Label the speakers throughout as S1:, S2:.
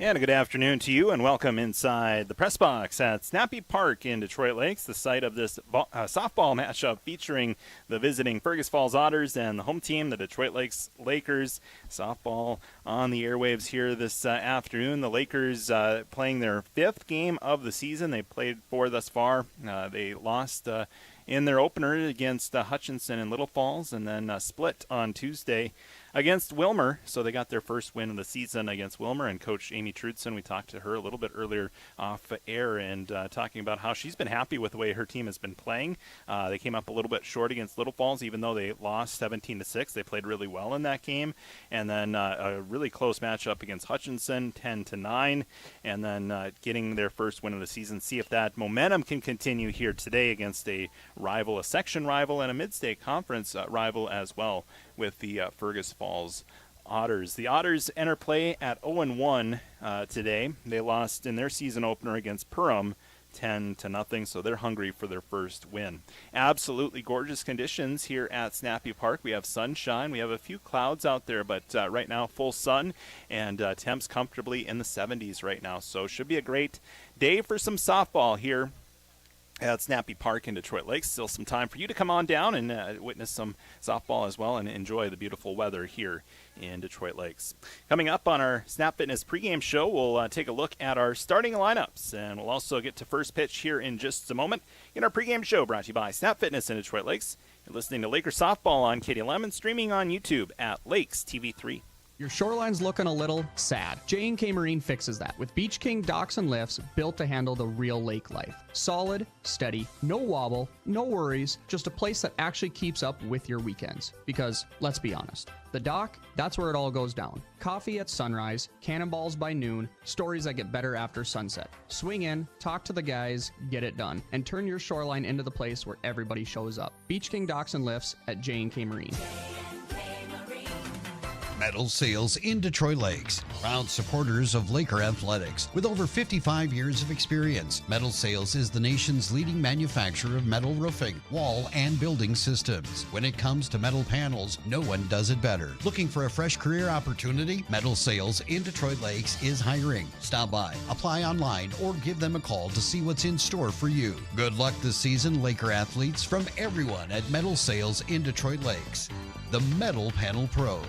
S1: And a good afternoon to you, and welcome inside the press box at Snappy Park in Detroit Lakes, the site of this softball matchup featuring the visiting Fergus Falls Otters and the home team, the Detroit Lakes Lakers. Softball on the airwaves here this afternoon. The Lakers playing their fifth game of the season. They played four thus far. They lost in their opener against Hutchinson and Little Falls, and then split on Tuesday against Wilmer. So they got their first win of the season against Wilmer. And Coach Amy Trudson, we talked to her a little bit earlier off air and talking about how she's been happy with the way her team has been playing. They came up a little bit short against Little Falls, even though they lost 17-6. They played really well in that game. And then a really close matchup against Hutchinson, 10-9, and then getting their first win of the season. See if that momentum can continue here today against a rival, a section rival, and a mid-state conference rival as well, with the Fergus Falls Otters. The Otters enter play at 0-1 today. They lost in their season opener against Perham 10-0, so they're hungry for their first win. Absolutely gorgeous conditions here at Snappy Park. We have sunshine. We have a few clouds out there, but right now full sun, and temps comfortably in the 70s right now. So should be a great day for some softball here at Snappy Park in Detroit Lakes. Still some time for you to come on down and witness some softball as well and enjoy the beautiful weather here in Detroit Lakes. Coming up on our Snap Fitness pregame show, we'll take a look at our starting lineups, and we'll also get to first pitch here in just a moment in our pregame show brought to you by Snap Fitness in Detroit Lakes. You're listening to Laker Softball on KDLM and streaming on YouTube at Lakes TV3.
S2: Your shoreline's looking a little sad. J&K Marine fixes that with Beach King docks and lifts built to handle the real lake life. Solid, steady, no wobble, no worries, just a place that actually keeps up with your weekends. Because, let's be honest, the dock, that's where it all goes down. Coffee at sunrise, cannonballs by noon, stories that get better after sunset. Swing in, talk to the guys, get it done, and turn your shoreline into the place where everybody shows up. Beach King docks and lifts at J&K Marine.
S3: Metal Sales in Detroit Lakes. Proud supporters of Laker athletics with over 55 years of experience. Metal Sales is the nation's leading manufacturer of metal roofing, wall, and building systems. When it comes to metal panels, no one does it better. Looking for a fresh career opportunity? Metal Sales in Detroit Lakes is hiring. Stop by, apply online, or give them a call to see what's in store for you. Good luck this season, Laker athletes, from everyone at Metal Sales in Detroit Lakes. The Metal Panel Pros.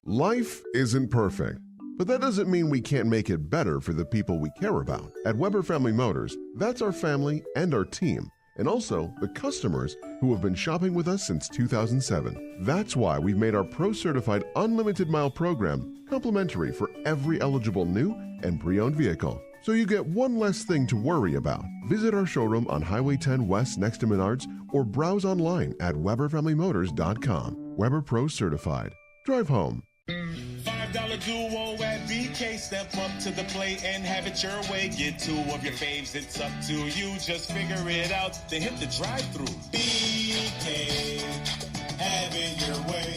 S4: Life isn't perfect, but that doesn't mean we can't make it better for the people we care about. At Weber Family Motors, that's our family and our team, and also the customers who have been shopping with us since 2007. That's why we've made our Pro-Certified Unlimited Mile program complimentary for every eligible new and pre-owned vehicle. So you get one less thing to worry about. Visit our showroom on Highway 10 West next to Menards or browse online at WeberFamilyMotors.com. Weber Pro Certified. Drive home.
S5: $5 duo at BK. Step up to the plate and have it your way. Get two of your faves, it's up to you. Just figure it out, then hit the drive-thru. BK, have it your way.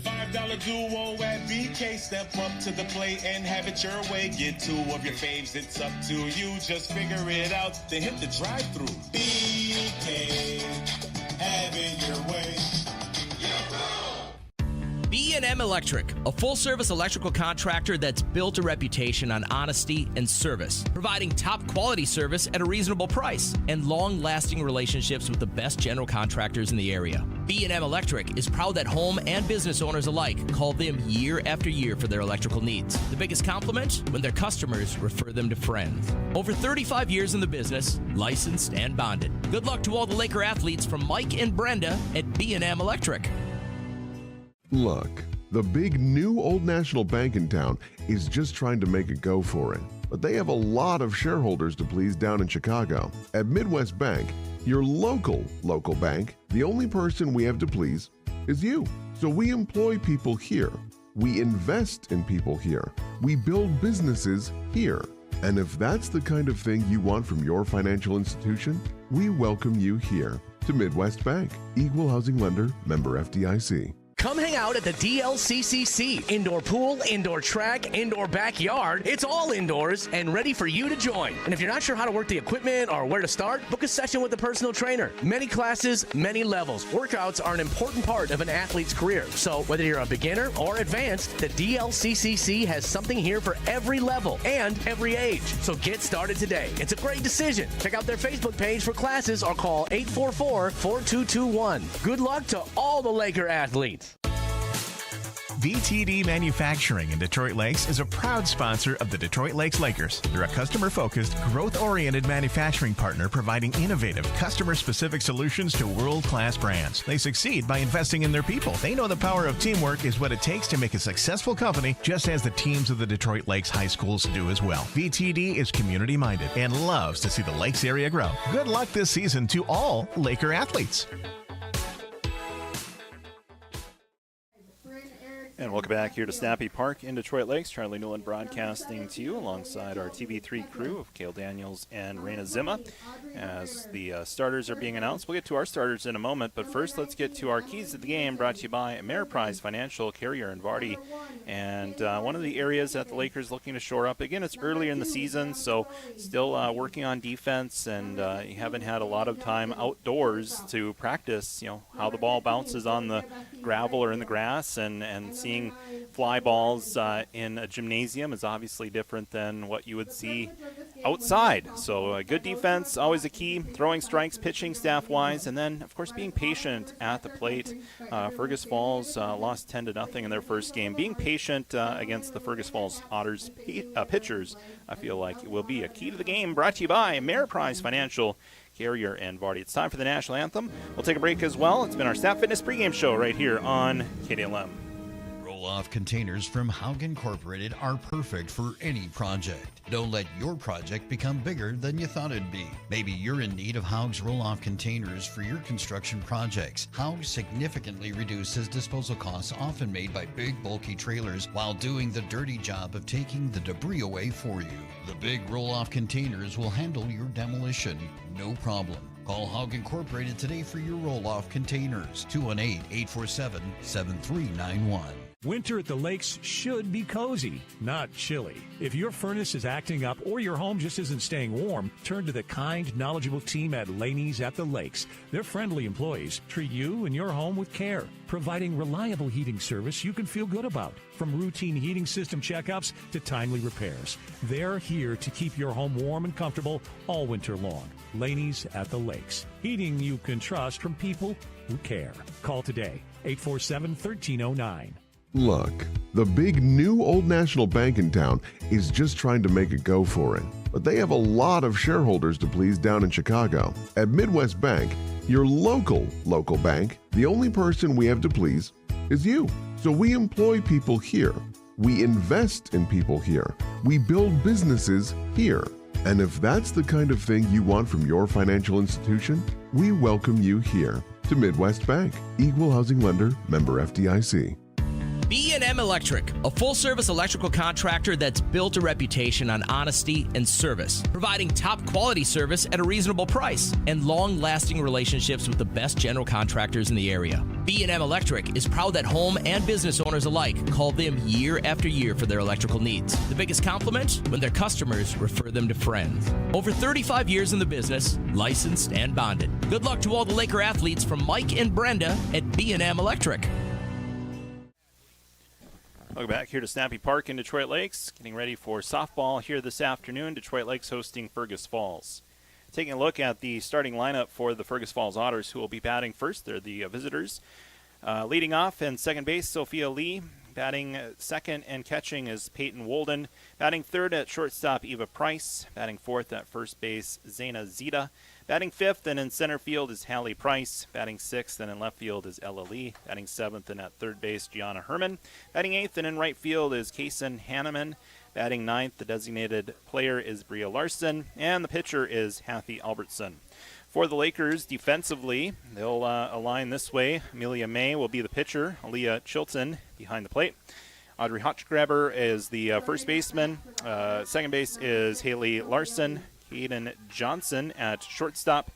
S5: $5 duo at BK. Step up to the plate and have it your way. Get two of your faves, it's up to you. Just figure it out, then hit the drive-thru. BK, have it your way.
S6: B&M Electric, a full-service electrical contractor that's built a reputation on honesty and service, providing top-quality service at a reasonable price and long-lasting relationships with the best general contractors in the area. B&M Electric is proud that home and business owners alike call them year after year for their electrical needs. The biggest compliment? When their customers refer them to friends. Over 35 years in the business, licensed and bonded. Good luck to all the Laker athletes from Mike and Brenda at B&M Electric.
S4: Look, the big new Old National Bank in town is just trying to make a go for it. But they have a lot of shareholders to please down in Chicago. At Midwest Bank, your local bank, the only person we have to please is you. So we employ people here. We invest in people here. We build businesses here. And if that's the kind of thing you want from your financial institution, we welcome you here to Midwest Bank. Equal housing lender, member FDIC.
S7: Come hang out at the DLCCC. Indoor pool, indoor track, indoor backyard. It's all indoors and ready for you to join. And if you're not sure how to work the equipment or where to start, book a session with a personal trainer. Many classes, many levels. Workouts are an important part of an athlete's career. So whether you're a beginner or advanced, the DLCCC has something here for every level and every age. So get started today. It's a great decision. Check out their Facebook page for classes or call 844-4221. Good luck to all the Laker athletes.
S8: VTD Manufacturing in Detroit Lakes is a proud sponsor of the Detroit Lakes Lakers. They're a customer-focused, growth-oriented manufacturing partner providing innovative, customer-specific solutions to world-class brands. They succeed by investing in their people. They know the power of teamwork is what it takes to make a successful company, just as the teams of the Detroit Lakes High Schools do as well. VTD is community-minded and loves to see the Lakes area grow. Good luck this season to all Laker athletes.
S1: And welcome back here to Snappy Park in Detroit Lakes. Charlie Newland broadcasting to you alongside our TV3 crew of Cale Daniels and Raina Zima as the starters are being announced. We'll get to our starters in a moment, but first let's get to our keys to the game, brought to you by Ameriprise Financial, Carrier and Vardy. And one of the areas that the Lakers looking to shore up, again, it's earlier in the season, so still working on defense, and you haven't had a lot of time outdoors to practice, how the ball bounces on the gravel or in the grass, and seeing fly balls in a gymnasium is obviously different than what you would see outside. So good defense, always a key. Throwing strikes, pitching staff-wise, and then, of course, being patient at the plate. Fergus Falls lost 10-0 in their first game. Being patient against the Fergus Falls Otters pitchers, I feel like it will be a key to the game. Brought to you by Ameriprise Financial, Carrier and Vardy. It's time for the national anthem. We'll take a break as well. It's been our Snap Fitness pregame show right here on KDLM.
S3: Roll-off containers from Haug Incorporated are perfect for any project. Don't let your project become bigger than you thought it'd be. Maybe you're in need of Haug's roll-off containers for your construction projects. Haug significantly reduces disposal costs often made by big, bulky trailers while doing the dirty job of taking the debris away for you. The big roll-off containers will handle your demolition, no problem. Call Haug Incorporated today for your roll-off containers. 218-847-7391.
S9: Winter at the lakes should be cozy, not chilly. If your furnace is acting up or your home just isn't staying warm, turn to the kind, knowledgeable team at Laney's at the Lakes. Their friendly employees treat you and your home with care, providing reliable heating service you can feel good about. From routine heating system checkups to timely repairs, they're here to keep your home warm and comfortable all winter long. Laney's at the Lakes. Heating you can trust from people who care. Call today, 847-1309.
S4: Look, the big new Old National Bank in town is just trying to make a go for it. But they have a lot of shareholders to please down in Chicago. At Midwest Bank, your local bank, the only person we have to please is you. So we employ people here. We invest in people here. We build businesses here. And if that's the kind of thing you want from your financial institution, we welcome you here to Midwest Bank. Equal housing lender, member FDIC.
S6: B&M Electric, a full-service electrical contractor that's built a reputation on honesty and service, providing top-quality service at a reasonable price and long-lasting relationships with the best general contractors in the area. B&M Electric is proud that home and business owners alike call them year after year for their electrical needs. The biggest compliment? When their customers refer them to friends. Over 35 years in the business, licensed and bonded. Good luck to all the Laker athletes from Mike and Brenda at B&M Electric.
S1: Welcome back here to Snappy Park in Detroit Lakes. Getting ready for softball here this afternoon. Detroit Lakes hosting Fergus Falls. Taking a look at the starting lineup for the Fergus Falls Otters, who will be batting first. They're the visitors. Leading off in second base, Sophia Lee. Batting second and catching is Peyton Wolden. Batting third at shortstop, Eva Price. Batting fourth at first base, Zaina Zita. Batting fifth and in center field is Hallie Price. Batting sixth and in left field is Ella Lee. Batting seventh and at third base, Gianna Herman. Batting eighth and in right field is Kaysen Hanneman. Batting ninth, the designated player is Bria Larson. And the pitcher is Hathy Albertson. For the Lakers, defensively, they'll align this way. Amelia May will be the pitcher. Aaliyah Chilton behind the plate. Audrey Hotchgraber is the first baseman. Second base is Haley Larson. Hayden Johnson at shortstop.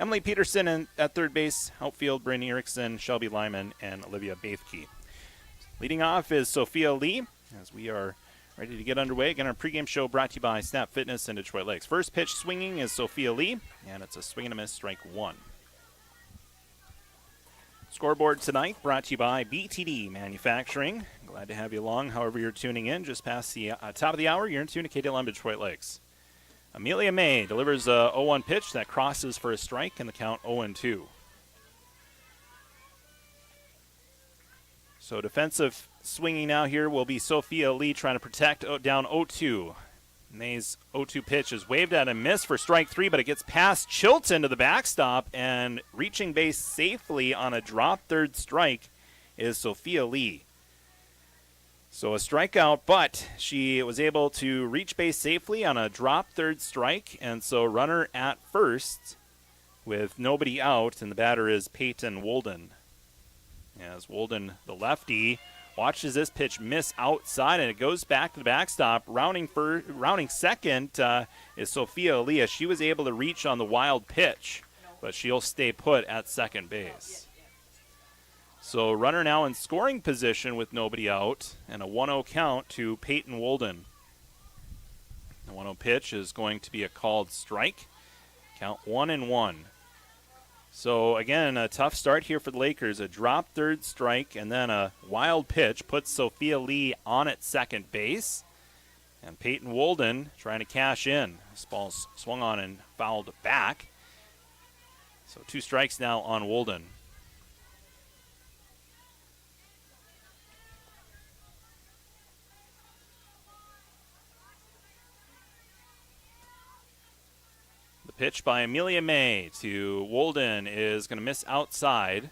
S1: Emily Peterson at third base, outfield Bryn Erickson, Shelby Lyman, and Olivia Baithke. Leading off is Sophia Lee, as we are ready to get underway. Again, our pregame show brought to you by Snap Fitness and Detroit Lakes. First pitch swinging is Sophia Lee, and it's a swing and a miss, strike one. Scoreboard tonight brought to you by BTD Manufacturing. Glad to have you along, however you're tuning in. Just past the top of the hour, you're in tune to KDLM Detroit Lakes. Amelia May delivers a 0-1 pitch that crosses for a strike, and the count 0-2. So defensive swinging now here will be Sophia Lee trying to protect down 0-2. May's 0-2 pitch is waved at and missed for strike three, but it gets past Chilton to the backstop, and reaching base safely on a drop third strike is Sophia Lee. So a strikeout, but she was able to reach base safely on a drop third strike, and so runner at first with nobody out, and the batter is Peyton Wolden. As Wolden, the lefty, watches this pitch miss outside, and it goes back to the backstop. Rounding second is Sophia Lee. She was able to reach on the wild pitch, but she'll stay put at second base. So runner now in scoring position with nobody out, and a 1-0 count to Peyton Wolden. The 1-0 pitch is going to be a called strike. Count 1-1. So, again, a tough start here for the Lakers. A drop third strike and then a wild pitch puts Sophia Lee on at second base. And Peyton Wolden trying to cash in. This ball's swung on and fouled back. So 2 strikes now on Wolden. Pitch by Amelia May to Wolden is going to miss outside.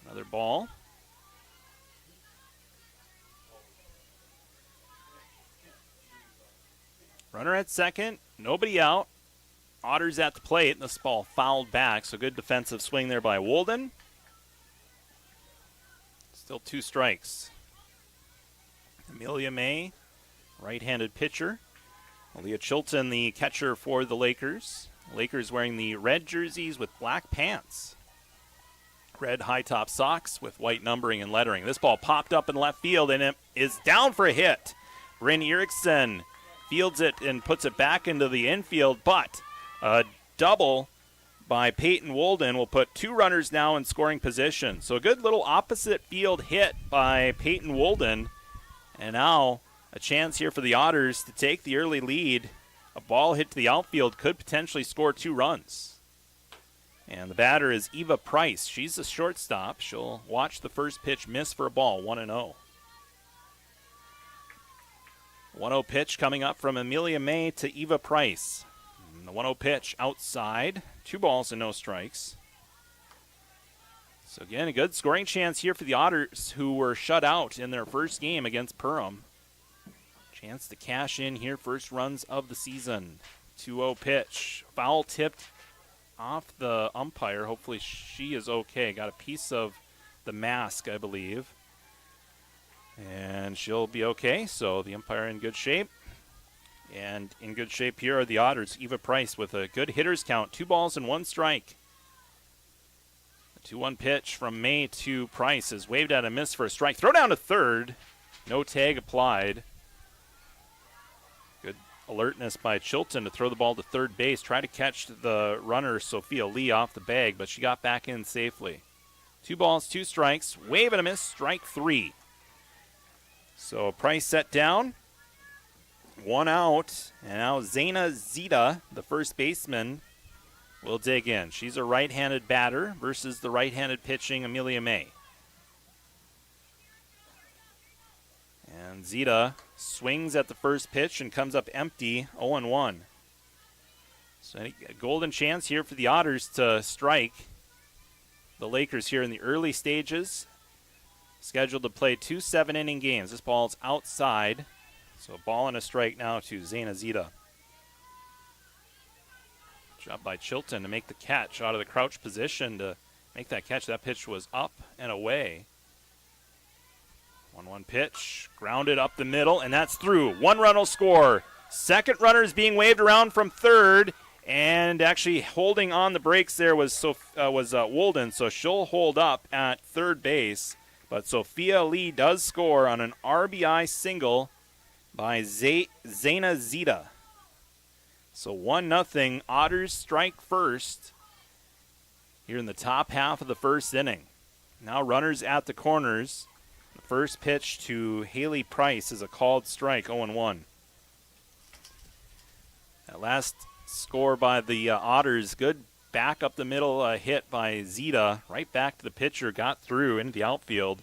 S1: Another ball. Runner at second, nobody out. Otters at the plate, and this ball fouled back, so good defensive swing there by Wolden. Still 2 strikes. Amelia May, right-handed pitcher. Leah Chilton, the catcher for the Lakers. Lakers wearing the red jerseys with black pants. Red high-top socks with white numbering and lettering. This ball popped up in left field, and it is down for a hit. Bryn Erickson fields it and puts it back into the infield, but a double by Peyton Wolden will put 2 runners now in scoring position. So a good little opposite field hit by Peyton Wolden, and now a chance here for the Otters to take the early lead. A ball hit to the outfield could potentially score 2 runs. And the batter is Eva Price. She's the shortstop. She'll watch the first pitch miss for a ball, 1-0. 1-0 pitch coming up from Amelia May to Eva Price. And the 1-0 pitch outside. 2 balls and no strikes. So again, a good scoring chance here for the Otters, who were shut out in their first game against Perham. Chance to cash in here, first runs of the season. 2-0 pitch. Foul tipped off the umpire. Hopefully she is okay. Got a piece of the mask, I believe. And she'll be okay, so the umpire in good shape. And in good shape here are the Otters. Eva Price with a good hitter's count. 2 balls and 1 strike. The 2-1 pitch from May to Price is waved at and missed for a strike. Throw down to third. No tag applied. Good alertness by Chilton to throw the ball to third base. Try to catch the runner, Sophia Lee, off the bag, but she got back in safely. 2 balls, 2 strikes. Wave and a miss, strike 3. So Price set down. 1 out. And now Zaina Zita, the first baseman, will dig in. She's a right-handed batter versus the right-handed pitching Amelia May. And Zita swings at the first pitch and comes up empty, 0-1. So a golden chance here for the Otters to strike the Lakers here in the early stages. Scheduled to play 2 7-inning games. This ball's outside. So a ball and a strike now to Zaina Zita. Job by Chilton to make the catch out of the crouch position to make that catch. That pitch was up and away. 1-1 pitch, grounded up the middle, and that's through. 1 run will score. Second runner is being waved around from third, and actually holding on the brakes there was Wolden, so she'll hold up at third base. But Sophia Lee does score on an RBI single by Zaina Zita. So 1-0, Otters strike first here in the top half of the first inning. Now runners at the corners. The first pitch to Haley Price is a called strike, 0-1. That last score by the Otters, good back up the middle hit by Zita, right back to the pitcher, got through into the outfield.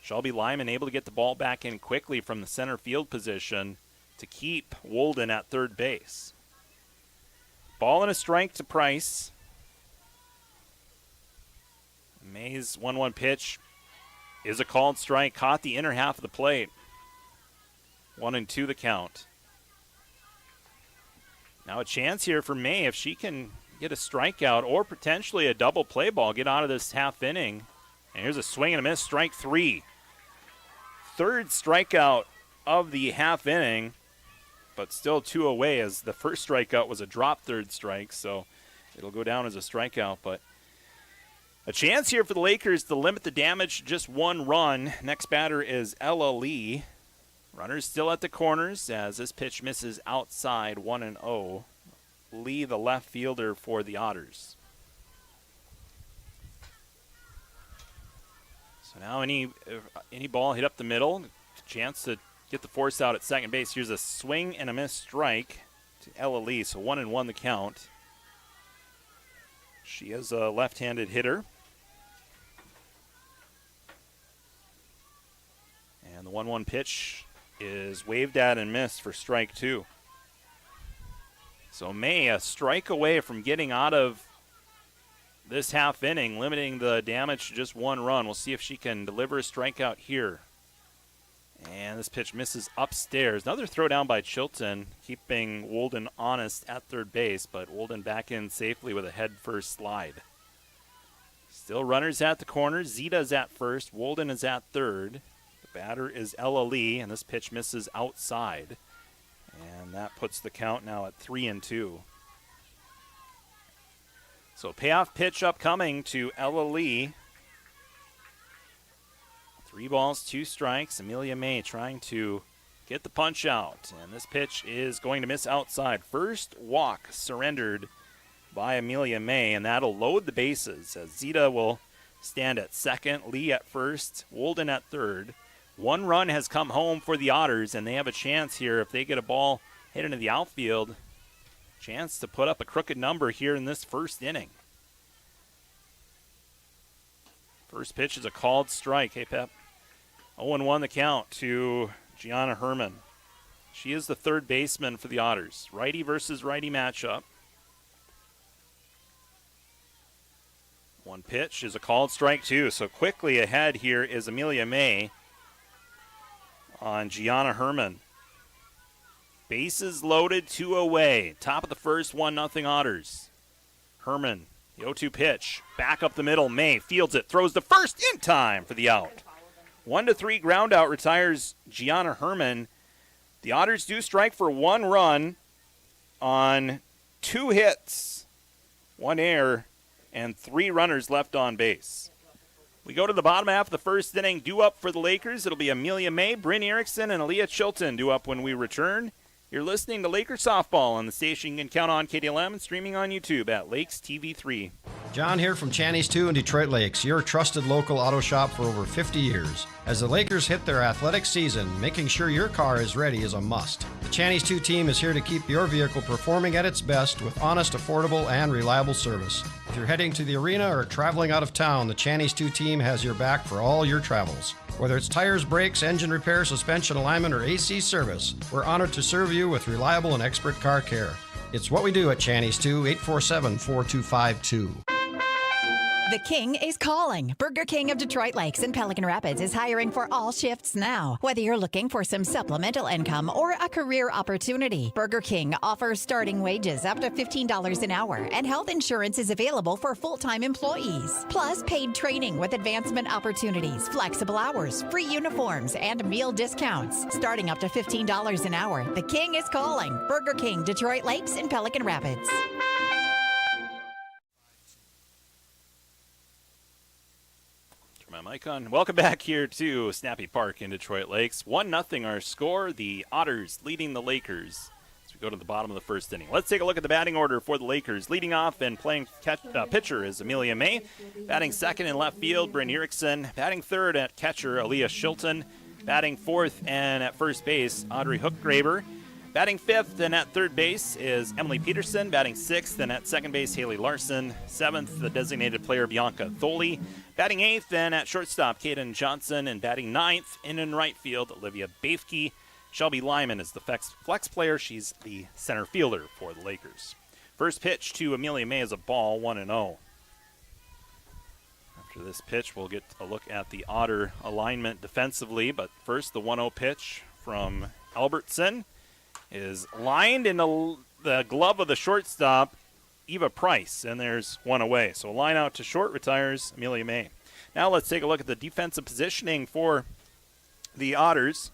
S1: Shelby Lyman able to get the ball back in quickly from the center field position to keep Wolden at third base. Ball and a strike to Price. May's 1-1 pitch is a called strike, caught the inner half of the plate. 1-2 the count. Now a chance here for May if she can get a strikeout or potentially a double play ball, get out of this half inning. And here's a swing and a miss, strike 3. Third strikeout of the half inning, but still 2 away as the first strikeout was a drop third strike, so it'll go down as a strikeout. But a chance here for the Lakers to limit the damage to just 1 run. Next batter is Ella Lee. Runners still at the corners as this pitch misses outside, 1-0. Lee, the left fielder for the Otters. So now any ball hit up the middle, chance to get the force out at second base. Here's a swing and a miss strike to Ella Lee, so 1-1 the count. She is a left-handed hitter. And the 1-1 pitch is waved at and missed for strike 2. So May a strike away from getting out of this half inning, limiting the damage to just 1 run. We'll see if she can deliver a strikeout here. And this pitch misses upstairs. Another throw down by Chilton, keeping Wolden honest at third base, but Wolden back in safely with a head-first slide. Still runners at the corner. Zita's at first. Wolden is at third. The batter is Ella Lee, and this pitch misses outside. And that puts the count now at 3-2. So payoff pitch upcoming to Ella Lee. 3 balls, 2 strikes. Amelia May trying to get the punch out. And this pitch is going to miss outside. First walk surrendered by Amelia May, and that'll load the bases as Zita will stand at second, Lee at first, Wolden at third. 1 run has come home for the Otters, and they have a chance here if they get a ball hit into the outfield. Chance to put up a crooked number here in this first inning. First pitch is a called strike. Hey, Pep. 0-1 the count to Gianna Herman. She is the third baseman for the Otters. Righty versus righty matchup. 1 pitch is a called strike 2. So quickly ahead here is Amelia May on Gianna Herman. Bases loaded, 2 away. Top of the first, 1-0 Otters. Herman, the 0-2 pitch. Back up the middle. May fields it, throws the first in time for the out. 1-3 ground out retires Gianna Herman. The Otters do strike for 1 run on 2 hits, 1 error, and 3 runners left on base. We go to the bottom half of the first inning. Due up for the Lakers. It'll be Amelia May, Bryn Erickson, and Aaliyah Chilton due up when we return. You're listening to Laker Softball on the station you can count on, KDLM, and streaming on YouTube at Lakes TV 3.
S10: John here from Channy's 2 in Detroit Lakes, your trusted local auto shop for over 50 years. As the Lakers hit their athletic season, making sure your car is ready is a must. The Channy's 2 team is here to keep your vehicle performing at its best with honest, affordable, and reliable service. If you're heading to the arena or traveling out of town, the Channy's 2 team has your back for all your travels. Whether it's tires, brakes, engine repair, suspension alignment, or AC service, we're honored to serve you with reliable and expert car care. It's what we do at Channy's 2, 847-4252.
S11: The King is calling. Burger King of Detroit Lakes and Pelican Rapids is hiring for all shifts now. Whether you're looking for some supplemental income or a career opportunity, Burger King offers starting wages up to $15 an hour, and health insurance is available for full-time employees. Plus, paid training with advancement opportunities, flexible hours, free uniforms, and meal discounts. Starting up to $15 an hour, The King is calling. Burger King, Detroit Lakes and Pelican Rapids.
S1: My mic on. Welcome back here to Snappy Park in Detroit Lakes. 1-0 our score. The Otters leading the Lakers as we go to the bottom of the first inning. Let's take a look at the batting order for the Lakers. Leading off and playing pitcher is Amelia May. Batting second in left field, Bryn Erickson. Batting third at catcher, Aaliyah Shilton. Batting fourth and at first base, Audrey Hookgraber. Batting fifth and at third base is Emily Peterson. Batting sixth and at second base, Haley Larson. Seventh, the designated player, Bianca Tholey. Batting eighth and at shortstop, Kaden Johnson. And batting ninth and in right field, Olivia Bafke. Shelby Lyman is the flex player. She's the center fielder for the Lakers. First pitch to Amelia May is a ball, 1-0. After this pitch, we'll get a look at the Otter alignment defensively. But first, the 1-0 pitch from Albertson is lined in the glove of the shortstop, Eva Price, and there's one away. So line out to short, retires Amelia May. Now let's take a look at the defensive positioning for the Otters.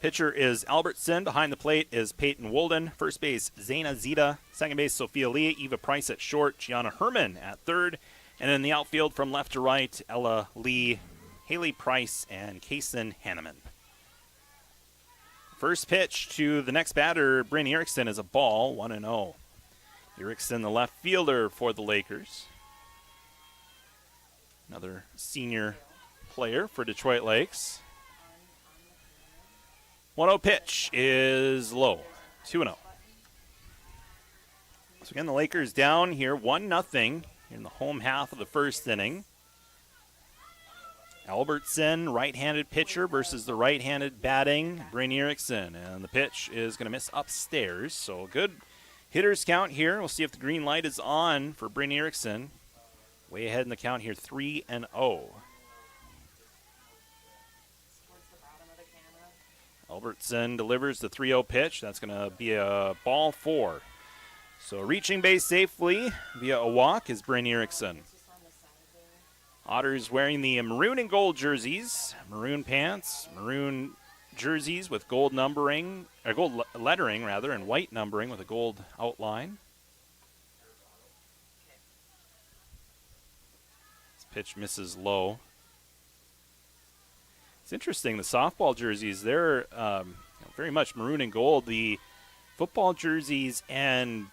S1: Pitcher is Albertson. Behind the plate is Peyton Wolden. First base, Zaina Zita. Second base, Sophia Lee. Eva Price at short. Gianna Herman at third. And in the outfield from left to right, Ella Lee, Haley Price, and Kaysen Hanneman. First pitch to the next batter, Bryn Erickson, is a ball, 1-0. Erickson, the left fielder for the Lakers. Another senior player for Detroit Lakes. 1-0 pitch is low, 2-0. So again, the Lakers down here, 1-0 in the home half of the first inning. Albertson, right-handed pitcher versus the right-handed batting, Bryn Erickson. And the pitch is going to miss upstairs. So good hitters count here. We'll see if the green light is on for Bryn Erickson. Way ahead in the count here, 3-0. Albertson delivers the 3-0 pitch. That's going to be a ball 4. So reaching base safely via a walk is Bryn Erickson. Otters wearing the maroon and gold jerseys, maroon pants, maroon jerseys with gold numbering, or gold lettering rather, and white numbering with a gold outline. This pitch misses low. It's interesting, the softball jerseys, they're very much maroon and gold. The football jerseys and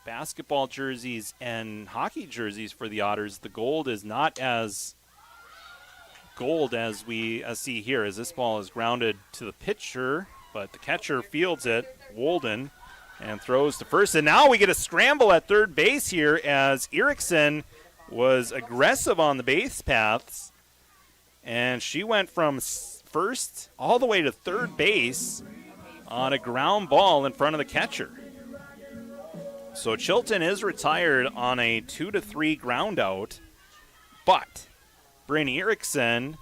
S1: basketball jerseys and hockey jerseys for the Otters, the gold is not as gold as we see here, as this ball is grounded to the pitcher, but the catcher fields it, Wolden, and throws to first. And now we get a scramble at third base here as Erickson was aggressive on the base paths, and she went from first all the way to third base on a ground ball in front of the catcher. So Chilton is retired on a 2-3 ground out, but Bryn Erickson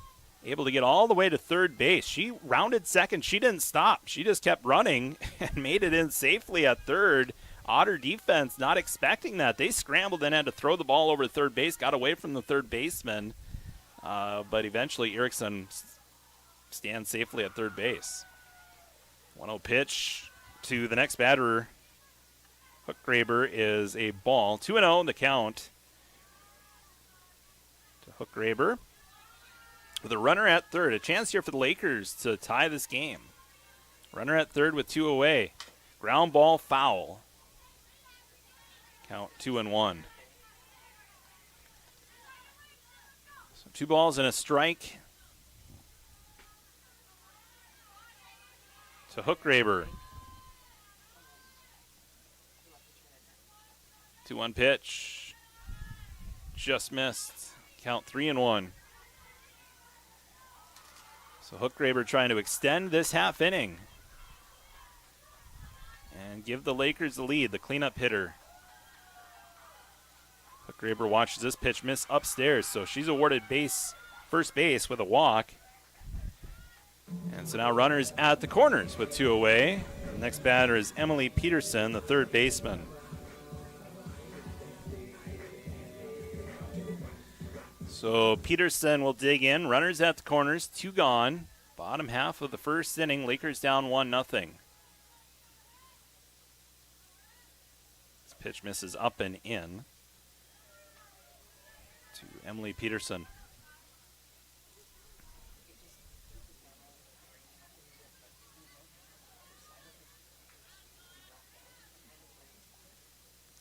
S1: able to get all the way to third base. She rounded second. She didn't stop. She just kept running and made it in safely at third. Otter defense not expecting that. They scrambled and had to throw the ball over to third base, got away from the third baseman, but eventually Erickson stands safely at third base. 1-0 pitch to the next batter. Hookgraber is a ball. 2-0 in the count to Hookgraber. With a runner at third. A chance here for the Lakers to tie this game. Runner at third with 2 away. Ground ball foul. Count 2-1. So 2 balls and a strike to Hookgraber. 2-1 pitch. Just missed. Count 3-1. So Hookgraber trying to extend this half inning and give the Lakers the lead, the cleanup hitter. Graber watches this pitch miss upstairs, so she's awarded first base with a walk. And so now runners at the corners with 2 away. The next batter is Emily Peterson, the third baseman. So Peterson will dig in. Runners at the corners, 2 gone. Bottom half of the first inning, Lakers down 1-0. This pitch misses up and in to Emily Peterson.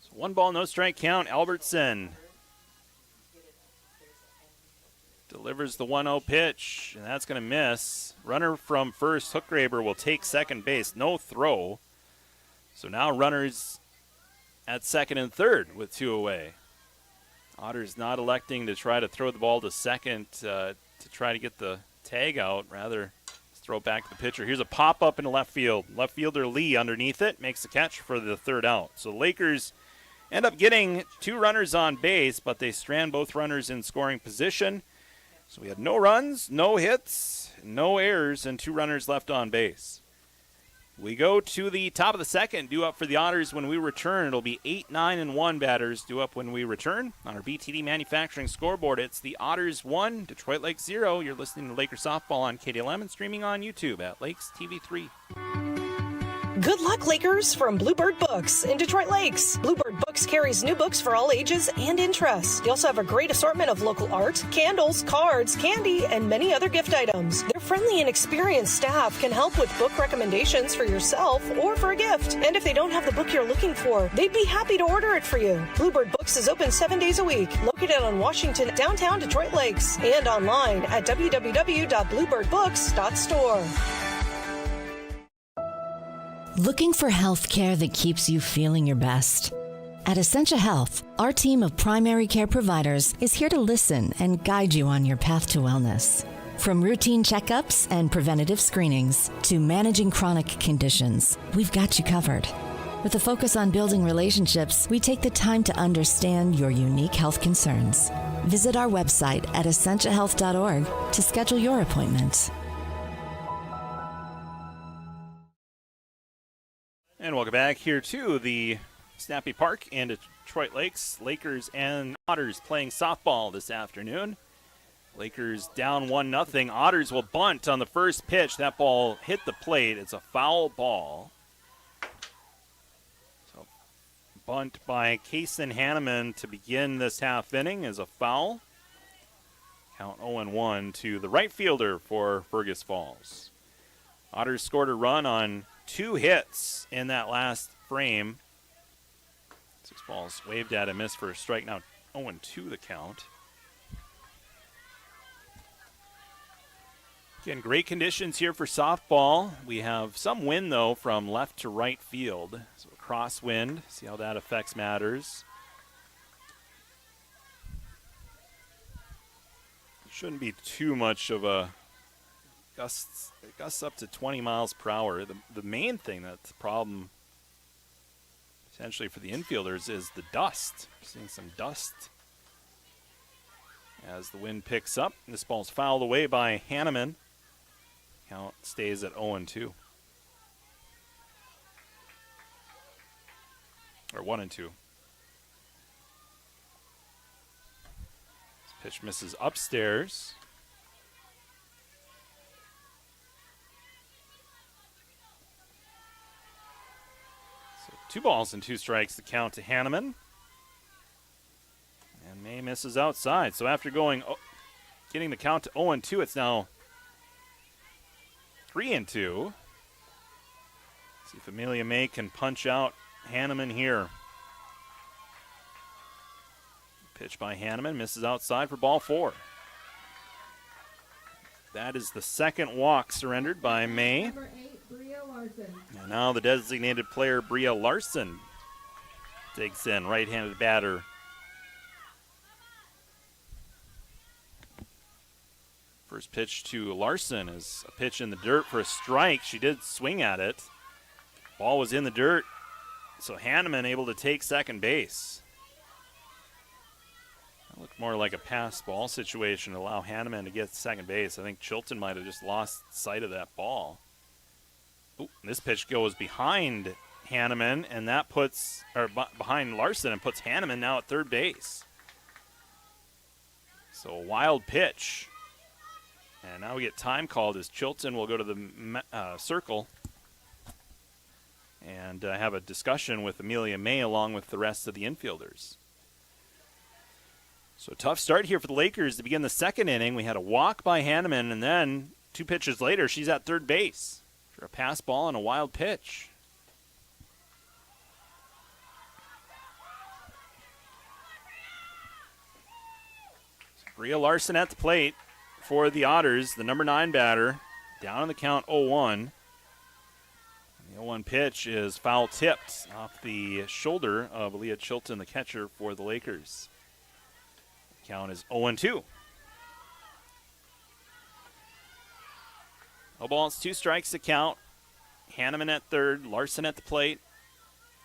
S1: So 1 ball, no strike count. Albertson delivers the 1-0 pitch, and that's going to miss. Runner from first, Hookgraber, will take second base. No throw. So now runners at second and third with 2 away. Otters not electing to try to throw the ball to second to try to get the tag out. Rather, throw it back to the pitcher. Here's a pop-up in left field. Left fielder Lee underneath it makes the catch for the third out. So the Lakers end up getting 2 runners on base, but they strand both runners in scoring position. So we had no runs, no hits, no errors, and 2 runners left on base. We go to the top of the second, due up for the Otters when we return. It'll be 8, 9, and 1 batters due up when we return. On our BTD Manufacturing scoreboard, it's the Otters 1, Detroit Lakes 0. You're listening to Lakers Softball on KDLM and streaming on YouTube at Lakes TV3.
S12: Good luck, Lakers, from Bluebird Books in Detroit Lakes. Bluebird Books carries new books for all ages and interests. They also have a great assortment of local art, candles, cards, candy, and many other gift items. Their friendly and experienced staff can help with book recommendations for yourself or for a gift. And if they don't have the book you're looking for, they'd be happy to order it for you. Bluebird Books is open 7 days a week, located on Washington, downtown Detroit Lakes, and online at www.bluebirdbooks.store.
S13: Looking for health care that keeps you feeling your best? At Essentia Health, our team of primary care providers is here to listen and guide you on your path to wellness. From routine checkups and preventative screenings to managing chronic conditions, we've got you covered. With a focus on building relationships, we take the time to understand your unique health concerns. Visit our website at essentiahealth.org to schedule your appointment.
S1: And welcome back here to the Snappy Park in Detroit Lakes. Lakers and Otters playing softball this afternoon. Lakers down 1-0. Otters will bunt on the first pitch. That ball hit the plate. It's a foul ball. So bunt by Kaysen Hanneman to begin this half inning is a foul. Count 0-1 to the right fielder for Fergus Falls. Otters scored a run on 2 hits in that last frame. 6 balls waved at and missed for a strike. Now 0-2 the count. Again, great conditions here for softball. We have some wind, though, from left to right field. So a crosswind. See how that affects matters. Shouldn't be too much of a gusts up to 20 miles per hour. The main thing that's a problem potentially for the infielders is the dust. We're seeing some dust as the wind picks up. This ball's fouled away by Hanneman. Count stays at 0-2. Or 1-2. This pitch misses upstairs. So 2 balls and 2 strikes to count to Hanneman. And May misses outside. So after getting the count to 0-2, it's now 3-2. See if Amelia May can punch out Hanneman here. Pitch by Hanneman, misses outside for ball 4. That is the second walk surrendered by May.
S14: Number 8, Bria Larson.
S1: And now the designated player, Bria Larson, digs in, right-handed batter. First pitch to Larson is a pitch in the dirt for a strike. She did swing at it. Ball was in the dirt, so Hanneman able to take second base. Looked more like a pass ball situation to allow Hanneman to get second base. I think Chilton might have just lost sight of that ball. Ooh, this pitch goes behind Hanneman, and that puts, or behind Larson, and puts Hanneman now at third base. So a wild pitch. And now we get time called as Chilton will go to the circle and have a discussion with Amelia May along with the rest of the infielders. So tough start here for the Lakers to begin the second inning. We had a walk by Hanneman, and then 2 pitches later, she's at third base for a pass ball and a wild pitch. Bria Larson at the plate for the Otters, the number 9 batter, down in the count 0-1. The 0-1 pitch is foul tipped off the shoulder of Aaliyah Chilton, the catcher for the Lakers. The count is 0-2. No balls, 2 strikes to count. Hanneman at third, Larson at the plate.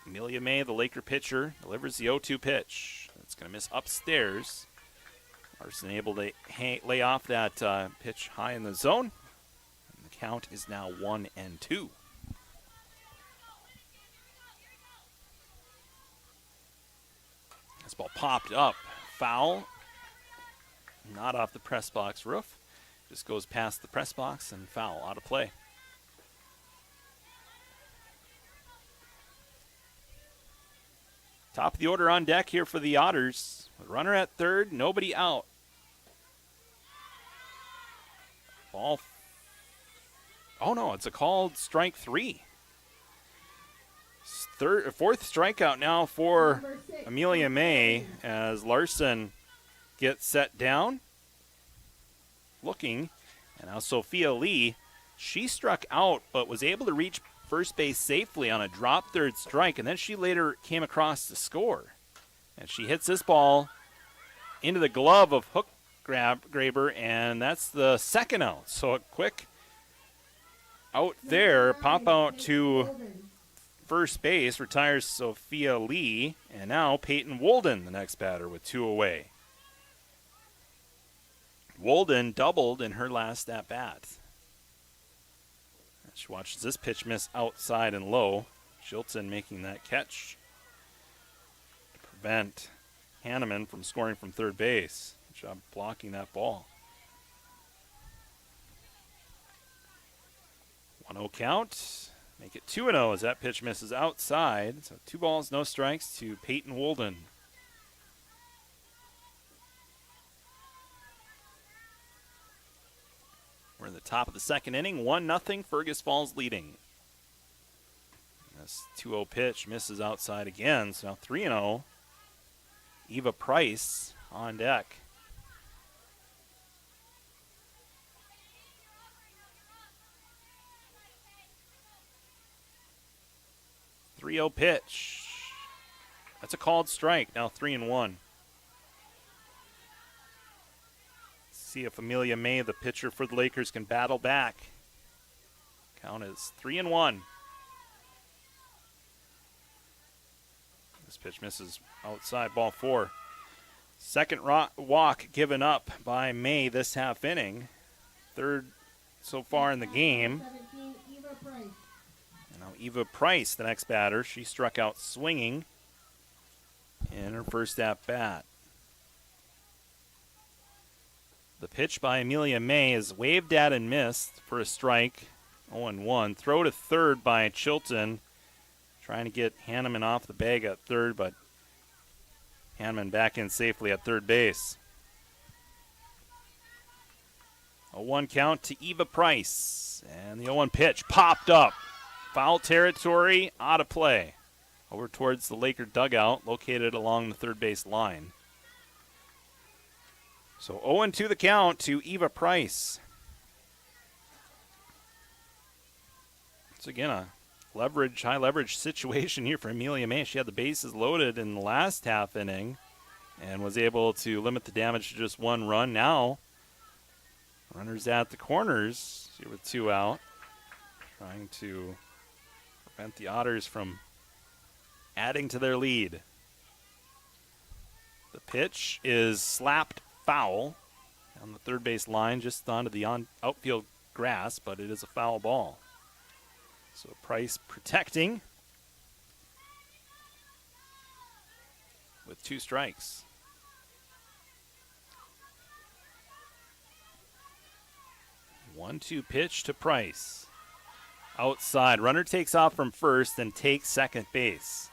S1: Amelia May, the Laker pitcher, delivers the 0-2 pitch. It's going to miss upstairs. Larson able to lay off that pitch high in the zone. And the count is now 1-2. This ball popped up. Foul. Not off the press box roof. Just goes past the press box and foul out of play. Top of the order on deck here for the Otters. Runner at third, nobody out. Ball. Oh no, it's a called strike 3. Fourth strikeout now for Amelia May as Larson gets set down. Looking. And now Sophia Lee, she struck out but was able to reach first base safely on a drop third strike, and then she later came across to score. And she hits this ball into the glove of Hook Graber, and that's the second out. So a quick out there, pop out to first base, retires Sophia Lee, and now Peyton Wolden, the next batter, with 2 away. Wolden doubled in her last at-bat. She watches this pitch miss outside and low. Chilton making that catch to prevent Hanneman from scoring from third base. Good job blocking that ball. 1-0 count. Make it 2-0 as that pitch misses outside. So 2 balls, no strikes to Peyton Wolden. We're in the top of the second inning, 1-0, Fergus Falls leading. This 2-0 pitch misses outside again, so now 3-0. Eva Price on deck. .30 pitch. That's a called strike, now 3-1. See if Amelia May, the pitcher for the Lakers, can battle back. Count is 3-1. This pitch misses outside, ball 4. Second walk given up by May this half inning. Third so far in the game. And now Eva Price, the next batter. She struck out swinging in her first at bat. The pitch by Amelia May is waved at and missed for a strike. 0-1. Throw to third by Chilton. Trying to get Hanneman off the bag at third, but Hanneman back in safely at third base. A 1 count to Eva Price. And the 0-1 pitch popped up. Foul territory, out of play. Over towards the Laker dugout, located along the third base line. So 0-2 the count to Eva Price. It's again a high leverage situation here for Amelia May. She had the bases loaded in the last half inning and was able to limit the damage to just 1 run. Now, runners at the corners here with 2 out, trying to prevent the Otters from adding to their lead. The pitch is slapped foul on the third base line, just onto the outfield grass, but it is a foul ball. So Price protecting with 2 strikes. 1-2 pitch to Price. Outside. Runner takes off from first and takes second base.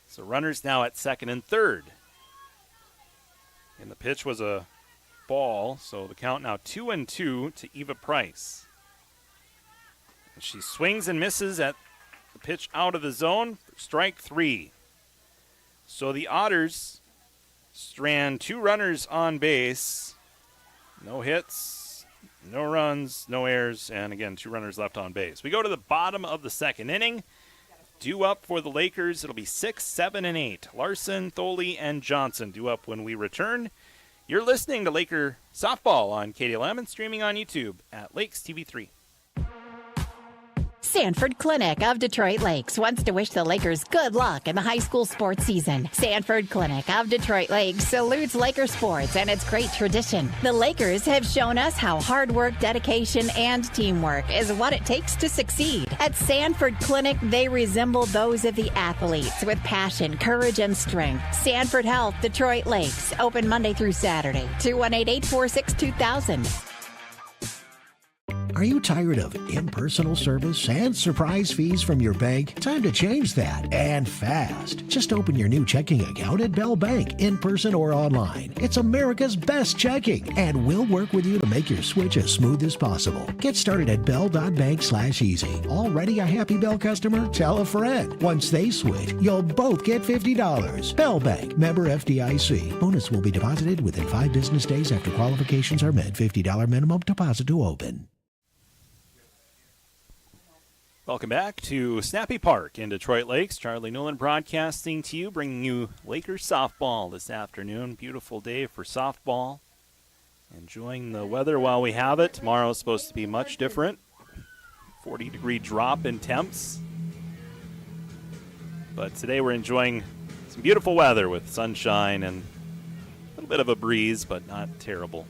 S1: So runners now at second and third. And the pitch was a ball, so the count now 2-2 to Eva Price. And she swings and misses at the pitch out of the zone for strike 3. So the Otters strand 2 runners on base. No hits, no runs, no errors, and again, 2 runners left on base. We go to the bottom of the second inning. Due up for the Lakers, it'll be 6, 7, and 8. Larson, Tholey, and Johnson due up when we return. You're listening to Laker Softball on KDLM and streaming on YouTube at Lakes TV3.
S11: Sanford Clinic of Detroit Lakes wants to wish the Lakers good luck in the high school sports season. Sanford Clinic of Detroit Lakes salutes Laker sports and its great tradition. The Lakers have shown us how hard work, dedication, and teamwork is what it takes to succeed. At Sanford Clinic, they resemble those of the athletes with passion, courage, and strength. Sanford Health, Detroit Lakes, open Monday through Saturday, 218-846-2000.
S15: Are you tired of impersonal service and surprise fees from your bank? Time to change that, and fast. Just open your new checking account at Bell Bank, in person or online. It's America's best checking, and we'll work with you to make your switch as smooth as possible. Get started at bell.bank/easy. Already a happy Bell customer? Tell a friend. Once they switch, you'll both get $50. Bell Bank, member FDIC. Bonus will be deposited within 5 business days after qualifications are met. $50 minimum deposit to open.
S1: Welcome back to Snappy Park in Detroit Lakes. Charlie Newland broadcasting to you, bringing you Lakers softball this afternoon. Beautiful day for softball. Enjoying the weather while we have it. Tomorrow is supposed to be much different. 40-degree drop in temps. But today we're enjoying some beautiful weather with sunshine and a little bit of a breeze, but not terrible.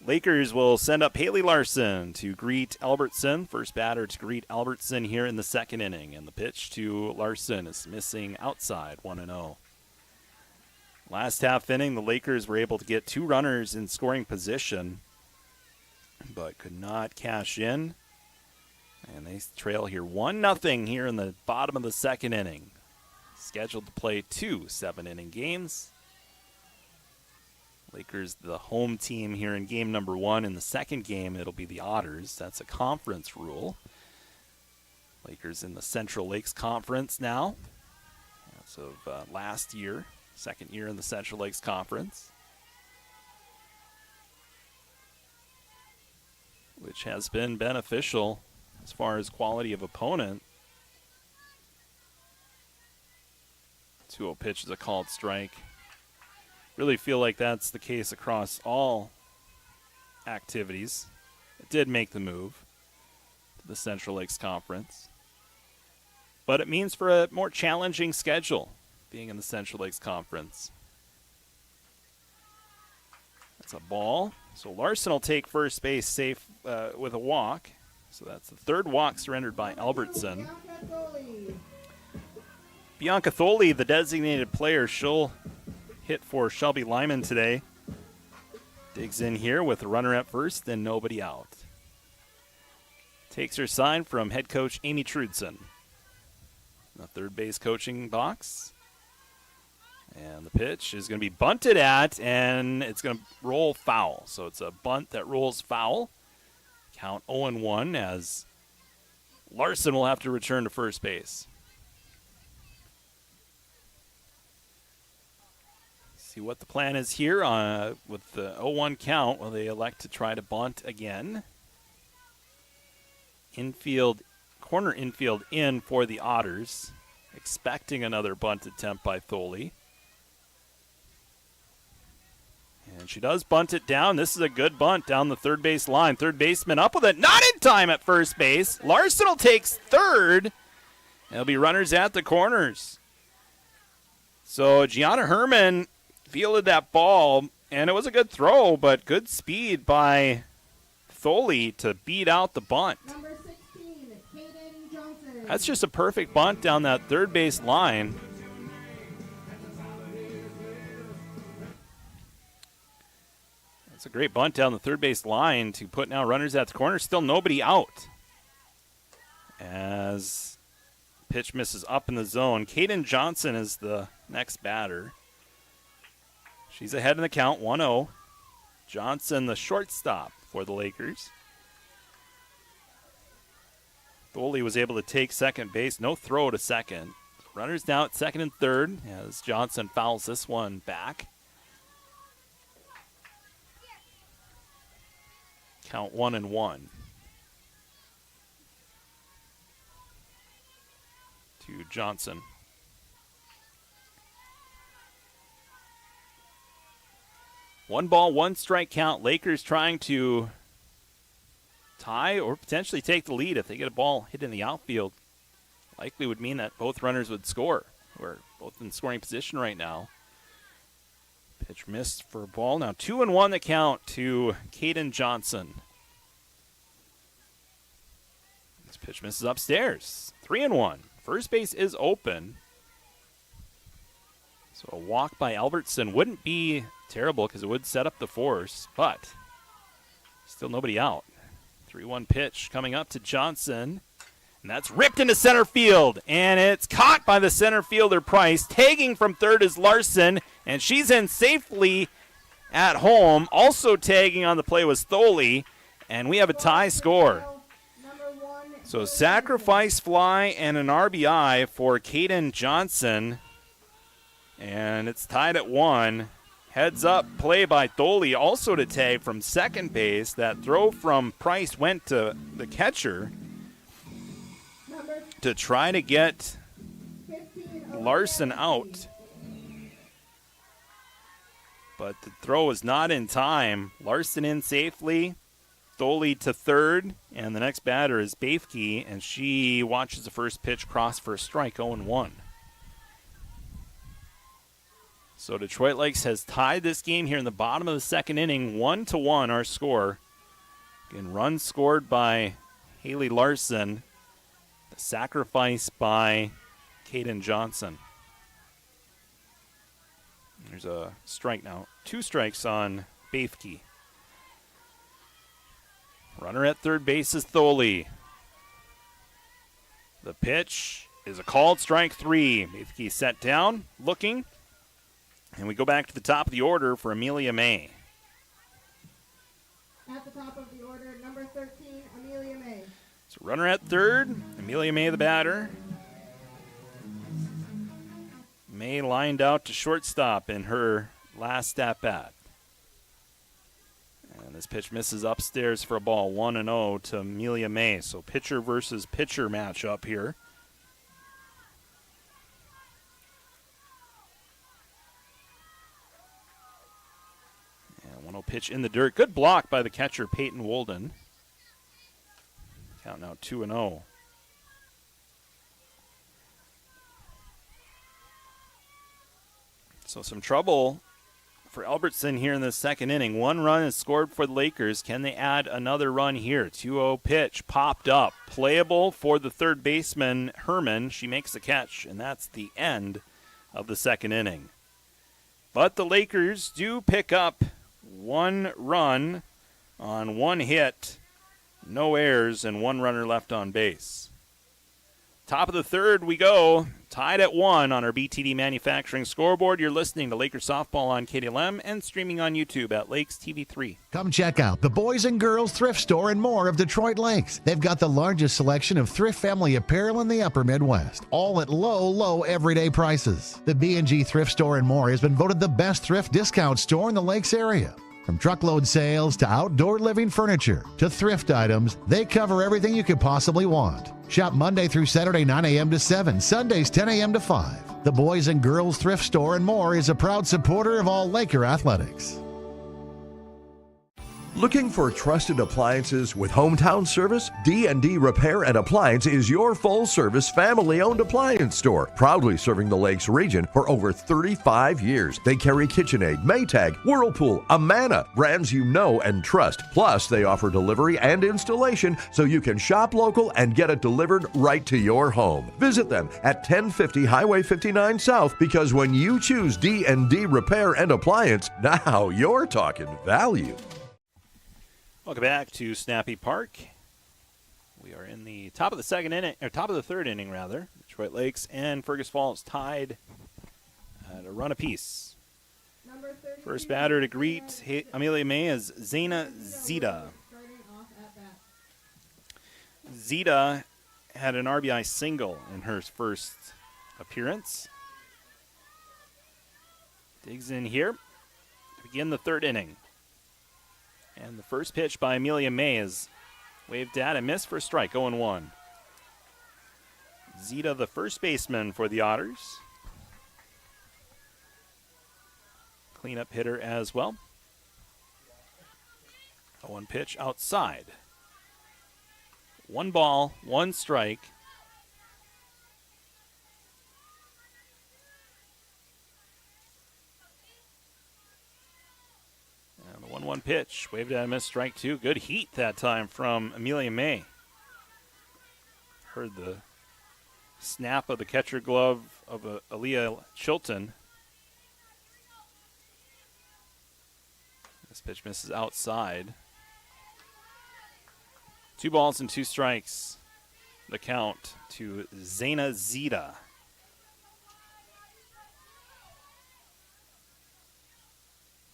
S1: Lakers will send up Haley Larson to greet Albertson. First batter to greet Albertson here in the second inning. And the pitch to Larson is missing outside, 1-0. Last half inning, the Lakers were able to get 2 runners in scoring position, but could not cash in. And they trail here 1-0 here in the bottom of the second inning. Scheduled to play 2 7-inning games. Lakers, the home team here in game number 1. In the second game, it'll be the Otters. That's a conference rule. Lakers in the Central Lakes Conference now. As of last year, second year in the Central Lakes Conference, which has been beneficial as far as quality of opponent. 2-0 pitch is a called strike. Really feel like that's the case across all activities. It did make the move to the Central Lakes Conference. But it means for a more challenging schedule being in the Central Lakes Conference. That's a ball. So Larson will take first base safe with a walk. So that's the third walk surrendered by Albertson. Bianca Tholey, the designated player, she'll hit for Shelby Lyman today. Digs in here with a runner at first and nobody out. Takes her sign from head coach Amy Trudson. The third base coaching box. And the pitch is going to be bunted at, and it's going to roll foul. So it's a bunt that rolls foul. Count 0-1 as Larson will have to return to first base. See what the plan is here with the 0-1 count. Will they elect to try to bunt again? Corner infield in for the Otters. Expecting another bunt attempt by Tholey. And she does bunt it down. This is a good bunt down the third base line. Third baseman up with it. Not in time at first base. Larson will take third. There'll be runners at the corners. So Gianna Herman fielded that ball, and it was a good throw, but good speed by Thole to beat out the bunt.
S14: Number 16, Kaden Johnson.
S1: That's just a perfect bunt down that third base line. That's a great bunt down the third base line to put now runners at the corner. Still nobody out. As pitch misses up in the zone. Kaden Johnson is the next batter. She's ahead in the count, 1-0. Johnson, the shortstop for the Lakers. Thole was able to take second base. No throw to second. Runners now at second and third as Johnson fouls this one back. Count 1-1. To Johnson. One ball, one strike count. Lakers trying to tie or potentially take the lead if they get a ball hit in the outfield. Likely would mean that both runners would score. We're both in scoring position right now. Pitch missed for a ball. Now 2-1 the count to Kaden Johnson. This pitch misses upstairs. 3-1. First base is open. So a walk by Albertson wouldn't be terrible because it would set up the force, but still nobody out. 3-1 pitch coming up to Johnson. And that's ripped into center field. And it's caught by the center fielder, Price. Tagging from third is Larson. And she's in safely at home. Also tagging on the play was Thole. And we have a tie score. So sacrifice fly and an RBI for Kaden Johnson. And it's tied at 1. Heads up play by Thole, also to tag from second base. That throw from Price went to the catcher to try to get Larson out. But the throw was not in time. Larson in safely. Thole to third. And the next batter is Bafke, and she watches the first pitch cross for a strike, 0-1. So Detroit Lakes has tied this game here in the bottom of the second inning, 1-1 our score. Again, runs scored by Haley Larson. The sacrifice by Kaden Johnson. There's a strike now. 2 strikes on Bafke. Runner at third base is Thole. The pitch is a called strike 3. Bafke set down, looking. And we go back to the top of the order for Amelia May.
S14: At the top of the order, number 13, Amelia May.
S1: So runner at third, Amelia May the batter. May lined out to shortstop in her last at-bat. And this pitch misses upstairs for a ball, 1-0 to Amelia May. So pitcher versus pitcher matchup here. Pitch in the dirt. Good block by the catcher, Peyton Wolden. Count now 2-0. So some trouble for Albertson here in the second inning. 1 run is scored for the Lakers. Can they add another run here? 2-0 pitch popped up. Playable for the third baseman, Herman. She makes the catch, and that's the end of the second inning. But the Lakers do pick up 1 run on 1 hit, no errors, and 1 runner left on base. Top of the third we go, tied at 1 on our BTD Manufacturing scoreboard. You're listening to Lakers Softball on KDLM and streaming on YouTube at Lakes TV3.
S15: Come check out the Boys and Girls Thrift Store and More of Detroit Lakes. They've got the largest selection of thrift family apparel in the upper Midwest, all at low everyday prices. The B&G Thrift Store and More has been voted the best thrift discount store in the Lakes area. From truckload sales to outdoor living furniture to thrift items, they cover everything you could possibly want. Shop Monday through Saturday 9 a.m. to 7, Sundays 10 a.m. to 5. The Boys and Girls Thrift Store and More is a proud supporter of all Laker athletics.
S16: Looking for trusted appliances with hometown service? D&D Repair and Appliance is your full-service, family-owned appliance store, proudly serving the Lakes region for over 35 years. They carry KitchenAid, Maytag, Whirlpool, Amana, brands you know and trust. Plus, they offer delivery and installation so you can shop local and get it delivered right to your home. Visit them at 1050 Highway 59 South, because when you choose D&D Repair and Appliance, now you're talking value.
S1: Welcome back to Snappy Park. We are in the top of the second inning, or top of the third inning, rather. Detroit Lakes and Fergus Falls tied at a run apiece. First batter to greet Amelia May is Zaina Zita. Zita had an RBI single in her first appearance. Digs in here to begin the third inning. And the first pitch by Amelia May is waved at and missed for a strike, 0-1. Zita, the first baseman for the Otters. Cleanup hitter as well. 0-1 pitch outside. 1 ball, 1 strike. And the 1-1 pitch, waved at and missed, strike 2. Good heat that time from Amelia May. Heard the snap of the catcher glove of Aaliyah Chilton. This pitch misses outside. 2 balls and 2 strikes. The count to Zaina Zita.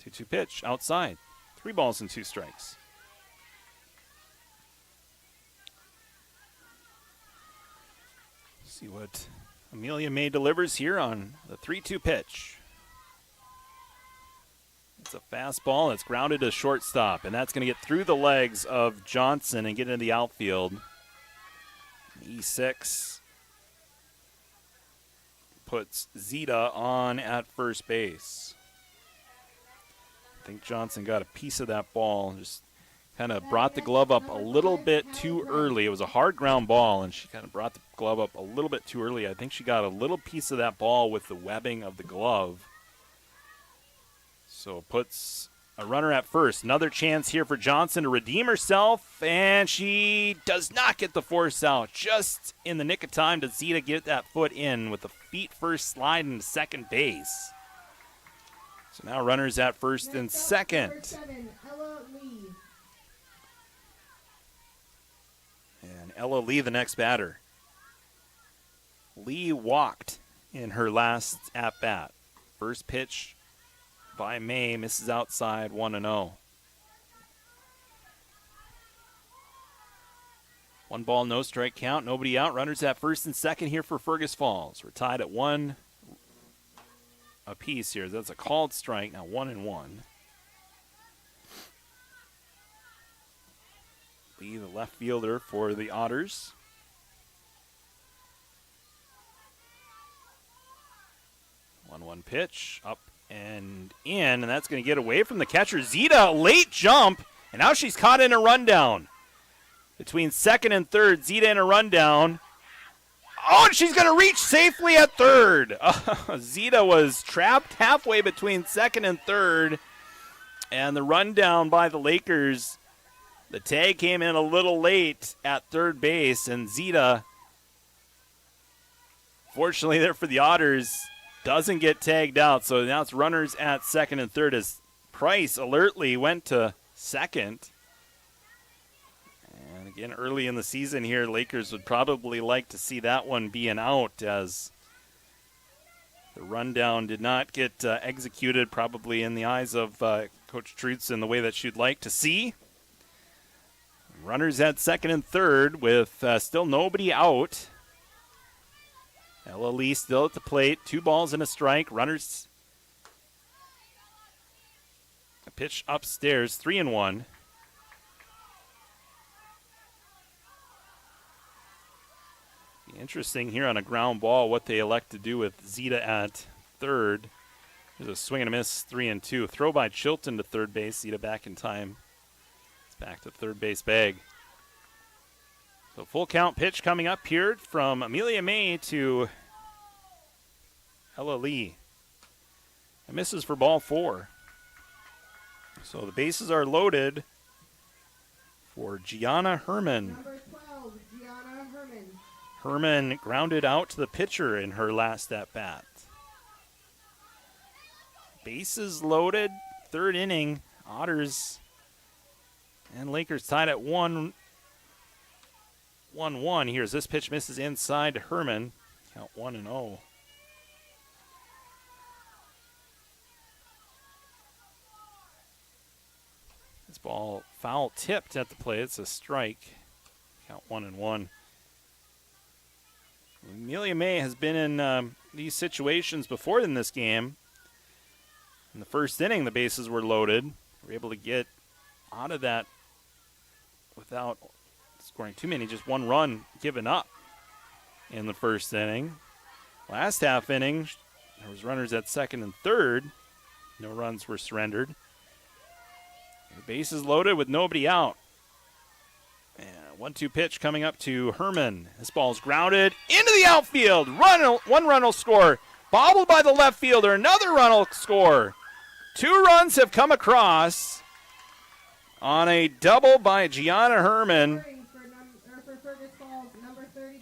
S1: 2-2 pitch outside. 3 balls and 2 strikes. See what Amelia May delivers here on the 3-2 pitch. It's a fastball. It's grounded to shortstop, and that's going to get through the legs of Johnson and get into the outfield. E6 puts Zita on at first base. I think Johnson got a piece of that ball and just kind of brought the glove up a little bit too early. It was a hard ground ball, and she kind of brought the glove up a little bit too early. I think she got a little piece of that ball with the webbing of the glove. So it puts a runner at first. Another chance here for Johnson to redeem herself, and she does not get the force out. Just in the nick of time to Zita get that foot in with the feet first slide into second base. So now runners at first and second. And Ella Lee, the next batter. Lee walked in her last at-bat. First pitch by May, misses outside, 1-0. 1 ball, no strike count, nobody out. Runners at first and second here for Fergus Falls. We're tied at 1 apiece here. That's a called strike, now 1-1. Lee, the left fielder for the Otters. One pitch, up and in, and that's going to get away from the catcher. Zita, late jump, and now she's caught in a rundown. Between second and third, Zita in a rundown. Oh, and she's going to reach safely at third. Zita was trapped halfway between second and third, and the rundown by the Lakers. The tag came in a little late at third base, and Zita, fortunately there for the Otters, doesn't get tagged out. So now it's runners at second and third as Price alertly went to second. And again, early in the season here, Lakers would probably like to see that one be an out, as the rundown did not get executed, probably in the eyes of Coach Trutz in the way that she'd like to see. Runners at second and third with still nobody out. Ella Lee still at the plate. 2 balls and a strike. Runners. A pitch upstairs. 3-1. Be interesting here on a ground ball what they elect to do with Zita at third. There's a swing and a miss. 3-2. Throw by Chilton to third base. Zita back in time Back to third base bag. So full count pitch coming up here from Amelia May to Ella Lee. And misses for ball 4. So the bases are loaded for Gianna Herman.
S14: Number 12, Gianna Herman.
S1: Herman grounded out to the pitcher in her last at-bat. Bases loaded, third inning. Otters and Lakers tied at 1-1. Here's this pitch misses inside to Herman. Count 1-0. This ball foul tipped at the plate. It's a strike. Count 1-1. Amelia May has been in these situations before in this game. In the first inning, the bases were loaded. They were able to get out of that without scoring too many. Just one run given up in the first inning. Last half inning, there was runners at second and third. No runs were surrendered. The bases loaded with nobody out. And 1-2 pitch coming up to Herman. This ball's grounded into the outfield. One run will score. Bobbled by the left fielder. Another run will score. 2 runs have come across on a double by Gianna Herman.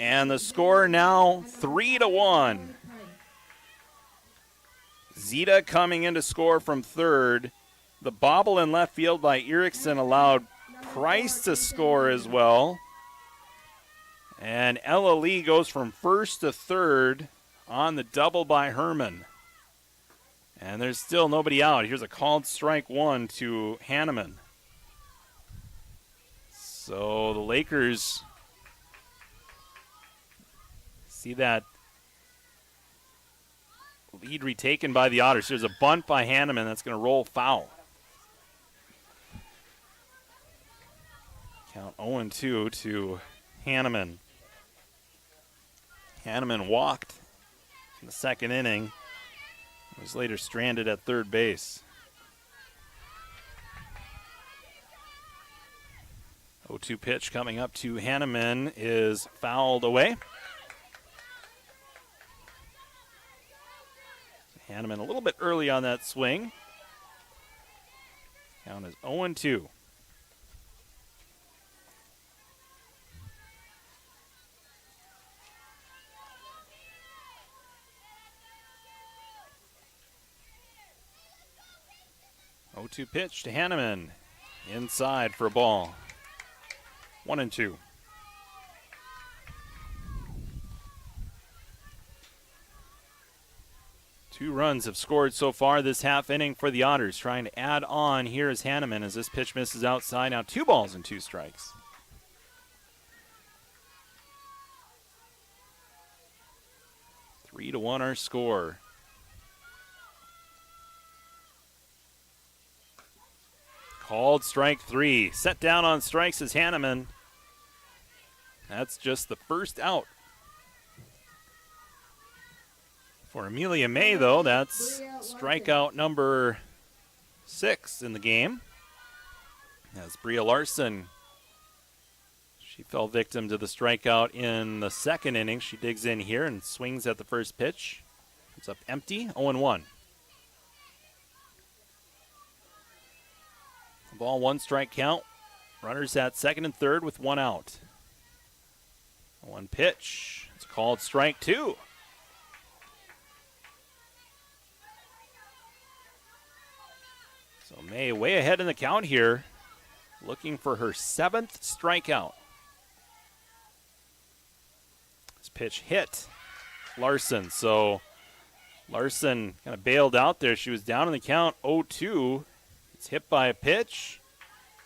S1: And the score now 3-1. Zita coming in to score from third. The bobble in left field by Erickson allowed Price to score as well. And Ella Lee goes from first to third on the double by Herman. And there's still nobody out. Here's a called strike 1 to Hanneman. So the Lakers see that lead retaken by the Otters. There's a bunt by Hanneman that's going to roll foul. Count 0-2 to Hanneman. Hanneman walked in the second inning. Was later stranded at third base. 0-2 pitch coming up to Hanneman is fouled away. Hanneman a little bit early on that swing. Count is 0-2. To pitch to Hanneman. Inside for a ball. 1-2. Two runs have scored so far this half inning for the Otters. Trying to add on. Here is Hanneman as this pitch misses outside. Now 2 balls and 2 strikes. Three to 1 our score. Called strike 3. Set down on strikes is Hanneman. That's just the first out. For Amelia May, though, that's strikeout number 6 in the game. As Bria Larson, she fell victim to the strikeout in the second inning. She digs in here and swings at the first pitch. It's up empty, 0-1. Ball 1 strike count. Runners at second and third with 1 out. 1 pitch. It's called strike 2. So May way ahead in the count here. Looking for her 7th strikeout. This pitch hit Larson. So Larson kind of bailed out there. She was down in the count 0-2. It's hit by a pitch.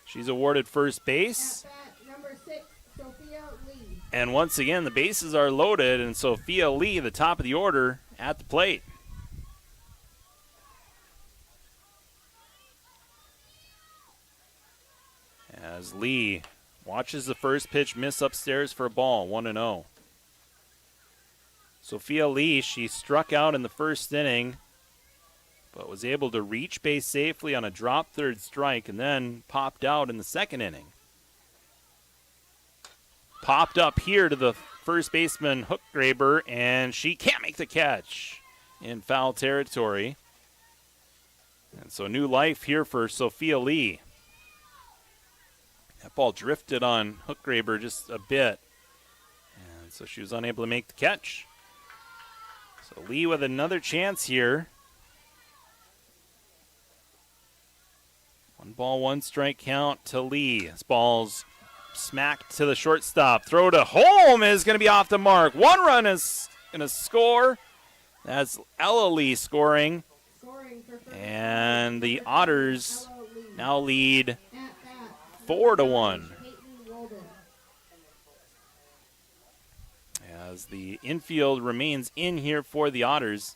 S1: She's awarded first base.
S14: Number 6, Sophia Lee.
S1: And once again, the bases are loaded, and Sophia Lee, the top of the order, at the plate. As Lee watches the first pitch miss upstairs for a ball, 1-0. Sophia Lee, she struck out in the first inning but was able to reach base safely on a drop third strike and then popped out in the second inning. Popped up here to the first baseman, Hookgraber, and she can't make the catch in foul territory. And so new life here for Sophia Lee. That ball drifted on Hookgraber just a bit, and so she was unable to make the catch. So Lee with another chance here. 1 ball, 1 strike count to Lee. This ball's smacked to the shortstop. Throw to home is going to be off the mark. 1 run is going to score. That's Ella Lee scoring. And the Otters now lead 4-1. As the infield remains in here for the Otters,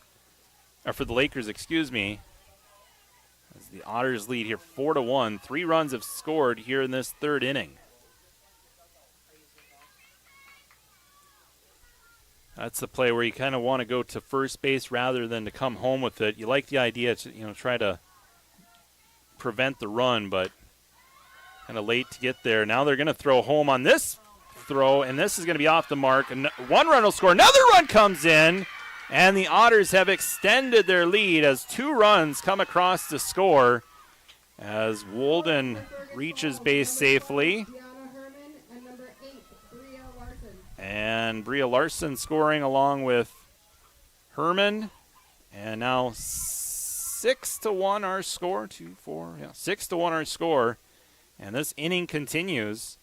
S1: or for the Lakers, excuse me. As the Otters lead here 4-1. 3 runs have scored here in this third inning. That's the play where you kind of want to go to first base rather than to come home with it. You like the idea to, try to prevent the run, but kind of late to get there. Now they're going to throw home on this throw, and this is going to be off the mark. And 1 run will score. Another run comes in, and the Otters have extended their lead as 2 runs come across to score as Wolden reaches base safely. And Bria Larson scoring along with Herman. And now 6-1 our score. 6-1 our score. And this inning continues.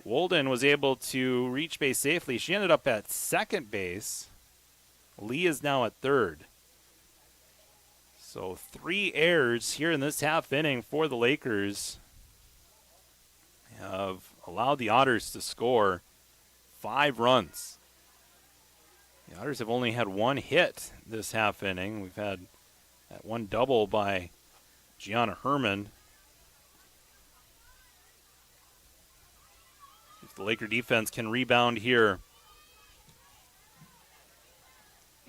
S1: Wolden was able to reach base safely. She ended up at second base. Lee is now at third. So 3 errors here in this half inning for the Lakers have allowed the Otters to score 5 runs. The Otters have only had 1 hit this half inning. We've had that 1 double by Gianna Herman. If the Laker defense can rebound here.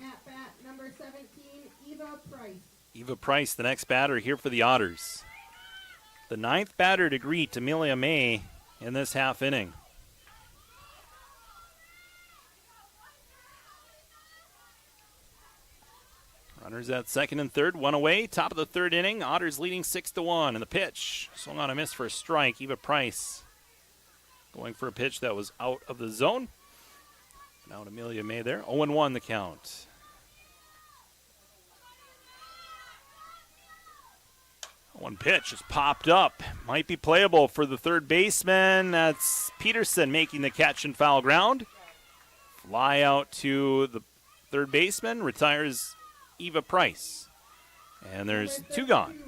S14: At bat, number 17, Eva Price.
S1: Eva Price, the next batter here for the Otters. The 9th batter to greet Amelia May in this half inning. Runners at second and third, 1 away. Top of the third inning, Otters leading 6-1. And the pitch, swung on a miss for a strike. Eva Price going for a pitch that was out of the zone. Now Amelia May there, 0-1 the count. One pitch is popped up. Might be playable for the third baseman. That's Peterson making the catch in foul ground. Fly out to the third baseman, retires Eva Price. And there's 2 gone.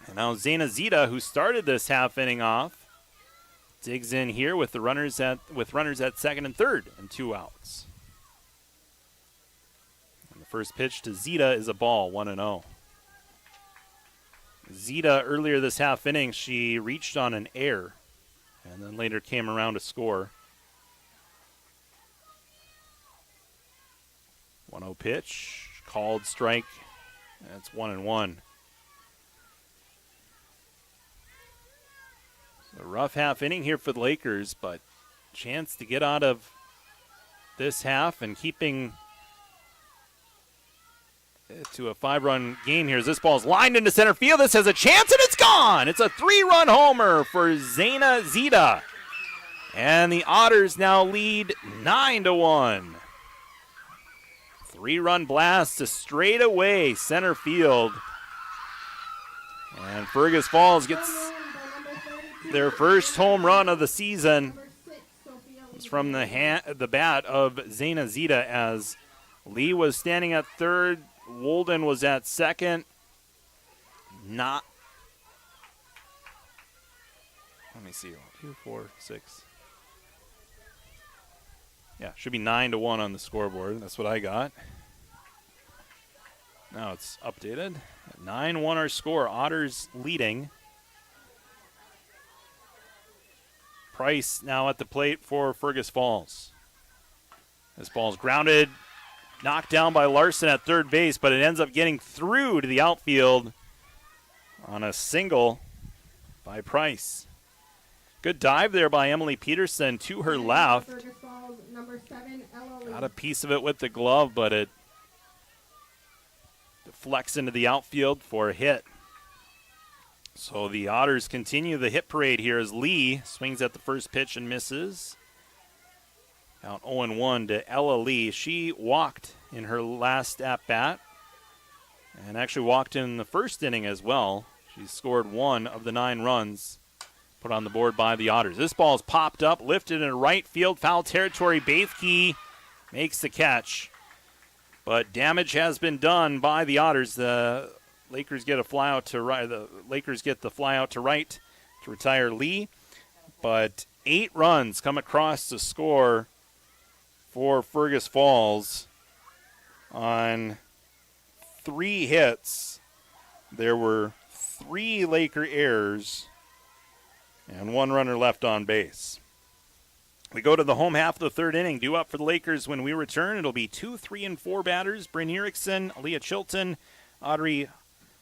S1: And now Zena Zita, who started this half inning off, digs in here with runners at second and third and 2 outs. And the first pitch to Zita is a ball, 1-0. Zita, earlier this half inning, she reached on an error and then later came around to score. 1-0 pitch, called strike. That's 1-1. A rough half inning here for the Lakers, but chance to get out of this half and keeping it to a 5-run game here as this ball is lined into center field. This has a chance, and it's gone. It's a 3-run homer for Zena Zita. And the Otters now lead 9-1. 3-run blast to straightaway center field. And Fergus Falls gets their first home run of the season. It's from the bat of Zena Zita as Lee was standing at third. Wolden was at second. Let me see. 2, 4, 6. Yeah, should be 9-1 on the scoreboard. That's what I got. Now it's updated. 9-1 our score. Otters leading. Price now at the plate for Fergus Falls. This ball's grounded knocked down by Larson at third base, but it ends up getting through to the outfield on a single by Price. Good dive there by Emily Peterson to her left.
S14: Fergus Falls, number 7, Ella
S1: Got a piece of it with the glove, but it deflects into the outfield for a hit. So the Otters continue the hit parade here as Lee swings at the first pitch and misses. Count 0-1 to Ella Lee. She walked in her last at-bat and actually walked in the first inning as well. She scored 1 of the 9 runs put on the board by the Otters. This ball's popped up, lifted in right field, foul territory. Baithke makes the catch. But damage has been done by the Otters. The Lakers get a fly out to right. The Lakers get the fly out to right to retire Lee. But 8 runs come across to score for Fergus Falls on 3 hits. There were 3 Laker errors and 1 runner left on base. We go to the home half of the third inning. Due up for the Lakers when we return. It'll be 2, 3, and 4 batters. Bryn Erickson, Aaliyah Chilton, Audrey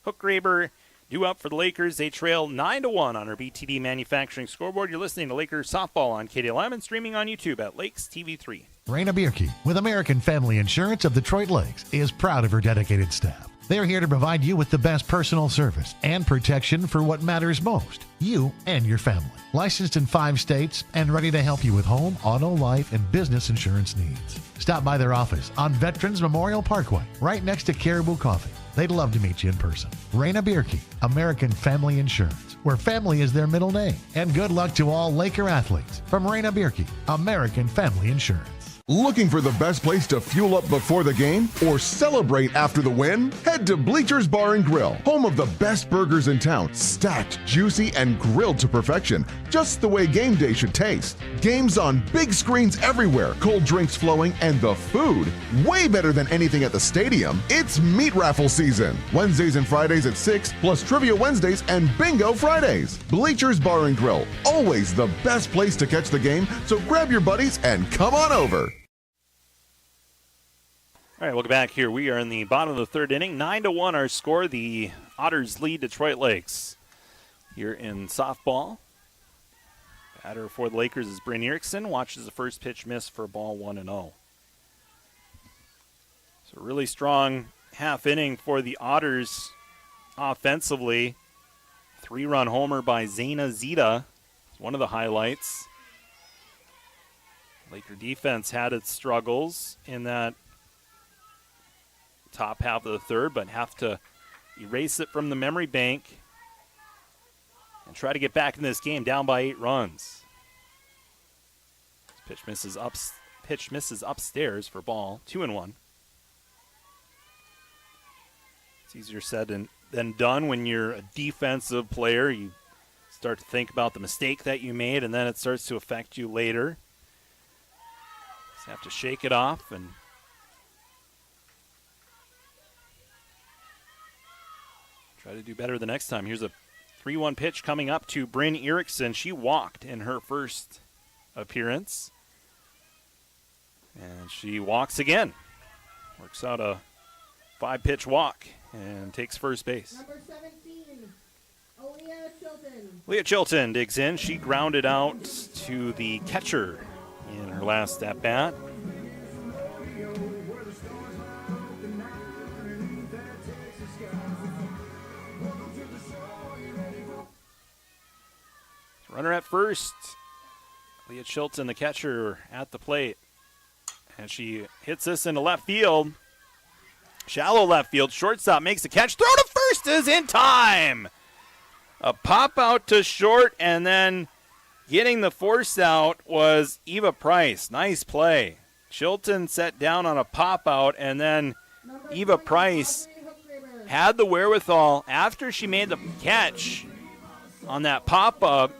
S1: Hookgraber. Due up for the Lakers. They trail 9-1 on our BTD Manufacturing scoreboard. You're listening to Lakers softball on KDLM and streaming on YouTube at Lakes TV3.
S17: Raina Bierke with American Family Insurance of Detroit Lakes is proud of her dedicated staff. They're here to provide you with the best personal service and protection for what matters most, you and your family. Licensed in 5 states and ready to help you with home, auto, life, and business insurance needs. Stop by their office on Veterans Memorial Parkway, right next to Caribou Coffee. They'd love to meet you in person. Raina Bierke, American Family Insurance, where family is their middle name. And good luck to all Laker athletes from Raina Bierke, American Family Insurance.
S4: Looking for the best place to fuel up before the game or celebrate after the win? Head to Bleachers Bar and Grill, home of the best burgers in town, stacked, juicy, and grilled to perfection, just the way game day should taste. Games on big screens everywhere, cold drinks flowing, and the food way better than anything at the stadium. It's meat raffle season. Wednesdays and Fridays at 6, plus Trivia Wednesdays and Bingo Fridays. Bleachers Bar and Grill, always the best place to catch the game, so grab your buddies and come on over.
S1: All right, welcome back here. We are in the bottom of the third inning. 9-1 our score. The Otters lead Detroit Lakes here in softball. Batter for the Lakers is Bryn Erickson. Watches the first pitch miss for ball 1-0. So really strong half inning for the Otters offensively. 3-run homer by Zaina Zita is one of the highlights. Laker defense had its struggles in that top half of the third, but have to erase it from the memory bank and try to get back in this game down by 8 runs. Pitch misses upstairs for ball 2-1. It's easier said than done when you're a defensive player. You start to think about the mistake that you made, and then it starts to affect you later. Just have to shake it off and try to do better the next time. Here's a 3-1 pitch coming up to Bryn Erickson. She walked in her first appearance. And she walks again. Works out a 5-pitch walk and takes first base.
S14: Number 17, Aaliyah Chilton.
S1: Leah Chilton digs in. She grounded out to the catcher in her last at-bat. Runner at first. Leah Chilton, the catcher, at the plate. And she hits this into left field. Shallow left field. Shortstop makes the catch. Throw to first is in time. A pop out to short, and then getting the force out was Eva Price. Nice play. Chilton set down on a pop out, and then Eva Price had the wherewithal after she made the catch on that pop up.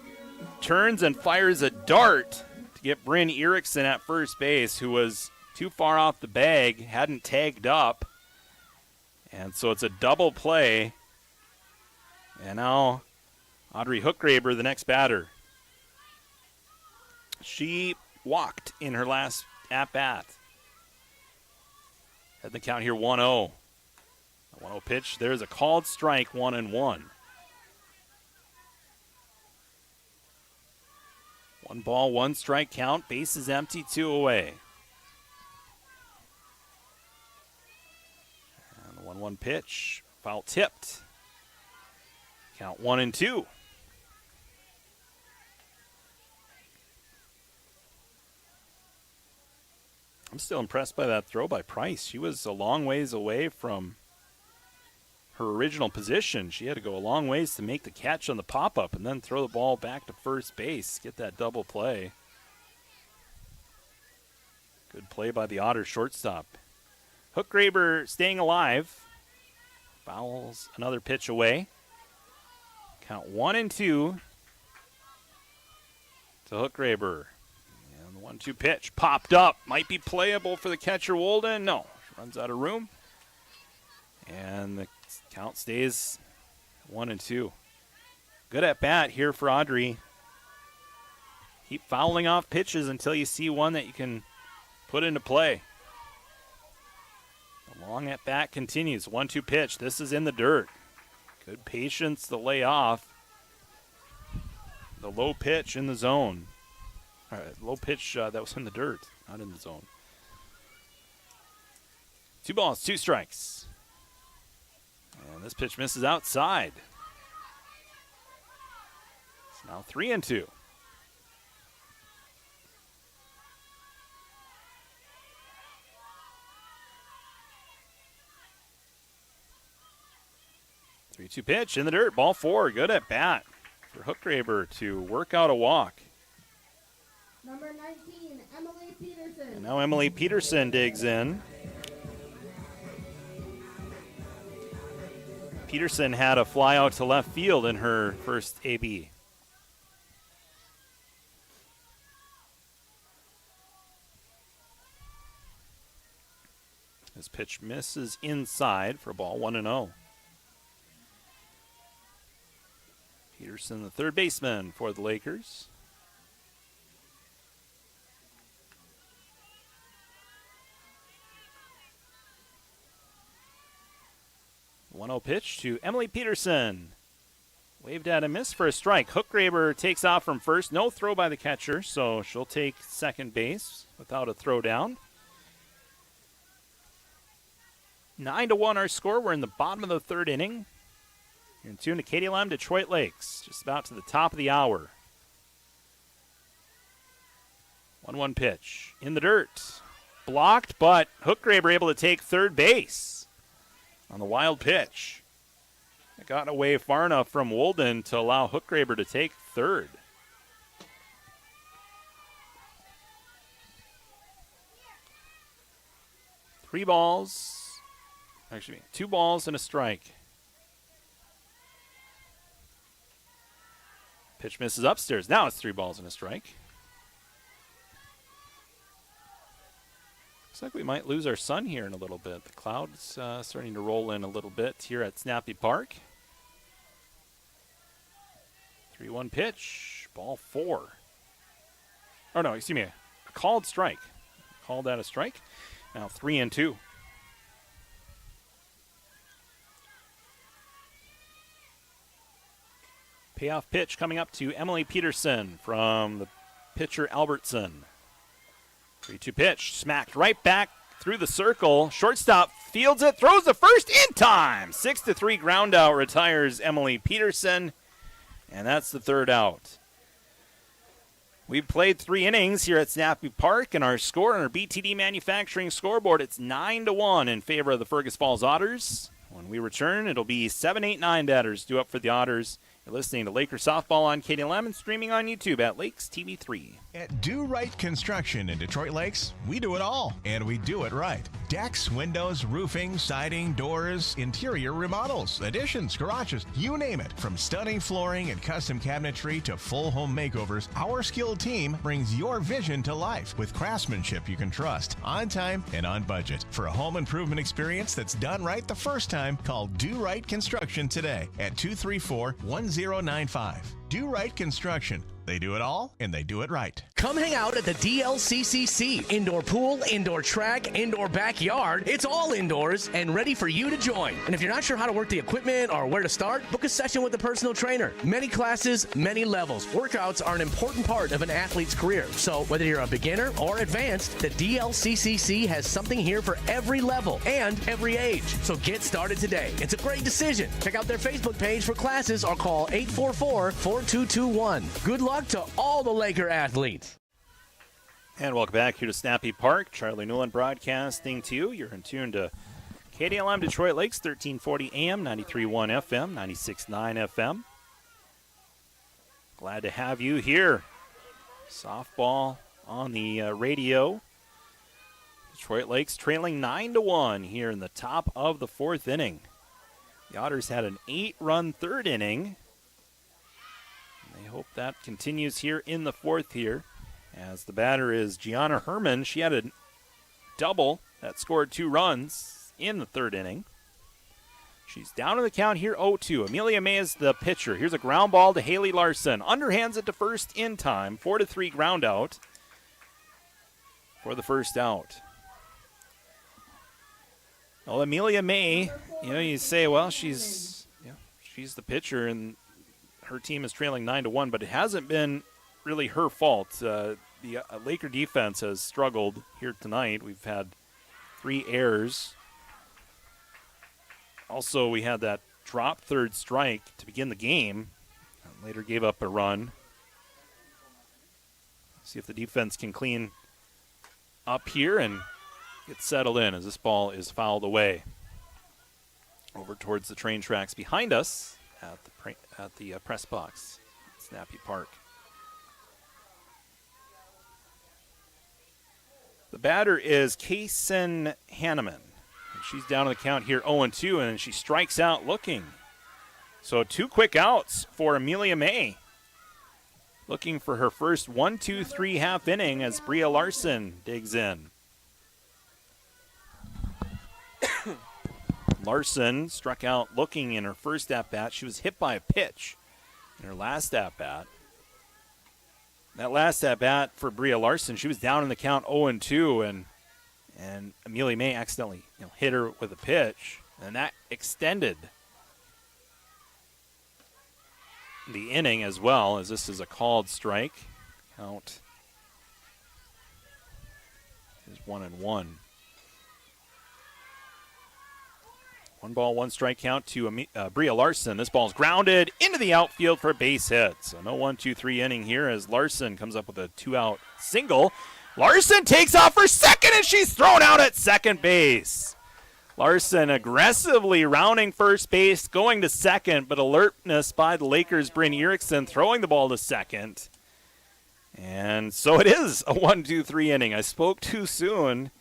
S1: Turns and fires a dart to get Bryn Erickson at first base, who was too far off the bag, hadn't tagged up. And so it's a double play. And now Audrey Hookgraber, the next batter. She walked in her last at-bat. At the count here, 1-0. The 1-0 pitch. There's a called strike, 1-1. 1 ball, 1 strike count. Bases empty, 2 away. And the 1-1 pitch. Foul tipped. Count 1-2. I'm still impressed by that throw by Price. She was a long ways away from her original position. She had to go a long ways to make the catch on the pop-up and then throw the ball back to first base, get that double play. Good play by the Otter shortstop. Hookgraber staying alive. Fouls another pitch away. Count 1-2 to Hookgraber. And the 1-2 pitch popped up. Might be playable for the catcher, Wolden. No, she runs out of room. And the count stays 1-2. Good at bat here for Audrey. Keep fouling off pitches until you see one that you can put into play. The long at bat continues. 1-2 pitch. This is in the dirt. Good patience to lay off. The low pitch in the zone. All right, low pitch that was in the dirt, not in the zone. 2 balls, 2 strikes. And this pitch misses outside. It's now 3-2. Three-two pitch in the dirt. Ball 4. Good at bat for Hookgraber to work out a walk.
S14: Number 19, Emily Peterson.
S1: And now Emily Peterson digs in. Peterson had a fly out to left field in her first AB. This pitch misses inside for a ball, 1-0. Peterson, the third baseman for the Lakers. The 1-0 pitch to Emily Peterson. Waved at a miss for a strike. Hookgraber takes off from first. No throw by the catcher, so she'll take second base without a throw down. 9-1 our score. We're in the bottom of the third inning. You're in tune to Katie Lem, Detroit Lakes, just about to the top of the hour. 1-1 pitch in the dirt. Blocked, but Hookgraber able to take third base on the wild pitch. It got away far enough from Wolden to allow Hookgraber to take third. Two balls and a strike. Pitch misses upstairs. Now it's 3 balls and a strike. Looks like we might lose our sun here in a little bit. The clouds starting to roll in a little bit here at Snappy Park. 3-1 pitch. Ball 4. Oh, no, excuse me. A called strike. Called that a strike. Now 3-2. Payoff pitch coming up to Emily Peterson from the pitcher Albertson. 3-2 pitch, smacked right back through the circle. Shortstop fields it, throws the first in time. 6-3 ground out retires Emily Peterson, and that's the third out. We've played 3 innings here at Snappy Park, and our score on our BTD Manufacturing scoreboard, it's 9-1 in favor of the Fergus Falls Otters. When we return, it'll be 7-8-9 batters due up for the Otters. You're listening to Laker Softball on KDLM and streaming on YouTube at Lakes TV 3.
S8: At Do Right Construction in Detroit Lakes, we do it all, and we do it right. Decks, windows, roofing, siding, doors, interior remodels, additions, garages, you name it. From stunning flooring and custom cabinetry to full home makeovers, our skilled team brings your vision to life with craftsmanship you can trust, on time and on budget. For a home improvement experience that's done right the first time, call Do Right Construction today at 234-1095. Do Right Construction. They do it all, and they do it right.
S7: Come hang out at the DLCCC. Indoor pool, indoor track, indoor backyard. It's all indoors and ready for you to join. And if you're not sure how to work the equipment or where to start, book a session with a personal trainer. Many classes, many levels. Workouts are an important part of an athlete's career. So whether you're a beginner or advanced, the DLCCC has something here for every level and every age. So get started today. It's a great decision. Check out their Facebook page for classes or call 844-4221. Good luck to all the Laker athletes.
S1: And welcome back here to Snappy Park. Charlie Newland broadcasting to you. You're in tune to KDLM Detroit Lakes, 1340 AM, 93.1 FM, 96.9 FM. Glad to have you here. Softball on the radio. Detroit Lakes trailing 9-1 here in the top of the fourth inning. The Otters had an 8-run third inning. They hope that continues here in the fourth here. As the batter is Gianna Herman. She had a double that scored 2 runs in the third inning. She's down in the count here 0-2. Amelia May is the pitcher. Here's a ground ball to Haley Larson. Underhands it to first in time. 4-3 ground out for the first out. Well, Amelia May, you say, well, she's the pitcher and her team is trailing 9-1, but it hasn't been really her fault. The Laker defense has struggled here tonight. We've had 3 errors. Also, we had that drop third strike to begin the game. Later gave up a run. See if the defense can clean up here and get settled in as this ball is fouled away. Over towards the train tracks behind us at the press box, Snappy Park. The batter is Kaysen Hanneman. She's down on the count here 0-2, and she strikes out looking. So 2 quick outs for Amelia May. Looking for her first 1-2-3 half inning as Bria Larson digs in. Larson struck out looking in her first at-bat. She was hit by a pitch in her last at-bat. That last at-bat for Bria Larson, she was down in the count 0-2, and Amelia May accidentally hit her with a pitch, and that extended the inning as well, as this is a called strike. Count is 1-1. 1 ball, 1 strike count to Bria Larson. This ball's grounded into the outfield for a base hit. So no 1-2-3 inning here as Larson comes up with a 2-out single. Larson takes off for second, and she's thrown out at second base. Larson aggressively rounding first base, going to second, but alertness by the Lakers' Bryn Erickson throwing the ball to second. And so it is a 1-2-3 inning. I spoke too soon.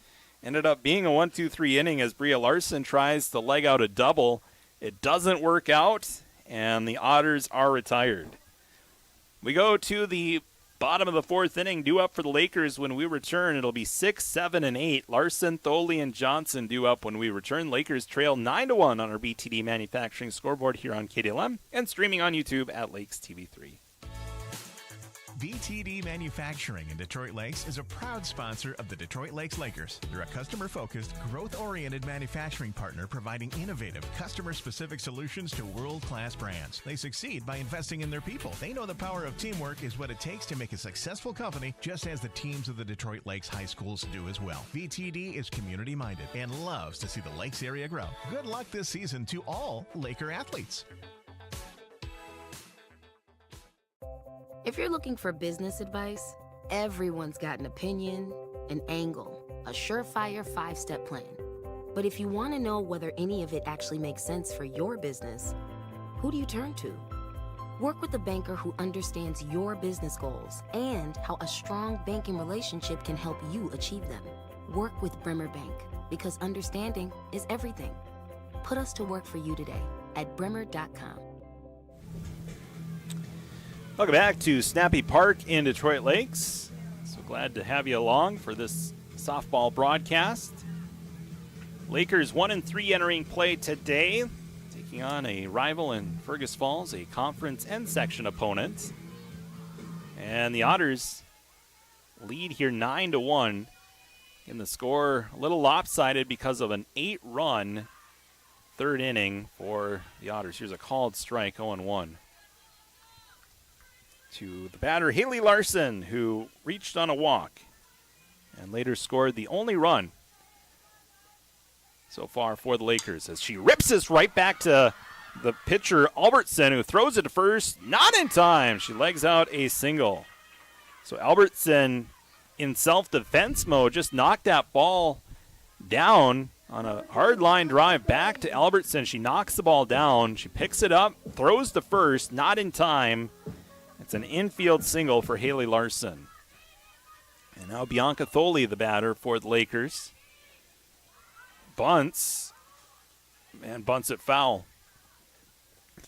S1: Ended up being a 1-2-3 inning as Bria Larson tries to leg out a double. It doesn't work out, and the Otters are retired. We go to the bottom of the fourth inning, due up for the Lakers when we return. It'll be 6, 7, and 8. Larson, Tholey, and Johnson due up when we return. Lakers trail 9-1 on our BTD Manufacturing scoreboard here on KDLM and streaming on YouTube at Lakes TV3.
S8: BTD Manufacturing in Detroit Lakes is a proud sponsor of the Detroit Lakes Lakers. They're a customer-focused, growth-oriented manufacturing partner providing innovative, customer-specific solutions to world-class brands. They succeed by investing in their people. They know the power of teamwork is what it takes to make a successful company, just as the teams of the Detroit Lakes High Schools do as well. BTD is community-minded and loves to see the Lakes area grow. Good luck this season to all Laker athletes.
S18: If you're looking for business advice, everyone's got an opinion, an angle, a surefire 5-step plan. But if you want to know whether any of it actually makes sense for your business, who do you turn to? Work with a banker who understands your business goals and how a strong banking relationship can help you achieve them. Work with Bremer Bank, because understanding is everything. Put us to work for you today at bremer.com.
S1: Welcome back to Snappy Park in Detroit Lakes. So glad to have you along for this softball broadcast. Lakers 1-3 entering play today. taking on a rival in Fergus Falls, a conference and section opponent. And the Otters lead here 9-1. In the score, a little lopsided because of an 8-run third inning for the Otters. Here's a called strike, 0-1. To the batter, Haley Larson, who reached on a walk and later scored the only run so far for the Lakers, as she rips this right back to the pitcher, Albertson, who throws it to first. Not in time. She legs out a single. So Albertson, in self-defense mode, just knocked that ball down on a hard line drive back to Albertson. She knocks the ball down. She picks it up, throws to first, not in time. It's an infield single for Haley Larson. And now Bianca Tholey, the batter for the Lakers. Bunts, and bunts it foul.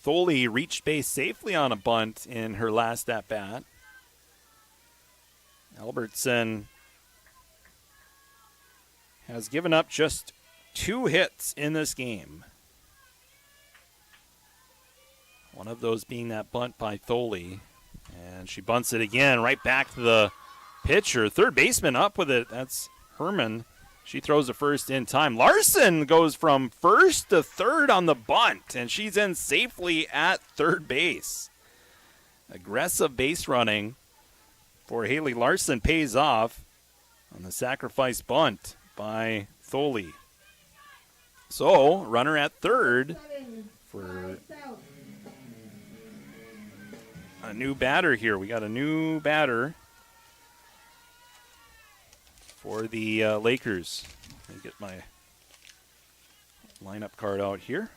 S1: Tholey reached base safely on a bunt in her last at-bat. Albertson has given up just 2 hits in this game. One of those being that bunt by Tholey. And she bunts it again right back to the pitcher. Third baseman up with it. That's Herman. She throws the first in time. Larson goes from first to third on the bunt, and she's in safely at third base. Aggressive base running for Haley Larson pays off on the sacrifice bunt by Tholey. So, runner at third for a new batter here. We got a new batter for the Lakers. Let me get my lineup card out here.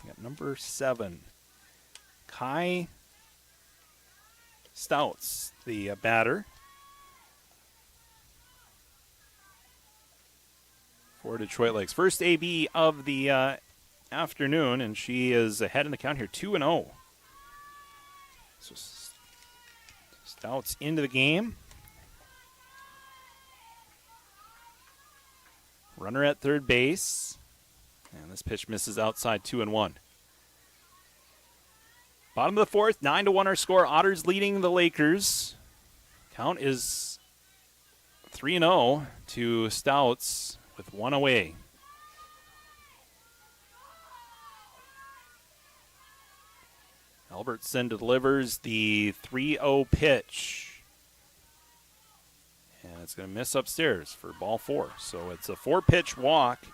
S1: We got number 7, Kai Stouts, the batter for Detroit Lakes. First AB of the afternoon, and she is ahead in the count here, 2-0. So Stouts into the game. Runner at third base. And this pitch misses outside, 2-1. Bottom of the fourth, 9-1 our score. Otters leading the Lakers. Count is 3-0 to Stouts with 1 away. Albertson delivers the 3-0 pitch. And it's going to miss upstairs for ball 4. So it's a 4-pitch walk.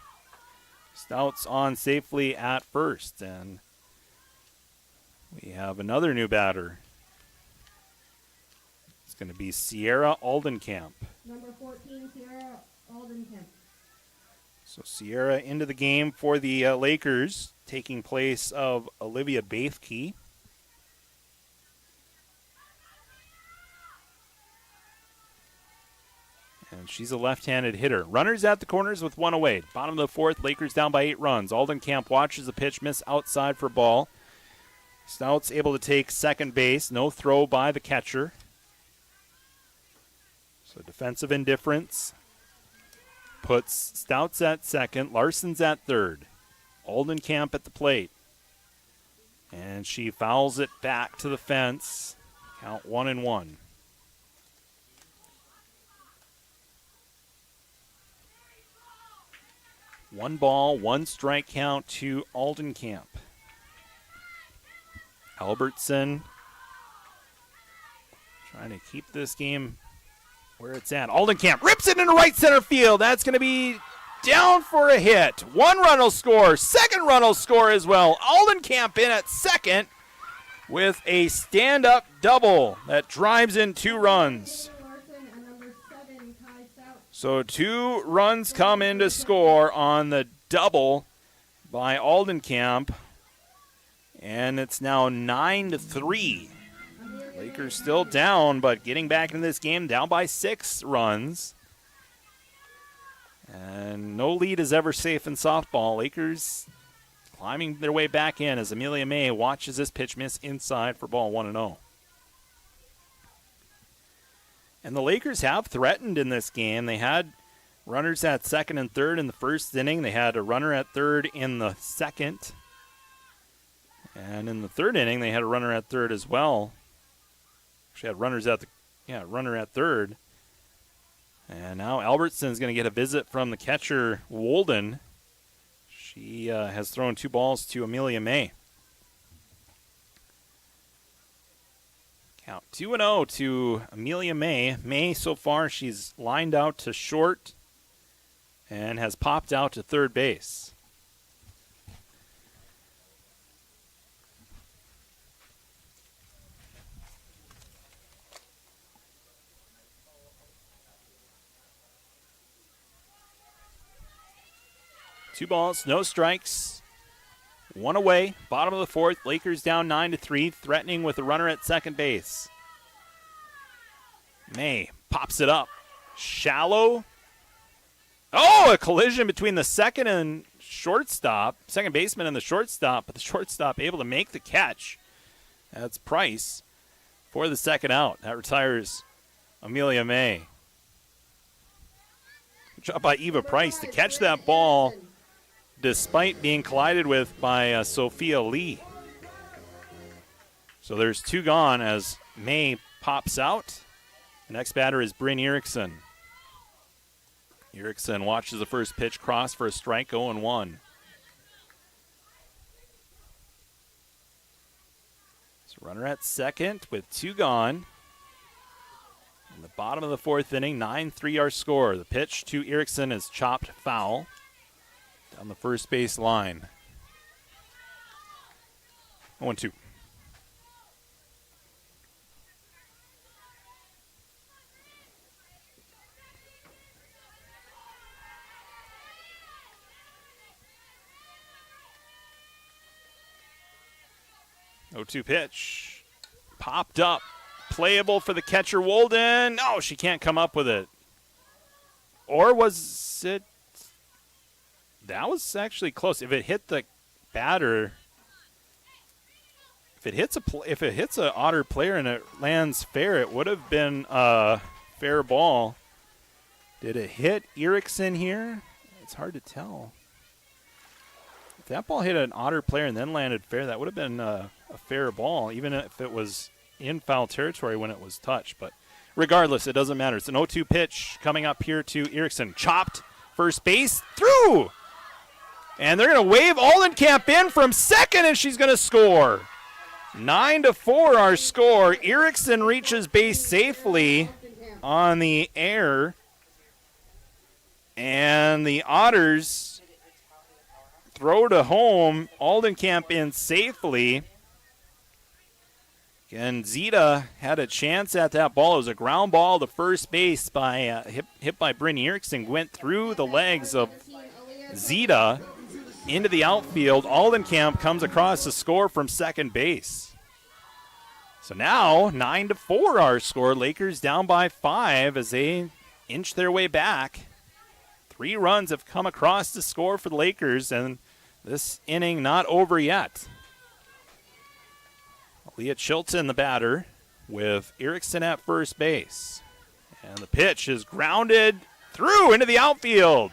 S1: Stouts on safely at first. And we have another new batter. It's going to be Sierra Aldenkamp.
S14: Number 14, Sierra Aldenkamp.
S1: So Sierra into the game for the Lakers, taking place of Olivia Bathke. And she's a left-handed hitter. Runners at the corners with 1 away. Bottom of the fourth, Lakers down by 8 runs. Aldenkamp watches the pitch, miss outside for ball. Stouts able to take second base. No throw by the catcher. So defensive indifference puts Stouts at second. Larson's at third. Aldenkamp at the plate. And she fouls it back to the fence. Count 1-1. One ball, 1 strike count to Aldenkamp. Albertson trying to keep this game where it's at. Aldenkamp rips it into right center field. That's going to be down for a hit. 1 run will score. 2nd run will score as well. Aldenkamp in at second with a stand-up double that drives in 2 runs. So 2 runs come in to score on the double by Aldenkamp. And it's now 9-3. Lakers still down, but getting back into this game, down by 6 runs. And no lead is ever safe in softball. Lakers climbing their way back in as Amelia May watches this pitch miss inside for ball 1-0. And the Lakers have threatened in this game. They had runners at second and third in the first inning. They had a runner at third in the second. And in the third inning, they had a runner at third as well. Actually had runners at runner at third. And now Albertson's going to get a visit from the catcher, Wolden. She has thrown 2 balls to Amelia May. Count 2-0 to Amelia May. May, so far, she's lined out to short and has popped out to third base. Two balls, no strikes. 1 away, bottom of the fourth. Lakers down 9-3, threatening with a runner at second base. May pops it up. Shallow. Oh, a collision between the second and shortstop. Second baseman and the shortstop, but the shortstop able to make the catch. That's Price for the second out. That retires Amelia May. Good job by Eva Price to catch that ball despite being collided with by Sophia Lee. So there's 2 gone as May pops out. The next batter is Bryn Erickson. Erickson watches the first pitch cross for a strike, 0-1. So runner at second with 2 gone. In the bottom of the fourth inning, 9-3 our score. The pitch to Erickson is chopped foul down the first base line. 0-2. Oh-2 pitch. Popped up. Playable for the catcher, Wolden. No, she can't come up with it. Or was it? That was actually close. If it hit the batter, if it hits a Otter player and it lands fair, it would have been a fair ball. Did it hit Erickson here? It's hard to tell. If that ball hit an Otter player and then landed fair, that would have been a fair ball, even if it was in foul territory when it was touched. But regardless, it doesn't matter. It's an 0-2 pitch coming up here to Erickson. Chopped, first base, through! And they're going to wave Aldenkamp in from second, and she's going to score. 9-4 our score. Erickson reaches base safely on the air. And the Otters throw to home. Aldenkamp in safely. And Zita had a chance at that ball. It was a ground ball to first base by hit by Bryn Erickson. Went through the legs of Zita into the outfield. Aldenkamp comes across to score from second base. So now 9-4 our score. Lakers down by 5 as they inch their way back. 3 runs have come across to score for the Lakers, and this inning not over yet. Leah Chilton, the batter, with Erickson at first base. And the pitch is grounded through into the outfield.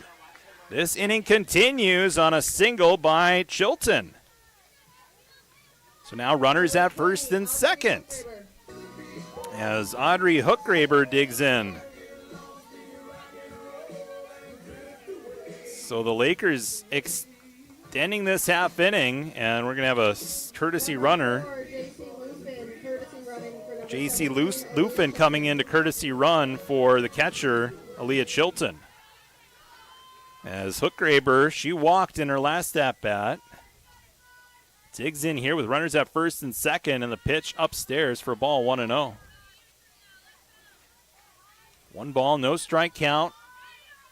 S1: This inning continues on a single by Chilton. So now runners at first and second as Audrey Hookgraber digs in. So the Lakers extending this half inning, and we're going to have a courtesy runner. J.C. Lufin coming in to courtesy run for the catcher, Aaliyah Chilton. As Hookgraber, she walked in her last at-bat. Digs in here with runners at first and second, and the pitch upstairs for ball 1-0. 1 ball, no strike count,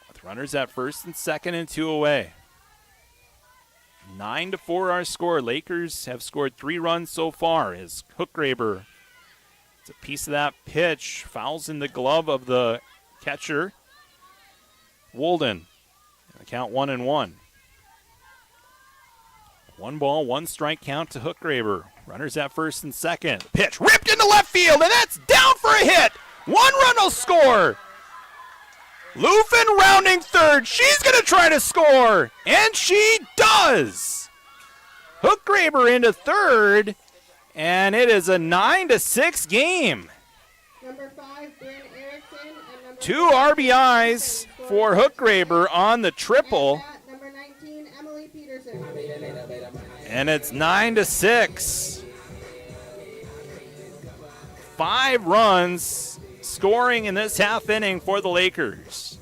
S1: with runners at first and second and 2 away. 9-4 our score. Lakers have scored 3 runs so far as Hookgraber, it's a piece of that pitch, fouls in the glove of the catcher, Wolden. The count 1-1. 1 ball, 1 strike count to Hookgraber. Runners at first and second. The pitch ripped into left field, and that's down for a hit. 1 run will score. Lufin rounding third. She's going to try to score, and she does. Hookgraber into third, and it is a 9-6 game.
S14: Number 5, Bryn Erickson. And number
S1: 2 RBIs for Hookgraber on the triple.
S14: Number 19, Emily Peterson.
S1: And it's 9-6. 5 runs scoring in this half inning for the Lakers.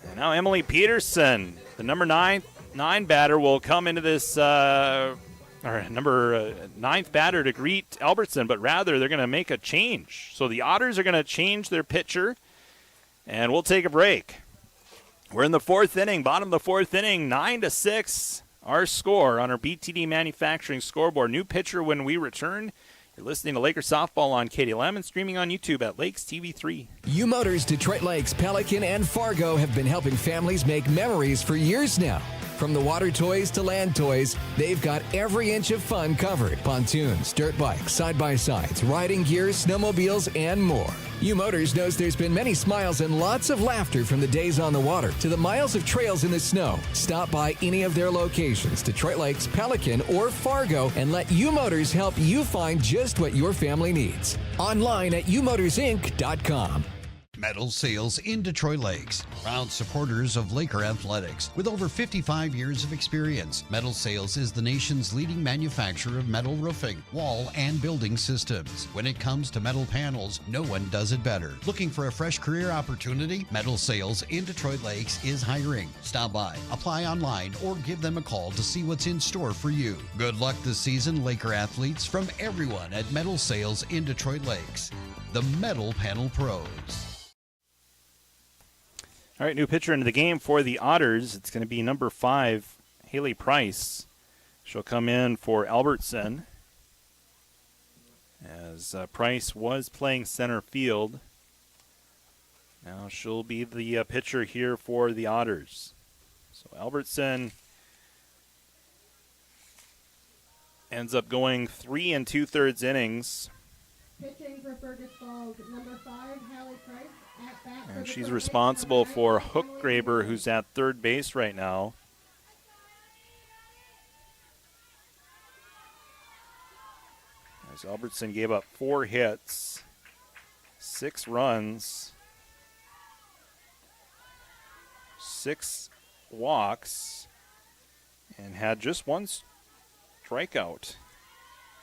S1: And now Emily Peterson, the number 9 batter, will come into this, or number 9th batter to greet Albertson, but rather they're going to make a change. So the Otters are going to change their pitcher, and we'll take a break. We're in the 4th inning, bottom of the 4th inning, 9-6. Our score on our BTD Manufacturing scoreboard. New pitcher when we return. You're listening to Lakers Softball on KDLM and streaming on YouTube at Lakes TV3.
S19: U Motors, Detroit Lakes, Pelican, and Fargo have been helping families make memories for years now. From the water toys to land toys, they've got every inch of fun covered. Pontoons, dirt bikes, side-by-sides, riding gear, snowmobiles, and more. U Motors knows there's been many smiles and lots of laughter from the days on the water to the miles of trails in the snow. Stop by any of their locations, Detroit Lakes, Pelican, or Fargo, and let U Motors help you find just what your family needs. Online at umotorsinc.com.
S3: Metal Sales in Detroit Lakes. Proud supporters of Laker athletics. With over 55 years of experience, Metal Sales is the nation's leading manufacturer of metal roofing, wall, and building systems. When it comes to metal panels, no one does it better. Looking for a fresh career opportunity? Metal Sales in Detroit Lakes is hiring. Stop by, apply online, or give them a call to see what's in store for you. Good luck this season, Laker athletes, from everyone at Metal Sales in Detroit Lakes. The Metal Panel Pros.
S1: All right, new pitcher into the game for the Otters. It's going to be number 5, Haley Price. She'll come in for Albertson, as Price was playing center field. Now she'll be the pitcher here for the Otters. So Albertson ends up going 3 2/3 innings.
S14: Pitching for Fergus Falls, number 5, Hallie Price.
S1: And she's responsible for Hookgraber, who's at third base right now. As Albertson gave up 4 hits, 6 runs, 6 walks, and had just 1 strikeout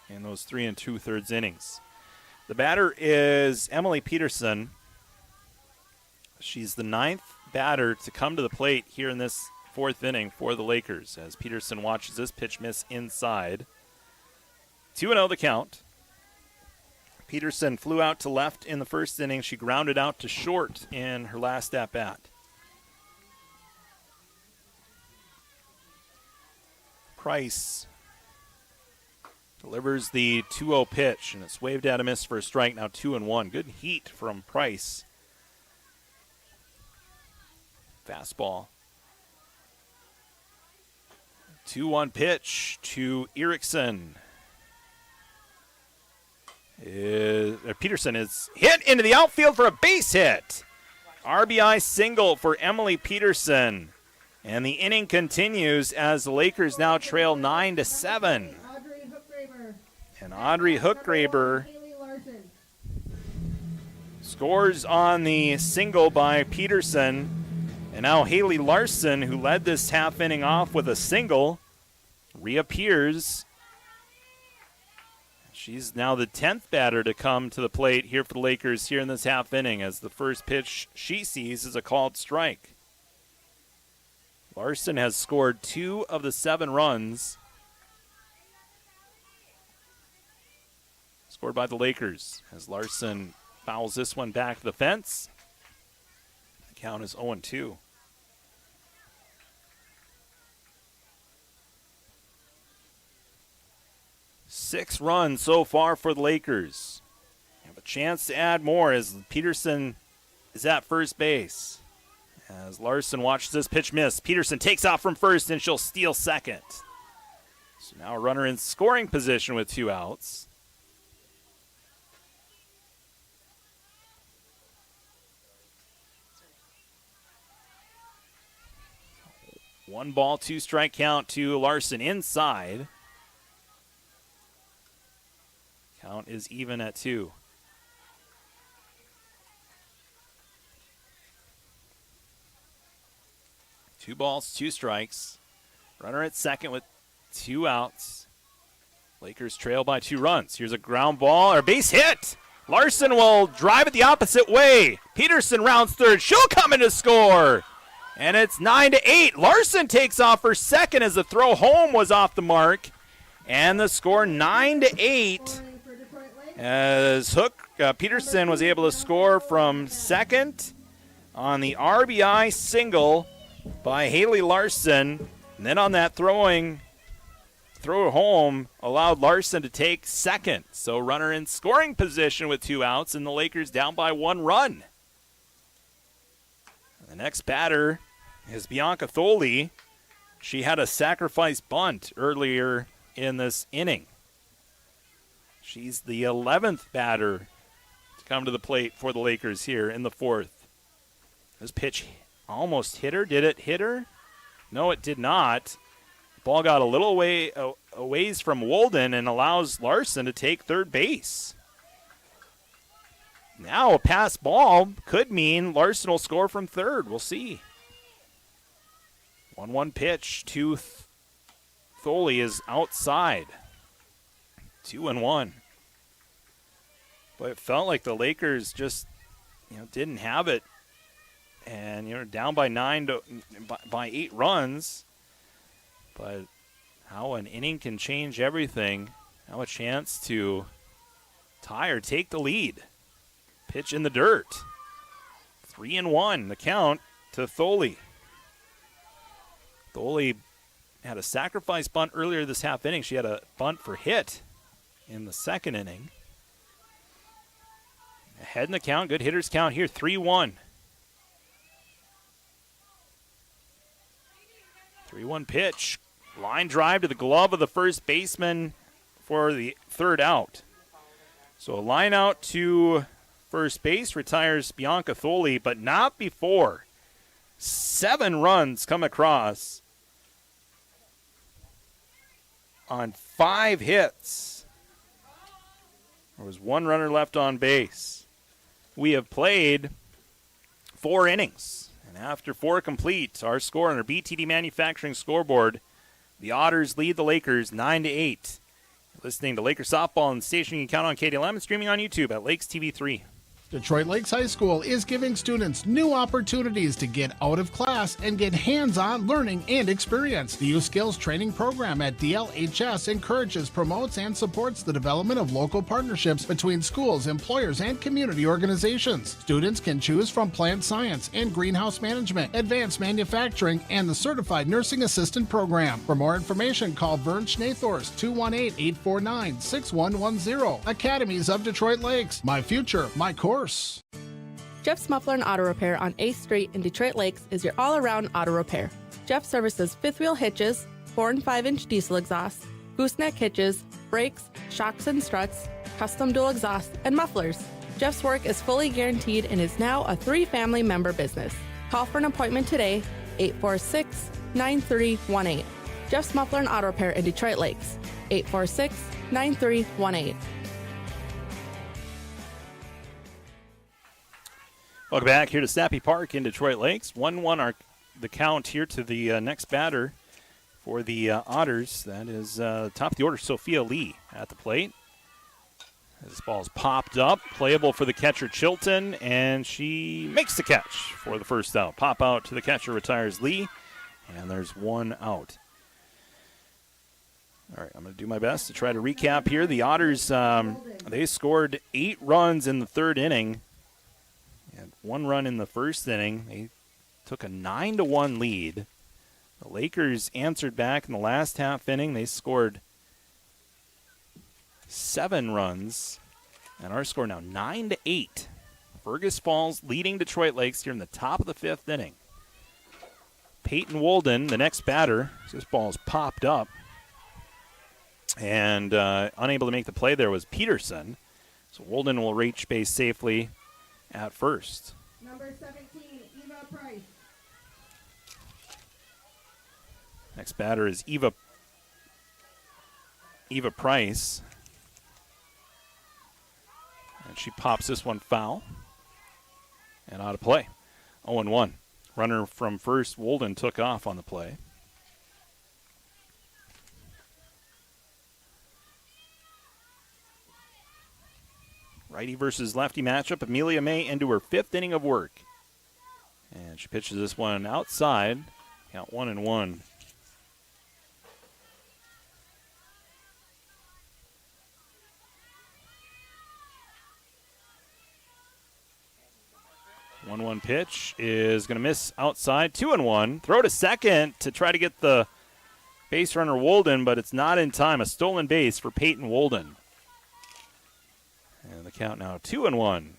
S1: in those 3 2/3 innings. The batter is Emily Peterson. She's the 9th batter to come to the plate here in this 4th inning for the Lakers, as Peterson watches this pitch miss inside. 2-0 the count. Peterson flew out to left in the first inning. She grounded out to short in her last at-bat. Price delivers the 2-0 pitch, and it's waved out a miss for a strike, now 2-1. Good heat from Price. Fastball. 2-1 pitch to Erickson. Peterson is hit into the outfield for a base hit. RBI single for Emily Peterson. And the inning continues as the Lakers now trail 9-7. And Audrey Hookgraber scores on the single by Peterson. And now Haley Larson, who led this half inning off with a single, reappears. She's now the 10th batter to come to the plate here for the Lakers here in this half inning, as the first pitch she sees is a called strike. Larson has scored 2 of the 7 runs scored by the Lakers, as Larson fouls this one back to the fence. The count is 0-2. Six runs so far for the Lakers. Have a chance to add more as Peterson is at first base. As Larson watches this pitch miss, Peterson takes off from first and she'll steal second. So now a runner in scoring position with 2 outs. 1 ball, 2 strike count to Larson inside. Count is even at 2. Two balls, 2 strikes. Runner at second with 2 outs. Lakers trail by 2 runs. Here's a ground ball or base hit. Larson will drive it the opposite way. Peterson rounds third. She'll come in to score. And it's 9-8. Larson takes off for second as the throw home was off the mark. And the score 9-8. As Peterson was able to score from second on the RBI single by Haley Larson. And then on that throw home allowed Larson to take second. So runner in scoring position with 2 outs, and the Lakers down by 1 run. The next batter is Bianca Thole. She had a sacrifice bunt earlier in this inning. She's the 11th batter to come to the plate for the Lakers here in the 4th. This pitch almost hit her. Did it hit her? No, it did not. Ball got a little ways from Wolden and allows Larson to take third base. Now a pass ball could mean Larson will score from third. We'll see. 1-1 pitch to Thole is outside. 2-1. But it felt like the Lakers just, didn't have it. And, down by 8 runs. But how an inning can change everything. Now a chance to tie or take the lead. Pitch in the dirt. 3-1, the count to Thole. Thole had a sacrifice bunt earlier this half inning. She had a bunt for hit in the second inning. Ahead in the count, good hitters count here, 3-1. 3-1 pitch. Line drive to the glove of the first baseman for the third out. So a line out to first base retires Bianca Thole, but not before 7 runs come across on 5 hits. There was 1 runner left on base. We have played 4 innings. And after 4 complete, our score on our BTD Manufacturing scoreboard, the Otters lead the Lakers 9-8. Listening to Lakers softball on the station you can count on KDLM and streaming on YouTube at Lakes TV 3.
S20: Detroit Lakes High School is giving students new opportunities to get out of class and get hands-on learning and experience. The Youth Skills Training Program at DLHS encourages, promotes, and supports the development of local partnerships between schools, employers, and community organizations. Students can choose from plant science and greenhouse management, advanced manufacturing, and the Certified Nursing Assistant Program. For more information, call Vern Schnathorst, 218-849-6110. Academies of Detroit Lakes. My future, my course.
S21: Jeff's Muffler and Auto Repair on 8th Street in Detroit Lakes is your all-around auto repair. Jeff services 5th-wheel hitches, 4 and 5-inch diesel exhausts, gooseneck hitches, brakes, shocks and struts, custom dual exhausts, and mufflers. Jeff's work is fully guaranteed and is now a 3-family member business. Call for an appointment today, 846-9318. Jeff's Muffler and Auto Repair in Detroit Lakes, 846-9318.
S1: Welcome back here to Snappy Park in Detroit Lakes. 1-1 the count here to the next batter for the Otters. That is top of the order, Sophia Lee at the plate. This ball's popped up, playable for the catcher Chilton, and she makes the catch for the first out. Pop out to the catcher, retires Lee, and there's 1 out. All right, I'm going to do my best to try to recap here. The Otters, they scored 8 runs in the 3rd inning. Had 1 run in the 1st inning. They took a 9-1 lead. The Lakers answered back in the last half inning. They scored 7 runs. And our score now 9-8. Fergus Falls leading Detroit Lakes here in the top of the 5th inning. Peyton Wolden, the next batter. This ball's popped up. And unable to make the play there was Peterson. So Wolden will reach base safely at first.
S14: Number 17, Eva Price.
S1: Next batter is Eva Price. And she pops this one foul. And out of play. 0-1. Runner from first, Wolden, took off on the play. Righty versus lefty matchup. Amelia May into her 5th inning of work. And she pitches this one outside. Count 1-1. One pitch is going to miss outside. 2-1. Throw to second to try to get the base runner Wolden, but it's not in time. A stolen base for Peyton Wolden. And the count now 2-1.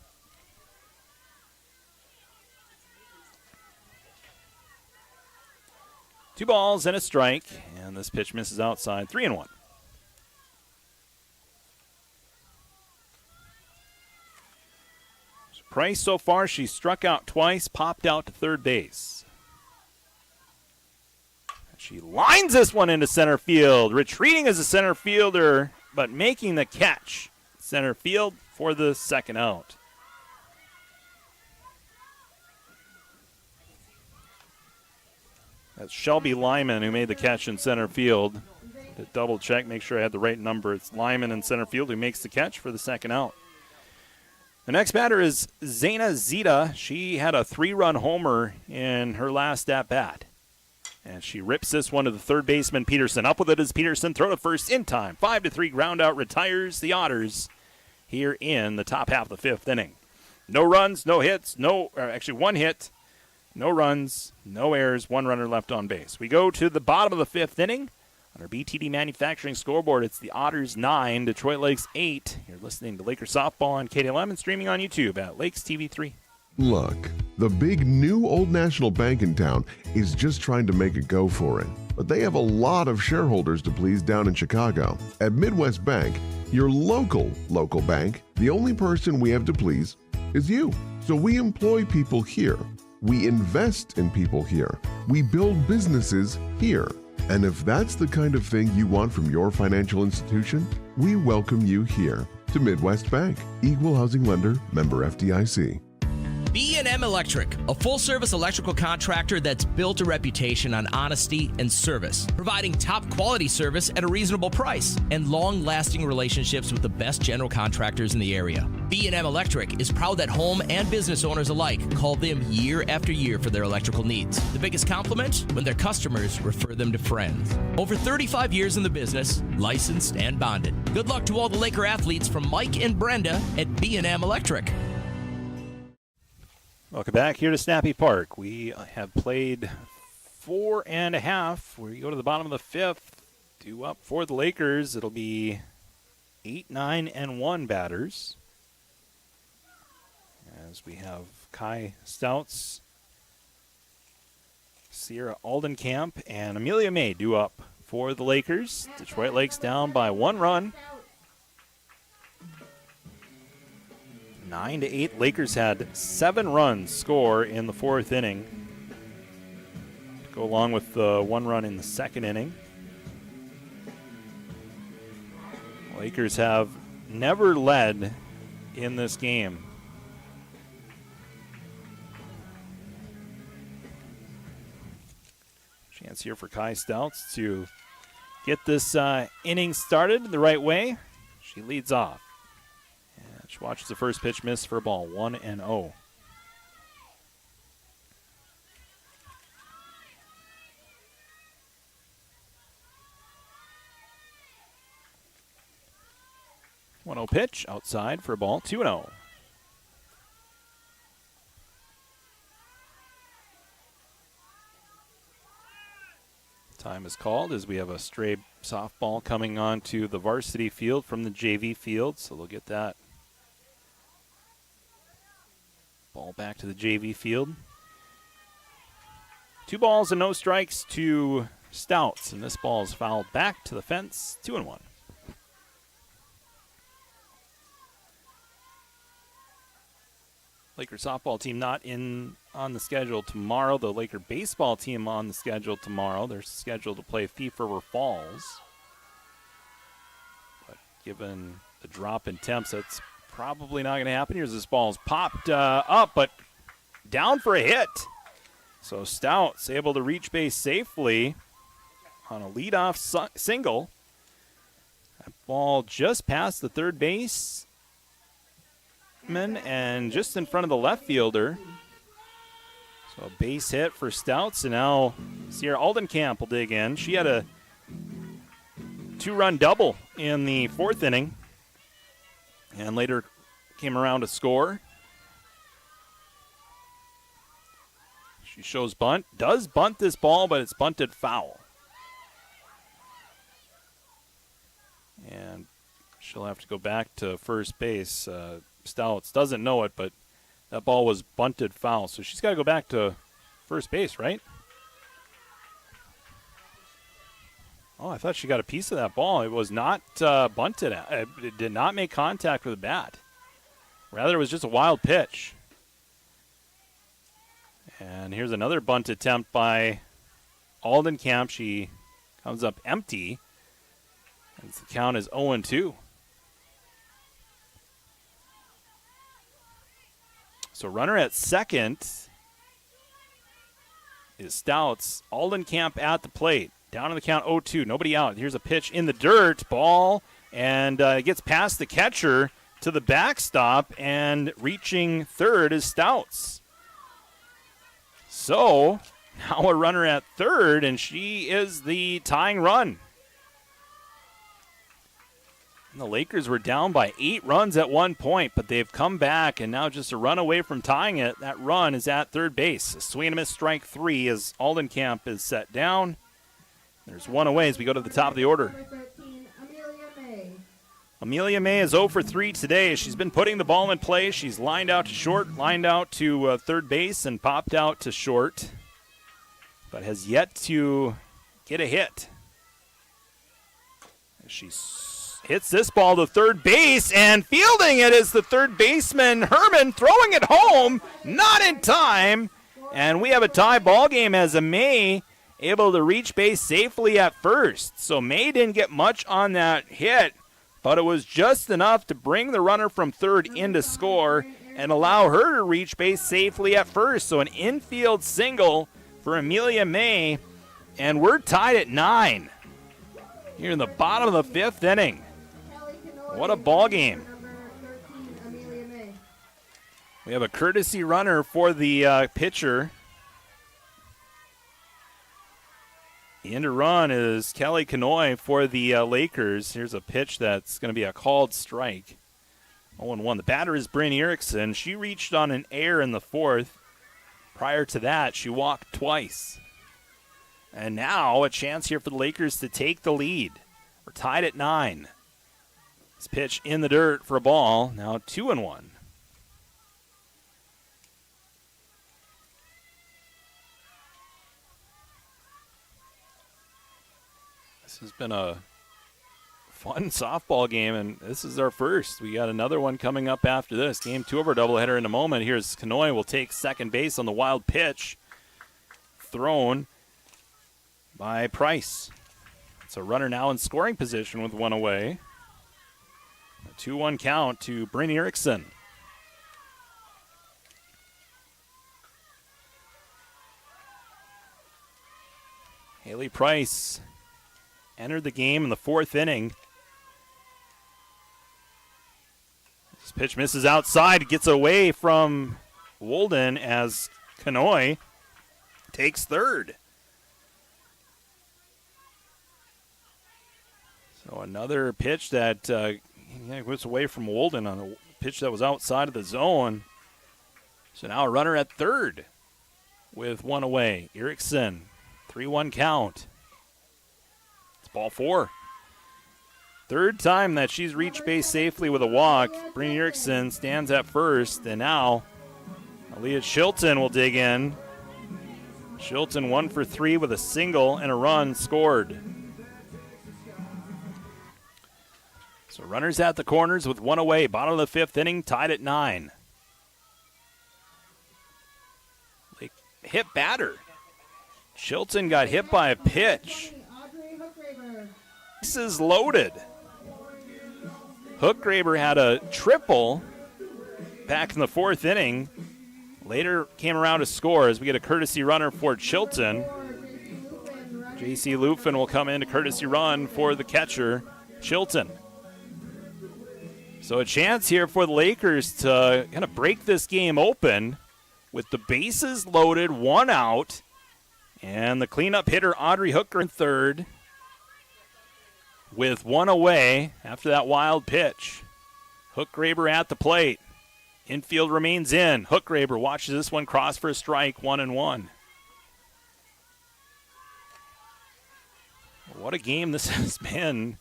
S1: Two balls and a strike, and this pitch misses outside. 3-1. Price so far, she struck out twice, popped out to third base. She lines this one into center field, retreating as a center fielder, but making the catch. Center field for the second out. That's Shelby Lyman who made the catch in center field. To double check, make sure I had the right number. It's Lyman in center field who makes the catch for the second out. The next batter is Zaina Zita. She had a 3-run homer in her last at-bat. And she rips this one to the third baseman, Peterson. Up with it is Peterson. Throw to first in time. 5-3 ground out retires the Otters here in the top half of the 5th inning. No runs, no hits, actually 1 hit, no runs, no errors, 1 runner left on base. We go to the bottom of the 5th inning. On our BTD Manufacturing scoreboard, it's the Otters 9, Detroit Lakes 8. You're listening to Lakers Softball on KDLM and streaming on YouTube at Lakes TV 3.
S4: Look, the big new Old National Bank in town is just trying to make a go for it. But they have a lot of shareholders to please down in Chicago. At Midwest Bank, your local bank, the only person we have to please is you. So we employ people here. We invest in people here. We build businesses here. And if that's the kind of thing you want from your financial institution, we welcome you here to Midwest Bank. Equal housing lender, member FDIC.
S6: B&M Electric, a full-service electrical contractor that's built a reputation on honesty and service, providing top-quality service at a reasonable price and long-lasting relationships with the best general contractors in the area. B&M Electric is proud that home and business owners alike call them year after year for their electrical needs. The biggest compliment? When their customers refer them to friends. Over 35 years in the business, licensed and bonded. Good luck to all the Laker athletes from Mike and Brenda at B&M Electric.
S1: Welcome back here to Snappy Park. We have played 4.5. We go to the bottom of the 5th. Due up for the Lakers. It'll be 8, 9, and 1 batters. As we have Kai Stouts, Sierra Aldenkamp, and Amelia May due up for the Lakers. Detroit Lakes down by 1 run. 9-8. Lakers had 7 runs score in the 4th inning. Go along with the 1 run in the 2nd inning. Lakers have never led in this game. Chance here for Kai Stouts to get this inning started the right way. She leads off. She watches the first pitch miss for a ball, 1-0. Pitch outside for a ball, 2-0. Time is called as we have a stray softball coming onto the varsity field from the JV field, so they'll get that ball back to the JV field. 2 balls and no strikes to Stouts, and this ball is fouled back to the fence, 2-1. Laker softball team not on the schedule tomorrow. The Laker baseball team on the schedule tomorrow. They're scheduled to play Thief River Falls. But given the drop in temps, that's probably not going to happen. Here's this ball's popped up, but down for a hit. So Stout's able to reach base safely on a leadoff single. That ball just past the third baseman and just in front of the left fielder. So a base hit for Stouts, and now Sierra Aldenkamp will dig in. She had a 2-run double in the fourth inning and later came around to score. She shows bunt, does bunt this ball, but it's bunted foul. And she'll have to go back to first base. Stouts doesn't know it, but that ball was bunted foul. So she's got to go back to first base, right? Oh, I thought she got a piece of that ball. It was not bunted. It did not make contact with the bat. Rather, it was just a wild pitch. And here's another bunt attempt by Aldenkamp. She comes up empty. And the count is 0-2. So runner at second is Stouts. Aldenkamp at the plate. Down to the count 0-2. Nobody out. Here's a pitch in the dirt. Ball. And it gets past the catcher to the backstop. And reaching third is Stouts. So now a runner at third. And she is the tying run. And the Lakers were down by 8 runs at one point, but they've come back, and now just a run away from tying it. That run is at third base. A swing and a miss, strike 3 as Aldenkamp is set down. There's one away as we go to the top of the order. Amelia May is 0 for 3 today. She's been putting the ball in play. She's lined out to short, lined out to third base, and popped out to short, but has yet to get a hit. She's hits this ball to third base, and fielding it is the third baseman, Herman, throwing it home, not in time. And we have a tie ball game as May able to reach base safely at first. So May didn't get much on that hit, but it was just enough to bring the runner from third in to score and allow her to reach base safely at first. So an infield single for Amelia May, and we're tied at 9 here in the bottom of the 5th inning. What a ball game. We have a courtesy runner for the pitcher. The end run is Kelly Kanoy for the Lakers. Here's a pitch that's going to be a called strike. 0-1. The batter is Bryn Erickson. She reached on an error in the 4th. Prior to that, she walked twice. And now a chance here for the Lakers to take the lead. We're tied at 9. This pitch in the dirt for a ball. Now 2-1. This has been a fun softball game, and this is our first. We got another one coming up after this. Game 2 of our doubleheader in a moment. Here's Kanoy will take second base on the wild pitch thrown by Price. It's a runner now in scoring position with one away. A 2-1 count to Bryn Erickson. Haley Price entered the game in the 4th inning. This pitch misses outside, gets away from Wolden as Kanoy takes third. So another pitch that was away from Wolden on a pitch that was outside of the zone. So now a runner at third with one away. Erickson, 3-1 count. It's ball 4. Third time that she's reached base safely with a walk. Bryn Erickson stands at first, and now Aaliyah Shilton will dig in. Shilton 1 for 3 with a single and a run scored. So runners at the corners with one away. Bottom of the 5th inning, tied at 9. hit batter. Chilton got hit by a pitch. Bases loaded. Hookgraber had a triple back in the 4th inning. Later came around to score as we get a courtesy runner for Chilton. J.C. Lufin will come in to courtesy run for the catcher, Chilton. So a chance here for the Lakers to kind of break this game open with the bases loaded, 1 out, and the cleanup hitter, Audrey Hooker, in 3rd with 1 away after that wild pitch. Hookgraber at the plate. Infield remains in. Hookgraber watches this one cross for a strike, 1-1. What a game this has been.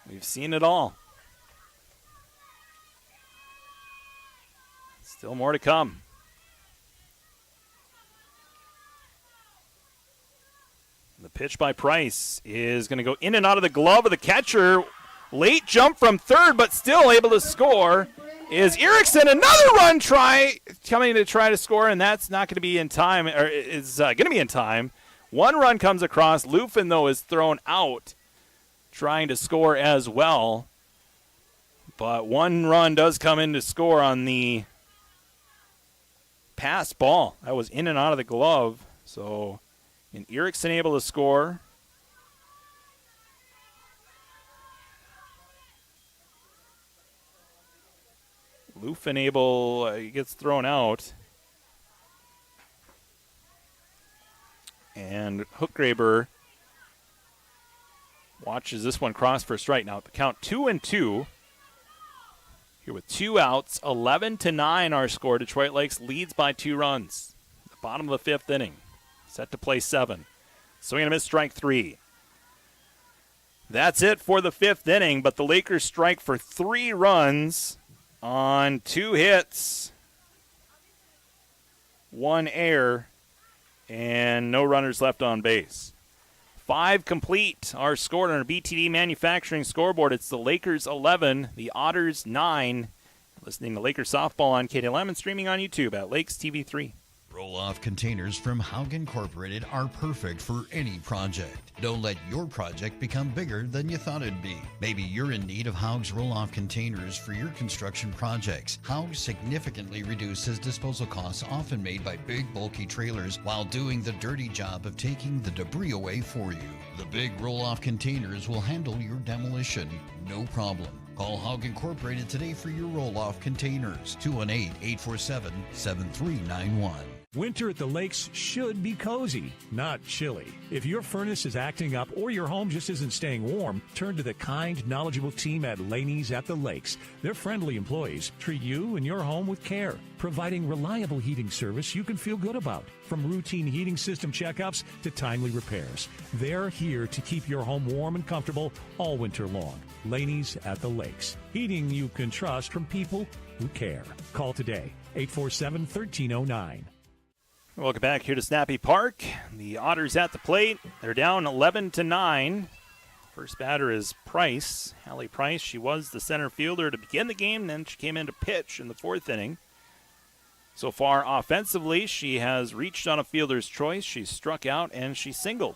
S1: We've seen it all. Still more to come. The pitch by Price is going to go in and out of the glove of the catcher. Late jump from 3rd, but still able to score is Erickson. Another run coming to try to score, and that's not going to be in time, or is going to be in time. 1 run comes across. Lufin, though, is thrown out, trying to score as well. But 1 run does come in to score on the pass ball. That was in and out of the glove. So, and Erickson able to score. Lufin he gets thrown out. And Hookgraber watches this one cross for a strike. Now, the count 2-2. Here with 2 outs, 11-9 our score. Detroit Lakes leads by 2 runs. The bottom of the 5th inning. Set to play 7. Swing and a miss, strike 3. That's it for the 5th inning, but the Lakers strike for 3 runs on 2 hits, 1 error, and no runners left on base. 5 complete are scored on our BTD Manufacturing scoreboard. It's the Lakers 11, the Otters 9. Listening to Lakers softball on KDLM and streaming on YouTube at Lakes TV 3.
S3: Roll-off containers from Haug Incorporated are perfect for any project. Don't let your project become bigger than you thought it'd be. Maybe you're in need of Haug's roll-off containers for your construction projects. Haug significantly reduces disposal costs often made by big, bulky trailers while doing the dirty job of taking the debris away for you. The big roll-off containers will handle your demolition, no problem. Call Haug Incorporated today for your roll-off containers. 218-847-7391.
S9: Winter at the lakes should be cozy, not chilly. If your furnace is acting up or your home just isn't staying warm, turn to the kind, knowledgeable team at Laney's at the Lakes. Their friendly employees treat you and your home with care, providing reliable heating service you can feel good about. From routine heating system checkups to timely repairs, they're here to keep your home warm and comfortable all winter long. Laney's at the Lakes. Heating you can trust from people who care. Call today, 847-1309.
S1: Welcome back here to Snappy Park. The Otters at the plate. They're down 11-9. First batter is Price, Hallie Price. She was the center fielder to begin the game, then she came in to pitch in the 4th inning. So far, offensively, she has reached on a fielder's choice. She's struck out and she singled.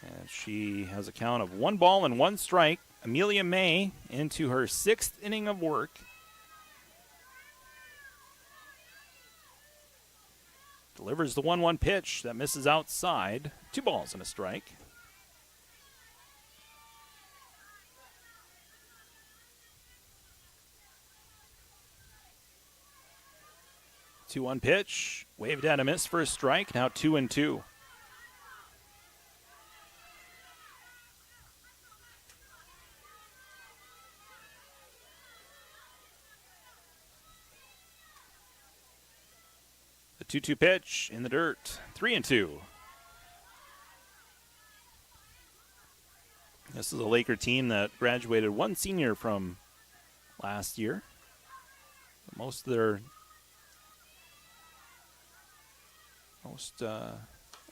S1: And she has a count of 1 ball and 1 strike. Amelia May into her 6th inning of work. Delivers the 1-1 pitch that misses outside. 2 balls and a strike. Two 2-1 pitch. Waved at a miss for a strike. Now 2-2. The 2-2 pitch in the dirt. 3-2. This is a Laker team that graduated 1 senior from last year. Most of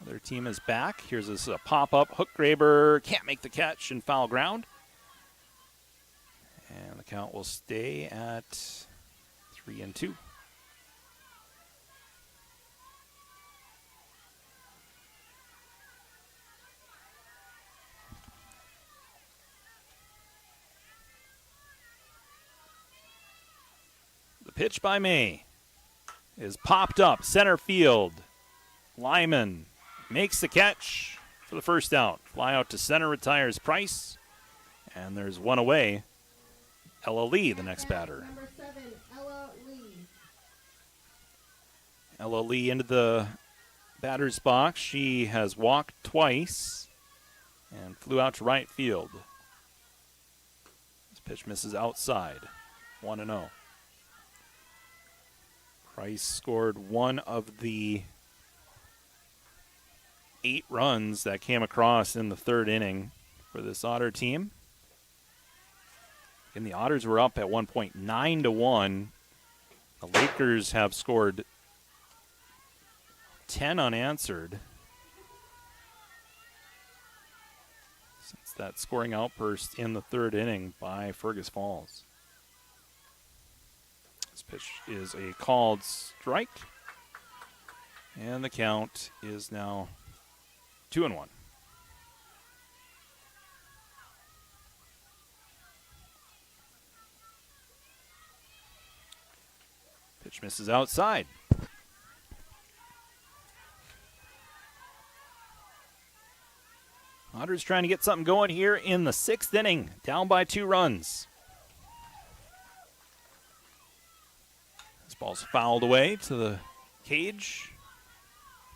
S1: their team is back. Here's this pop-up. Hookgraber can't make the catch in foul ground. And the count will stay at 3-2. pitch by May is popped up center field. Lyman makes the catch for the first out. Fly out to center, retires Price, and there's one away. Ella Lee, the next batter.
S14: Number 7, Ella Lee.
S1: Ella Lee into the batter's box. She has walked twice and flew out to right field. This pitch misses outside. 1-0. Price scored one of the 8 runs that came across in the third inning for this Otter team. And the Otters were up at one point 9-1. The Lakers have scored 10 unanswered since that scoring outburst in the third inning by Fergus Falls. This pitch is a called strike, and the count is now 2-1. Pitch misses outside. Otters trying to get something going here in the 6th inning, down by 2 runs. This ball's fouled away to the cage.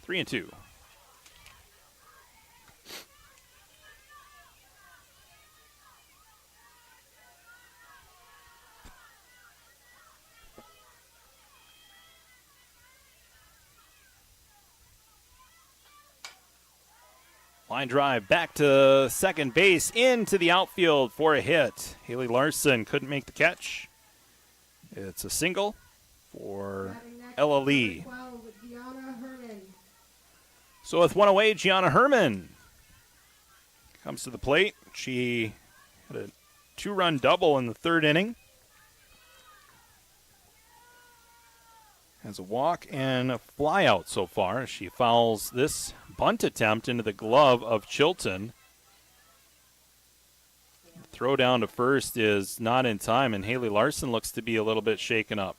S1: 3-2. Line drive back to second base, into the outfield for a hit. Haley Larson couldn't make the catch. It's a single for Ella Lee.
S14: 12, Gianna Herman.
S1: So with one away, Gianna Herman comes to the plate. She had a 2-run double in the third inning. Has a walk and a fly out so far. She fouls this bunt attempt into the glove of Chilton. The throw down to first is not in time, and Haley Larson looks to be a little bit shaken up.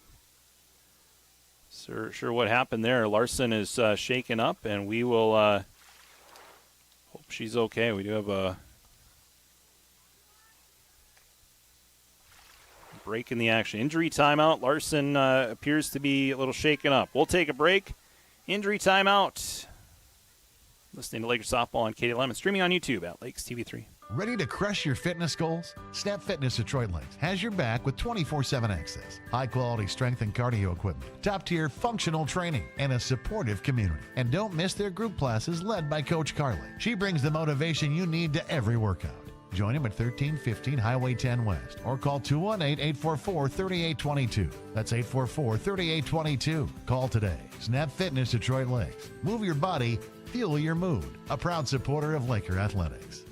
S1: Sure what happened there. Larson is shaken up, and we will hope she's okay. We do have a break in the action. Injury timeout. Larson appears to be a little shaken up. We'll take a break. Injury timeout. Listening to Lakers softball on Katie Lemon. Streaming on YouTube at Lakes TV3.
S17: Ready to crush your fitness goals? Snap Fitness Detroit Lakes has your back with 24/7 access, high-quality strength and cardio equipment, top-tier functional training, and a supportive community. And don't miss their group classes led by Coach Carly. She brings the motivation you need to every workout. Join him at 1315 Highway 10 West or call 218-844-3822. That's 844-3822. Call today. Snap Fitness Detroit Lakes. Move your body, fuel your mood. A proud supporter of Laker Athletics.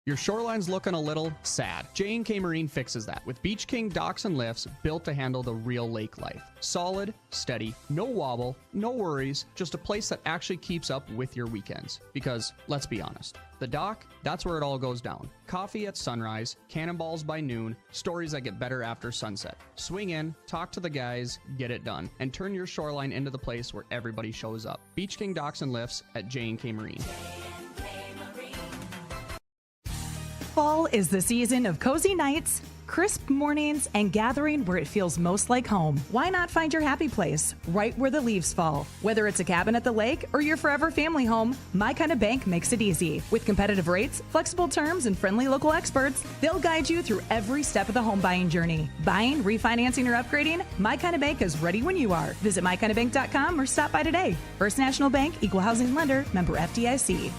S2: Your shoreline's looking a little sad. J&K Marine fixes that with Beach King docks and lifts built to handle the real lake life. Solid, steady, no wobble, no worries, just a place that actually keeps up with your weekends. Because, let's be honest, the dock, that's where it all goes down. Coffee at sunrise, cannonballs by noon, stories that get better after sunset. Swing in, talk to the guys, get it done, and turn your shoreline into the place where everybody shows up. Beach King docks and lifts at J&K Marine.
S22: Fall is the season of cozy nights, crisp mornings, and gathering where it feels most like home. Why not find your happy place right where the leaves fall? Whether it's a cabin at the lake or your forever family home, My Kind of Bank makes it easy. With competitive rates, flexible terms, and friendly local experts, they'll guide you through every step of the home buying journey. Buying, refinancing, or upgrading, My Kind of Bank is ready when you are. Visit mykindofbank.com or stop by today. First National Bank, Equal Housing Lender, member FDIC.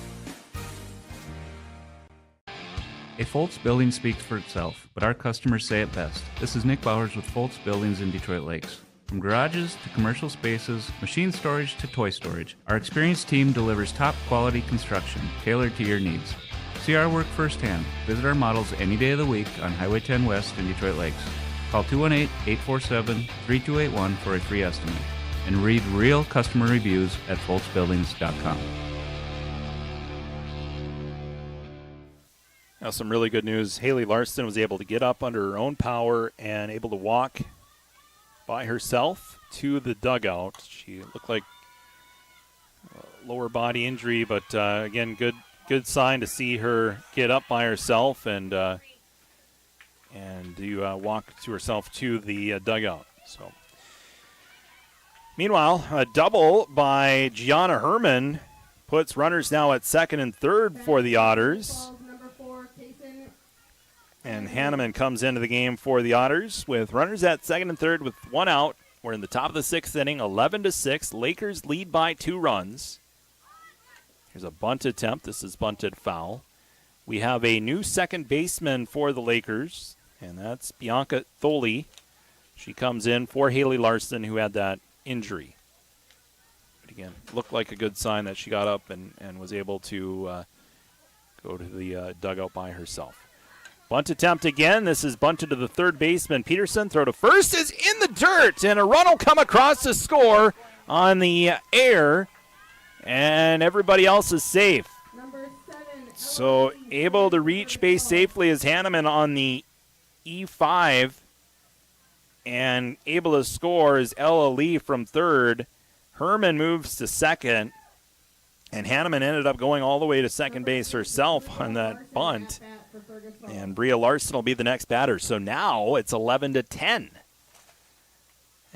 S23: A Foltz building speaks for itself, but our customers say it best. This is Nick Bowers with Foltz Buildings in Detroit Lakes. From garages to commercial spaces, machine storage to toy storage, our experienced team delivers top quality construction tailored to your needs. See our work firsthand. Visit our models any day of the week on Highway 10 West in Detroit Lakes. Call 218-847-3281 for a free estimate. And read real customer reviews at foltzbuildings.com.
S1: Now, some really good news. Haley Larson was able to get up under her own power and able to walk by herself to the dugout. She looked like a lower body injury, but again, good sign to see her get up by herself and do walk to herself to the dugout. So, meanwhile, a double by Gianna Herman puts runners now at second and third for the Otters. And Hanneman comes into the game for the Otters with runners at second and third with one out. We're in the top of the sixth inning, 11-6. Lakers lead by 2 runs. Here's a bunt attempt. This is bunted foul. We have a new second baseman for the Lakers, and that's Bianca Thole. She comes in for Haley Larson, who had that injury. But again, looked like a good sign that she got up and was able to go to the dugout by herself. Bunt attempt again. This is bunted to the third baseman. Peterson, throw to first is in the dirt, and a run will come across to score on the air, and everybody else is safe. So able to reach base safely is Hanneman on the E5, and able to score is Ella Lee from third. Herman moves to second, and Hanneman ended up going all the way to second base herself on that bunt. And Bria Larson will be the next batter. So now it's 11-10.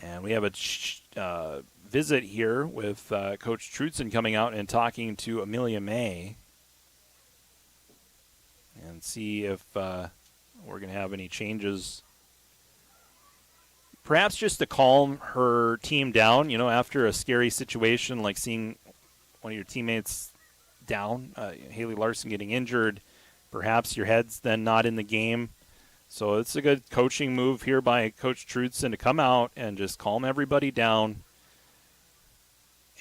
S1: And we have a visit here with Coach Trutzen coming out and talking to Amelia May. And see if we're going to have any changes. Perhaps just to calm her team down, after a scary situation like seeing one of your teammates down, Haley Larson getting injured. Perhaps your head's then not in the game. So it's a good coaching move here by Coach Trutzen to come out and just calm everybody down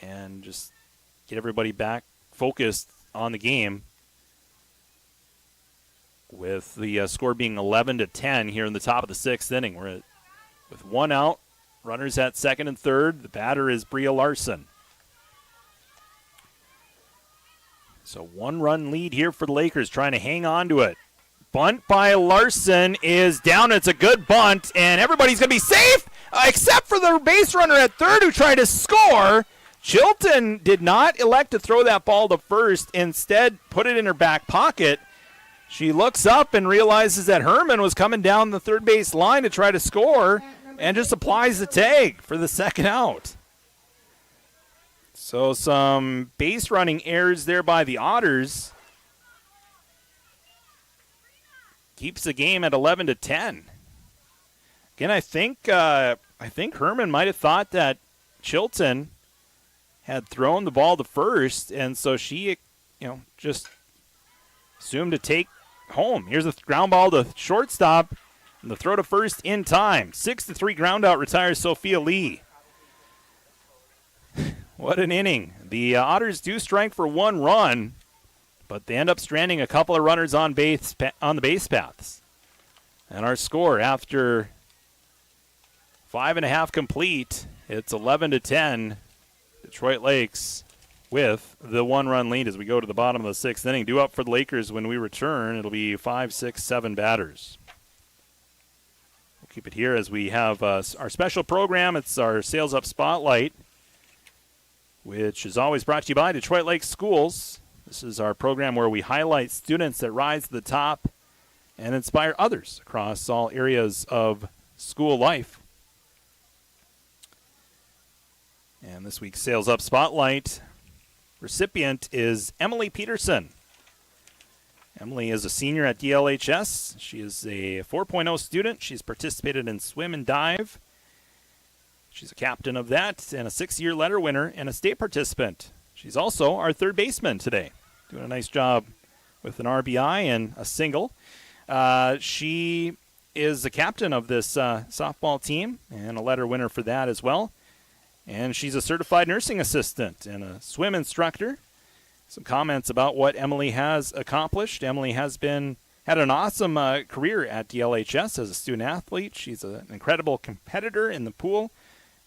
S1: and just get everybody back focused on the game. With the score being 11-10 here in the top of the sixth inning. We're with one out, runners at second and third. The batter is Bria Larson. So 1-run lead here for the Lakers, trying to hang on to it. Bunt by Larson is down. It's a good bunt, and everybody's going to be safe except for the base runner at third who tried to score. Chilton did not elect to throw that ball to first. Instead, put it in her back pocket. She looks up and realizes that Herman was coming down the third base line to try to score and just applies the tag for the second out. So some base running errors there by the Otters. Keeps the game at 11-10. Again, I think Herman might have thought that Chilton had thrown the ball to first, and so she, just assumed to take home. Here's a ground ball to shortstop, and the throw to first in time. 6-3 ground out retires Sophia Lee. What an inning. The Otters do strike for 1 run, but they end up stranding a couple of runners on the base paths. And our score after 5.5 complete, it's 11-10. Detroit Lakes with the 1-run lead as we go to the bottom of the sixth inning. Due up for the Lakers when we return. It'll be 5, 6, 7 batters. We'll keep it here as we have our special program. It's our Sales Up Spotlight, which is always brought to you by Detroit Lakes Schools. This is our program where we highlight students that rise to the top and inspire others across all areas of school life. And this week's Sales Up Spotlight recipient is Emily Peterson. Emily is a senior at DLHS. She is a 4.0 student. She's participated in swim and dive. She's a captain of that and a 6-year letter winner and a state participant. She's also our third baseman today, doing a nice job with an RBI and a single. She is the captain of this softball team and a letter winner for that as well. And she's a certified nursing assistant and a swim instructor. Some comments about what Emily has accomplished. Emily has had an awesome career at DLHS as a student athlete. She's an incredible competitor in the pool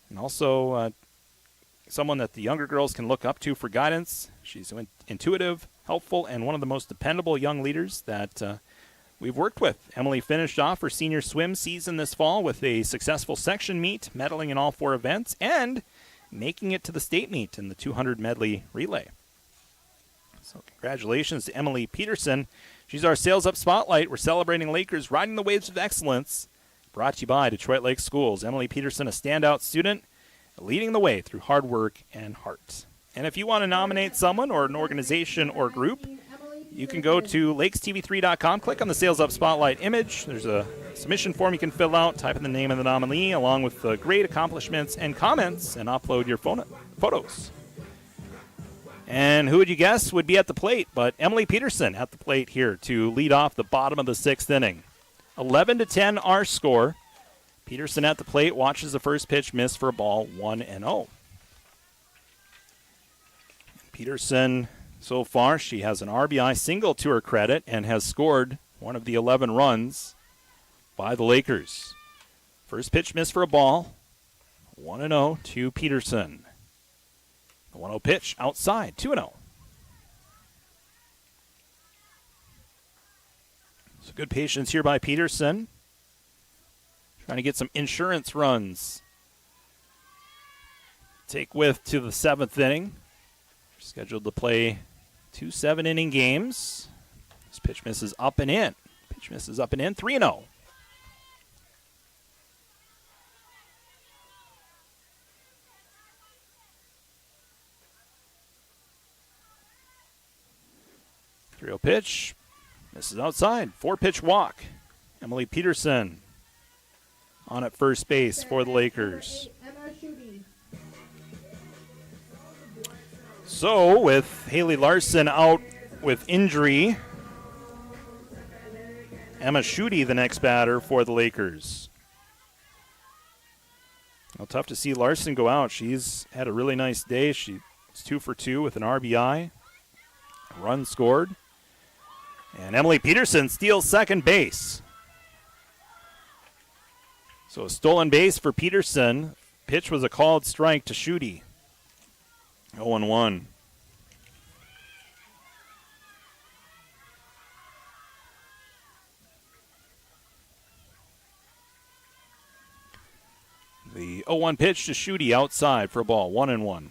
S1: and also someone that the younger girls can look up to for guidance. She's intuitive, helpful, and one of the most dependable young leaders that we've worked with. Emily finished off her senior swim season this fall with a successful section meet, medaling in all 4 events, and making it to the state meet in the 200 medley relay. So congratulations to Emily Peterson. She's our Sales Up Spotlight. We're celebrating Lakers riding the waves of excellence. Brought to you by Detroit Lake Schools. Emily Peterson, a standout student, leading the way through hard work and heart. And if you want to nominate someone or an organization or group, you can go to lakestv3.com, click on the Sales Up Spotlight image. There's a submission form you can fill out, type in the name of the nominee along with the great accomplishments and comments, and upload your photos. And who would you guess would be at the plate? But Emily Peterson at the plate here to lead off the bottom of the 6th inning. 11-10 our score. Peterson at the plate watches the first pitch miss for a ball, 1-0. Peterson, so far, she has an RBI single to her credit and has scored one of the 11 runs by the Lakers. First pitch miss for a ball, 1-0 to Peterson. The 1-0 pitch outside, 2-0. So good patience here by Peterson. Trying to get some insurance runs. Take with to the 7th inning. Scheduled to play 2 7-inning games. This pitch misses up and in. Pitch misses up and in, 3-0. Pitch, misses outside. 4-pitch walk. Emily Peterson on at first base for the Lakers. So, with Haley Larson out with injury, Emma Schutte, the next batter for the Lakers. Well, tough to see Larson go out. She's had a really nice day. She's 2 for 2 with an RBI. A run scored. And Emily Peterson steals second base. So a stolen base for Peterson. Pitch was a called strike to Schutte. 0-1. The 0-1 pitch to Schutte outside for a ball, 1-1.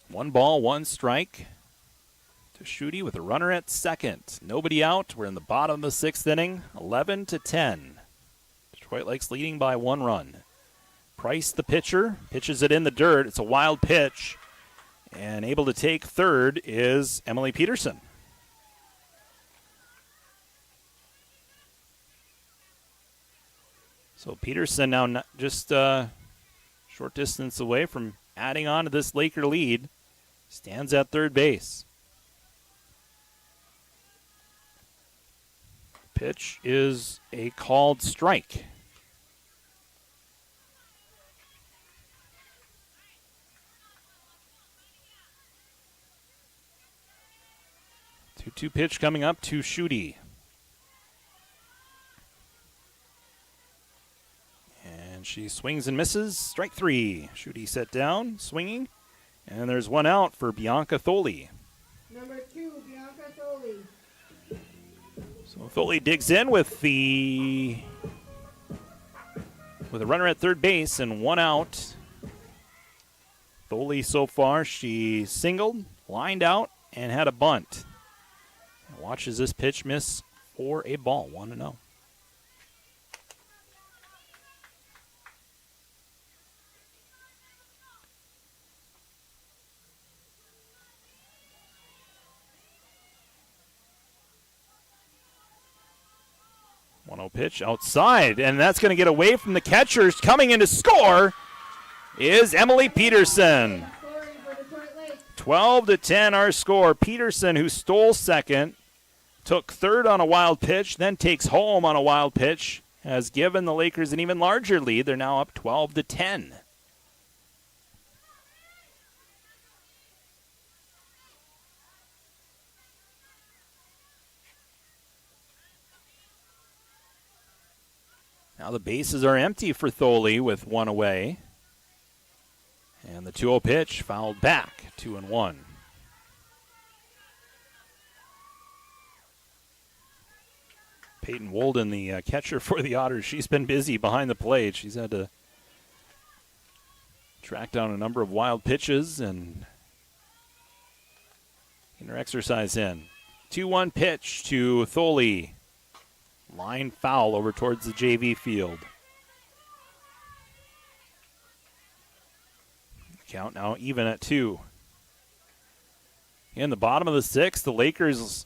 S1: 1 ball, 1 strike to Schutte with a runner at second. Nobody out. We're in the bottom of the 6th inning, 11-10. Detroit Lakes leading by 1 run. Price, the pitcher, pitches it in the dirt. It's a wild pitch. And able to take third is Emily Peterson. So Peterson now just short distance away from adding on to this Laker lead. Stands at third base. Pitch is a called strike. Two pitch coming up to Schutte. And she swings and misses. Strike 3. Schutte set down, swinging. And there's 1 out for Bianca Thole.
S14: Number 2, Bianca Thole.
S1: So Thole digs in with a runner at third base and 1 out. Thole so far, she singled, lined out, and had a bunt. And watches this pitch miss for a ball, 1-0. Pitch outside, and that's going to get away from the catchers. Coming in to score is Emily Peterson. 12-10 our score. Peterson, who stole second, took third on a wild pitch, then takes home on a wild pitch, has given the Lakers an even larger lead. They're now up 12-10. Now the bases are empty for Thole with 1 away. And the 2-0 pitch fouled back, 2-1. Peyton Wolden, the catcher for the Otters, she's been busy behind the plate. She's had to track down a number of wild pitches and get her exercise in. 2-1 pitch to Thole. Line foul over towards the JV field. Count now even at 2. In the bottom of the 6th, the Lakers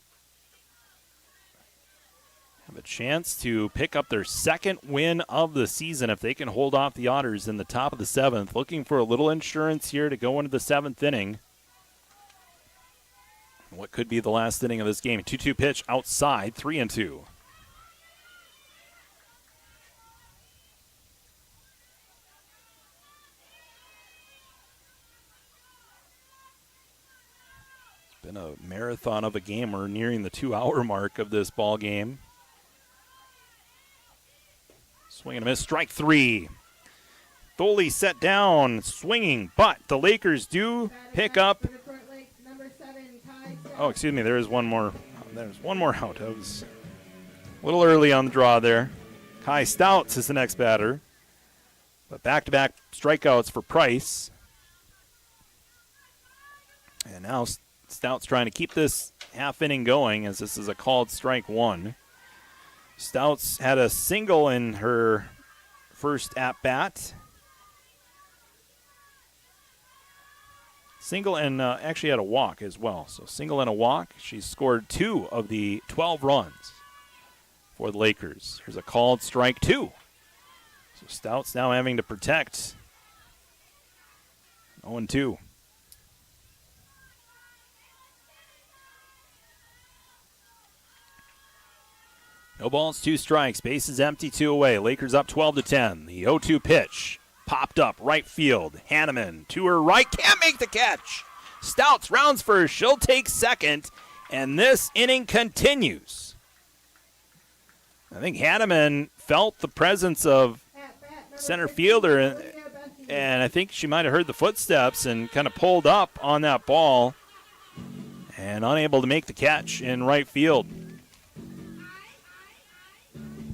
S1: have a chance to pick up their second win of the season if they can hold off the Otters in the top of the 7th. Looking for a little insurance here to go into the 7th inning. What could be the last inning of this game? 2-2 pitch outside, 3-2. It's been a marathon of a game. We're nearing the 2-hour mark of this ball game. Swing and a miss, strike 3. Thole set down, swinging, but the Lakers do pick up. Oh, excuse me, there is one more. There's one more out. I was a little early on the draw there. Kai Stouts is the next batter. But back-to-back strikeouts for Price. And now Stouts trying to keep this half inning going as this is a called strike 1. Stouts had a single in her first at-bat. Single and actually had a walk as well. So single and a walk. She scored 2 of the 12 runs for the Lakers. Here's a called strike 2. So Stouts now having to protect. 0-2. No balls, 2 strikes. Bases empty, 2 away. Lakers up 12-10. The 0-2 pitch. Popped up, right field. Hanneman to her right, can't make the catch. Stouts rounds first, she'll take second, and this inning continues. I think Hanneman felt the presence of center fielder, and I think she might have heard the footsteps and kind of pulled up on that ball and unable to make the catch in right field.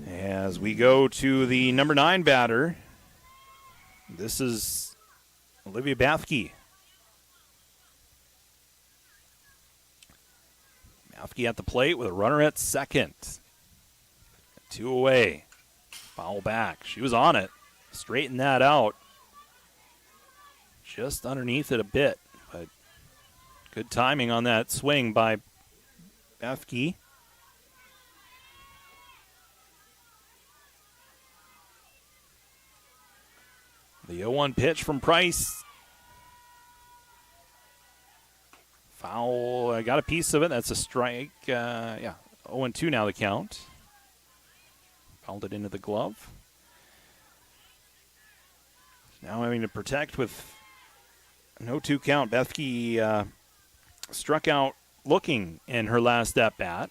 S1: As we go to the number 9 batter, this is Olivia Bathke. Bathke at the plate with a runner at second. 2 away. Foul back. She was on it. Straighten that out. Just underneath it a bit, but good timing on that swing by Bathke. The 0-1 pitch from Price. Foul. I got a piece of it. That's a strike. 0-2 now the count. Fouled it into the glove. Now having to protect with no 2 count. Bathke struck out looking in her last at bat.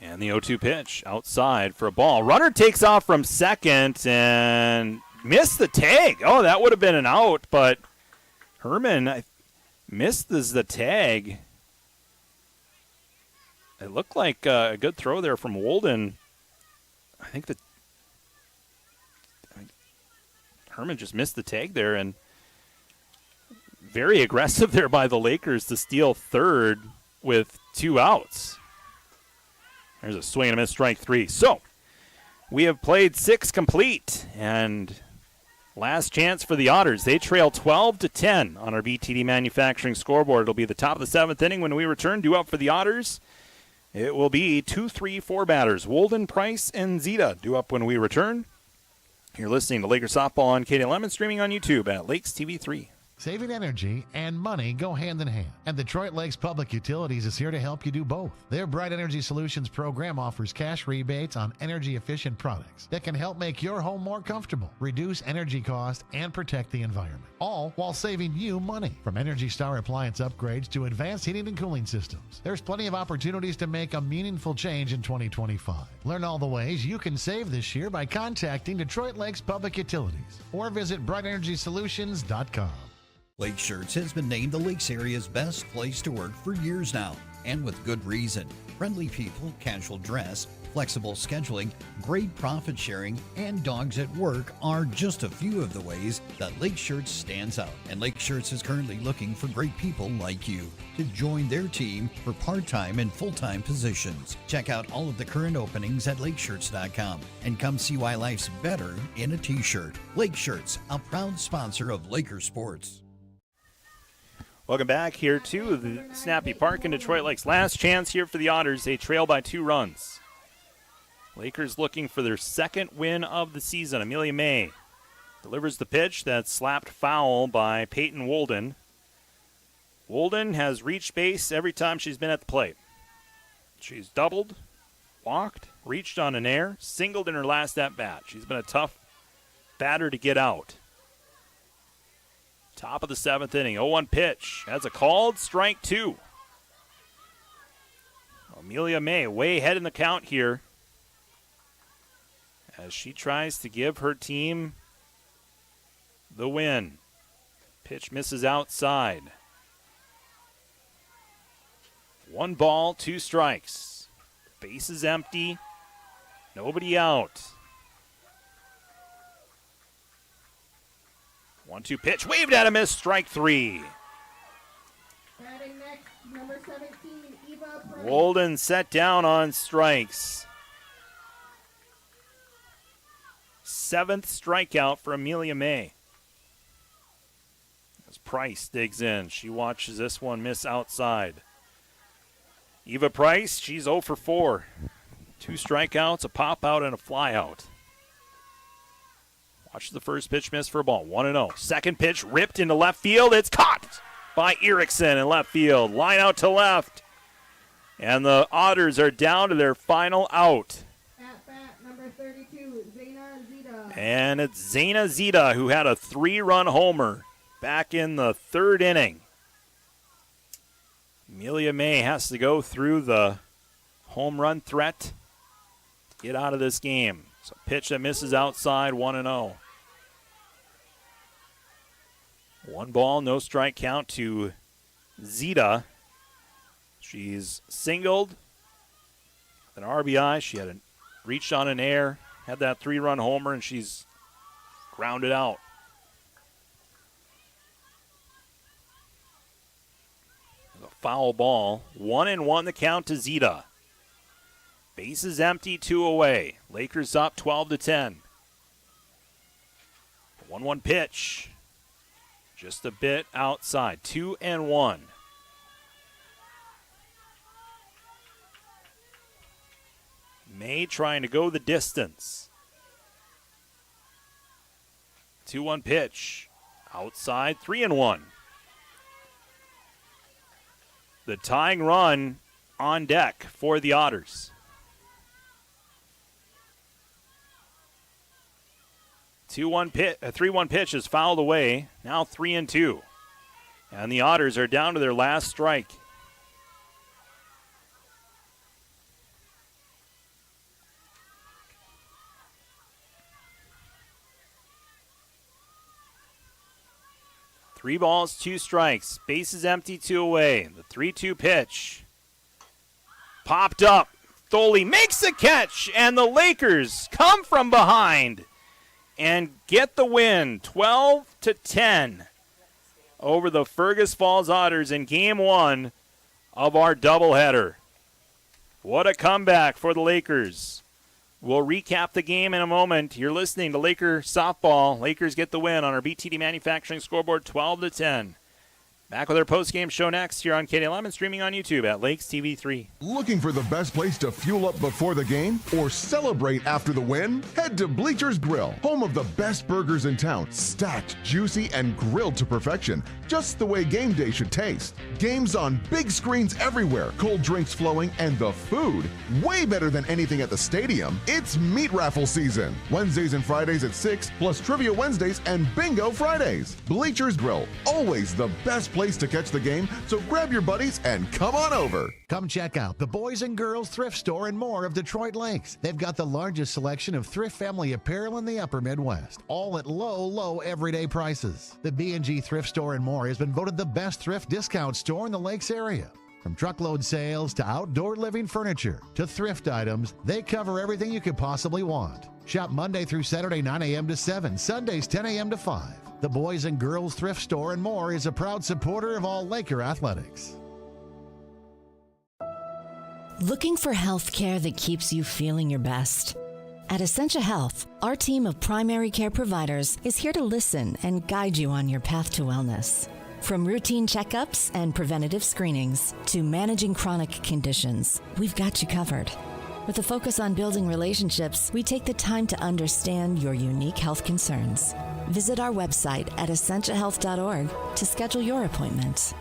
S1: And the 0-2 pitch outside for a ball. Runner takes off from second and missed the tag. Oh, that would have been an out, but Herman missed the tag. It looked like a good throw there from Wolden. I think Herman just missed the tag there, and very aggressive there by the Lakers to steal third with 2 outs. There's a swing and a miss, strike 3. So, we have played 6 complete, and last chance for the Otters. They trail 12-10 on our BTD Manufacturing scoreboard. It'll be the top of the 7th inning when we return. Due up for the Otters. It will be 2, 3, 4 batters. Wolden, Price, and Zita due up when we return. You're listening to Lakers Softball on KDLM and streaming on YouTube at Lakes TV 3.
S17: Saving energy and money go hand in hand, and Detroit Lakes Public Utilities is here to help you do both. Their Bright Energy Solutions program offers cash rebates on energy-efficient products that can help make your home more comfortable, reduce energy costs, and protect the environment, all while saving you money. From Energy Star appliance upgrades to advanced heating and cooling systems, there's plenty of opportunities to make a meaningful change in 2025. Learn all the ways you can save this year by contacting Detroit Lakes Public Utilities or visit brightenergysolutions.com.
S3: Lake Shirts has been named the Lakes area's best place to work for years now, and with good reason. Friendly people, casual dress, flexible scheduling, great profit sharing, and dogs at work are just a few of the ways that Lake Shirts stands out. And Lake Shirts is currently looking for great people like you to join their team for part-time and full-time positions. Check out all of the current openings at lakeshirts.com and come see why life's better in a t-shirt. Lake Shirts, a proud sponsor of Laker Sports.
S1: Welcome back here to the Snappy Park in Detroit Lakes. Last chance here for the Otters. They trail by 2 runs. Lakers looking for their second win of the season. Amelia May delivers the pitch that's slapped foul by Peyton Wolden. Wolden has reached base every time she's been at the plate. She's doubled, walked, reached on an air, singled in her last at-bat. She's been a tough batter to get out. Top of the 7th inning, 0-1 pitch. That's a called strike 2. Amelia May way ahead in the count here as she tries to give her team the win. Pitch misses outside. 1 ball, 2 strikes. Base is empty. Nobody out. 1-2 pitch, waved at a miss, strike 3.
S14: Batting next, number 17, Eva Price.
S1: Wolden set down on strikes. 7th strikeout for Amelia May. As Price digs in, she watches this one miss outside. Eva Price, she's 0 for 4. 2 strikeouts, a pop out, and a fly out. Watch the first pitch miss for a ball. 1-0. Second pitch ripped into left field. It's caught by Erickson in left field. Line out to left. And the Otters are down to their final out.
S14: At bat, number 32, Zena Zita.
S1: And it's Zena Zita who had a 3-run homer back in the 3rd inning. Amelia May has to go through the home run threat to get out of this game. So pitch that misses outside, 1-0. 1 ball, no strike count to Zita. She's singled, an RBI. She had reached on an air, had that 3-run homer, and she's grounded out. A foul ball, 1-1 the count to Zita. Bases empty, 2 away. Lakers up 12-10. 1-1 pitch. Just a bit outside. 2-1. May trying to go the distance. 2-1 pitch. Outside, 3-1. The tying run on deck for the Otters. 3-1 pitch is fouled away. Now 3-2. And the Otters are down to their last strike. Three balls, 2 strikes. Bases empty, 2 away. The 3-2 pitch. Popped up. Thole makes the catch, and the Lakers come from behind and get the win, 12-10 over the Fergus Falls Otters in Game 1 of our doubleheader. What a comeback for the Lakers. We'll recap the game in a moment. You're listening to Laker Softball. Lakers get the win on our BTD Manufacturing scoreboard, 12-10. Back with our post-game show next here on KDLM and streaming on YouTube at Lakes TV3.
S4: Looking for the best place to fuel up before the game or celebrate after the win? Head to Bleachers Grill, home of the best burgers in town, stacked, juicy, and grilled to perfection, just the way game day should taste. Games on big screens everywhere, cold drinks flowing, and the food way better than anything at the stadium. It's meat raffle season. Wednesdays and Fridays at 6, plus Trivia Wednesdays and Bingo Fridays. Bleachers Grill, always the best place to catch the game, so grab your buddies and come on over.
S17: Come check out the Boys and Girls Thrift Store and More of Detroit Lakes. They've got the largest selection of thrift family apparel in the upper Midwest, all at low everyday prices. The B&G Thrift Store and More has been voted the best thrift discount store in the Lakes area. From truckload sales to outdoor living furniture to thrift items, they cover everything you could possibly want. Shop Monday through Saturday 9 a.m. to 7, Sundays 10 a.m. to 5. The Boys and Girls Thrift Store and More is a proud supporter of all Laker athletics.
S13: Looking for health care that keeps you feeling your best? At Essentia Health, our team of primary care providers is here to listen and guide you on your path to wellness. From routine checkups and preventative screenings to managing chronic conditions, we've got you covered. With a focus on building relationships, we take the time to understand your unique health concerns. Visit our website at essentiahealth.org to schedule your appointment.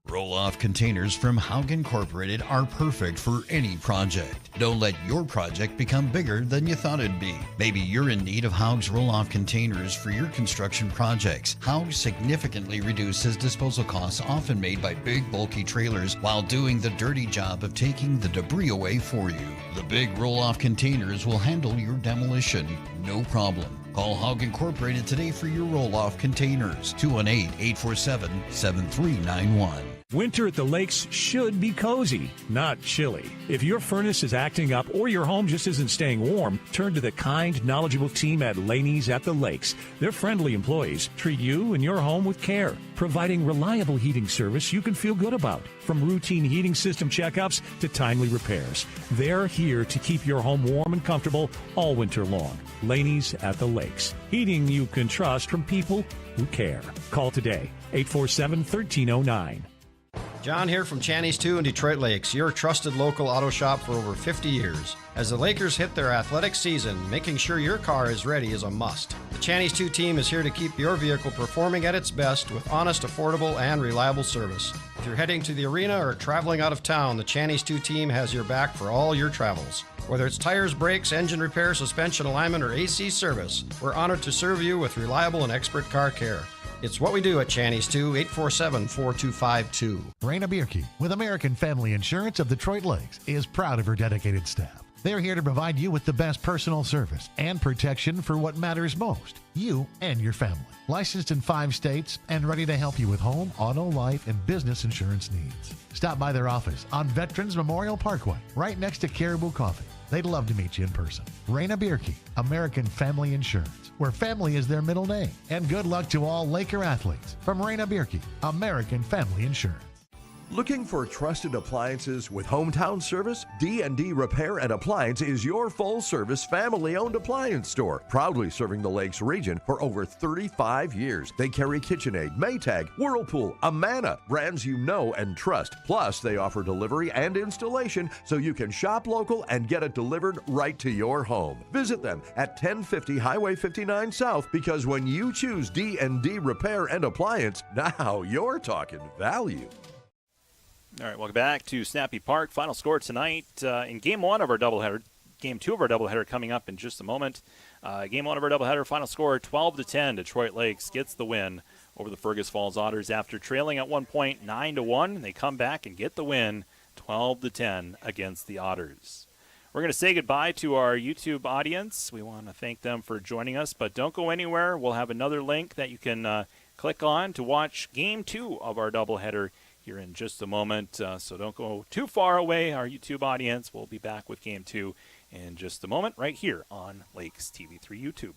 S3: Roll-off containers from Haug Incorporated are perfect for any project. Don't let your project become bigger than you thought it'd be. Maybe you're in need of Haug's roll-off containers for your construction projects. Haug significantly reduces disposal costs often made by big, bulky trailers while doing the dirty job of taking the debris away for you. The big roll-off containers will handle your demolition, no problem. Call Haug Incorporated today for your roll-off containers. 218-847-7391.
S9: Winter at the lakes should be cozy, not chilly. If your furnace is acting up or your home just isn't staying warm, turn to the kind, knowledgeable team at Laney's at the Lakes. Their friendly employees treat you and your home with care, providing reliable heating service you can feel good about. From routine heating system checkups to timely repairs, they're here to keep your home warm and comfortable all winter long. Laney's at the Lakes. Heating you can trust from people who care. Call today, 847-1309.
S5: John here from Channy's 2 in Detroit Lakes, your trusted local auto shop for over 50 years. As the Lakers hit their athletic season, making sure your car is ready is a must. The Channy's 2 team is here to keep your vehicle performing at its best with honest, affordable, and reliable service. If you're heading to the arena or traveling out of town, the Channy's 2 team has your back for all your travels. Whether it's tires, brakes, engine repair, suspension alignment, or AC service, we're honored to serve you with reliable and expert car care. It's what we do at Channy's 2, 847-4252.
S17: Raina Bierke, with American Family Insurance of Detroit Lakes, is proud of her dedicated staff. They're here to provide you with the best personal service and protection for what matters most, you and your family. Licensed in 5 states and ready to help you with home, auto, life, and business insurance needs. Stop by their office on Veterans Memorial Parkway, right next to Caribou Coffee. They'd love to meet you in person. Raina Bierke, American Family Insurance, where family is their middle name. And good luck to all Laker athletes from Raina Bierke, American Family Insurance.
S16: Looking for trusted appliances with hometown service? D&D Repair and Appliance is your full-service family-owned appliance store, proudly serving the Lakes region for over 35 years. They carry KitchenAid, Maytag, Whirlpool, Amana, brands you know and trust. Plus, they offer delivery and installation so you can shop local and get it delivered right to your home. Visit them at 1050 Highway 59 South, because when you choose D&D Repair and Appliance, now you're talking value.
S1: All right, welcome back to Snappy Park. Final score tonight in Game 1 of our doubleheader. Game 2 of our doubleheader coming up in just a moment. Game 1 of our doubleheader, final score 12-10. Detroit Lakes gets the win over the Fergus Falls Otters after trailing at one point 9-1. They come back and get the win 12-10 against the Otters. We're going to say goodbye to our YouTube audience. We want to thank them for joining us, but don't go anywhere. We'll have another link that you can click on to watch Game 2 of our doubleheader here in just a moment, so don't go too far away, our YouTube audience. We'll be back with Game 2 in just a moment right here on Lakes TV3 YouTube.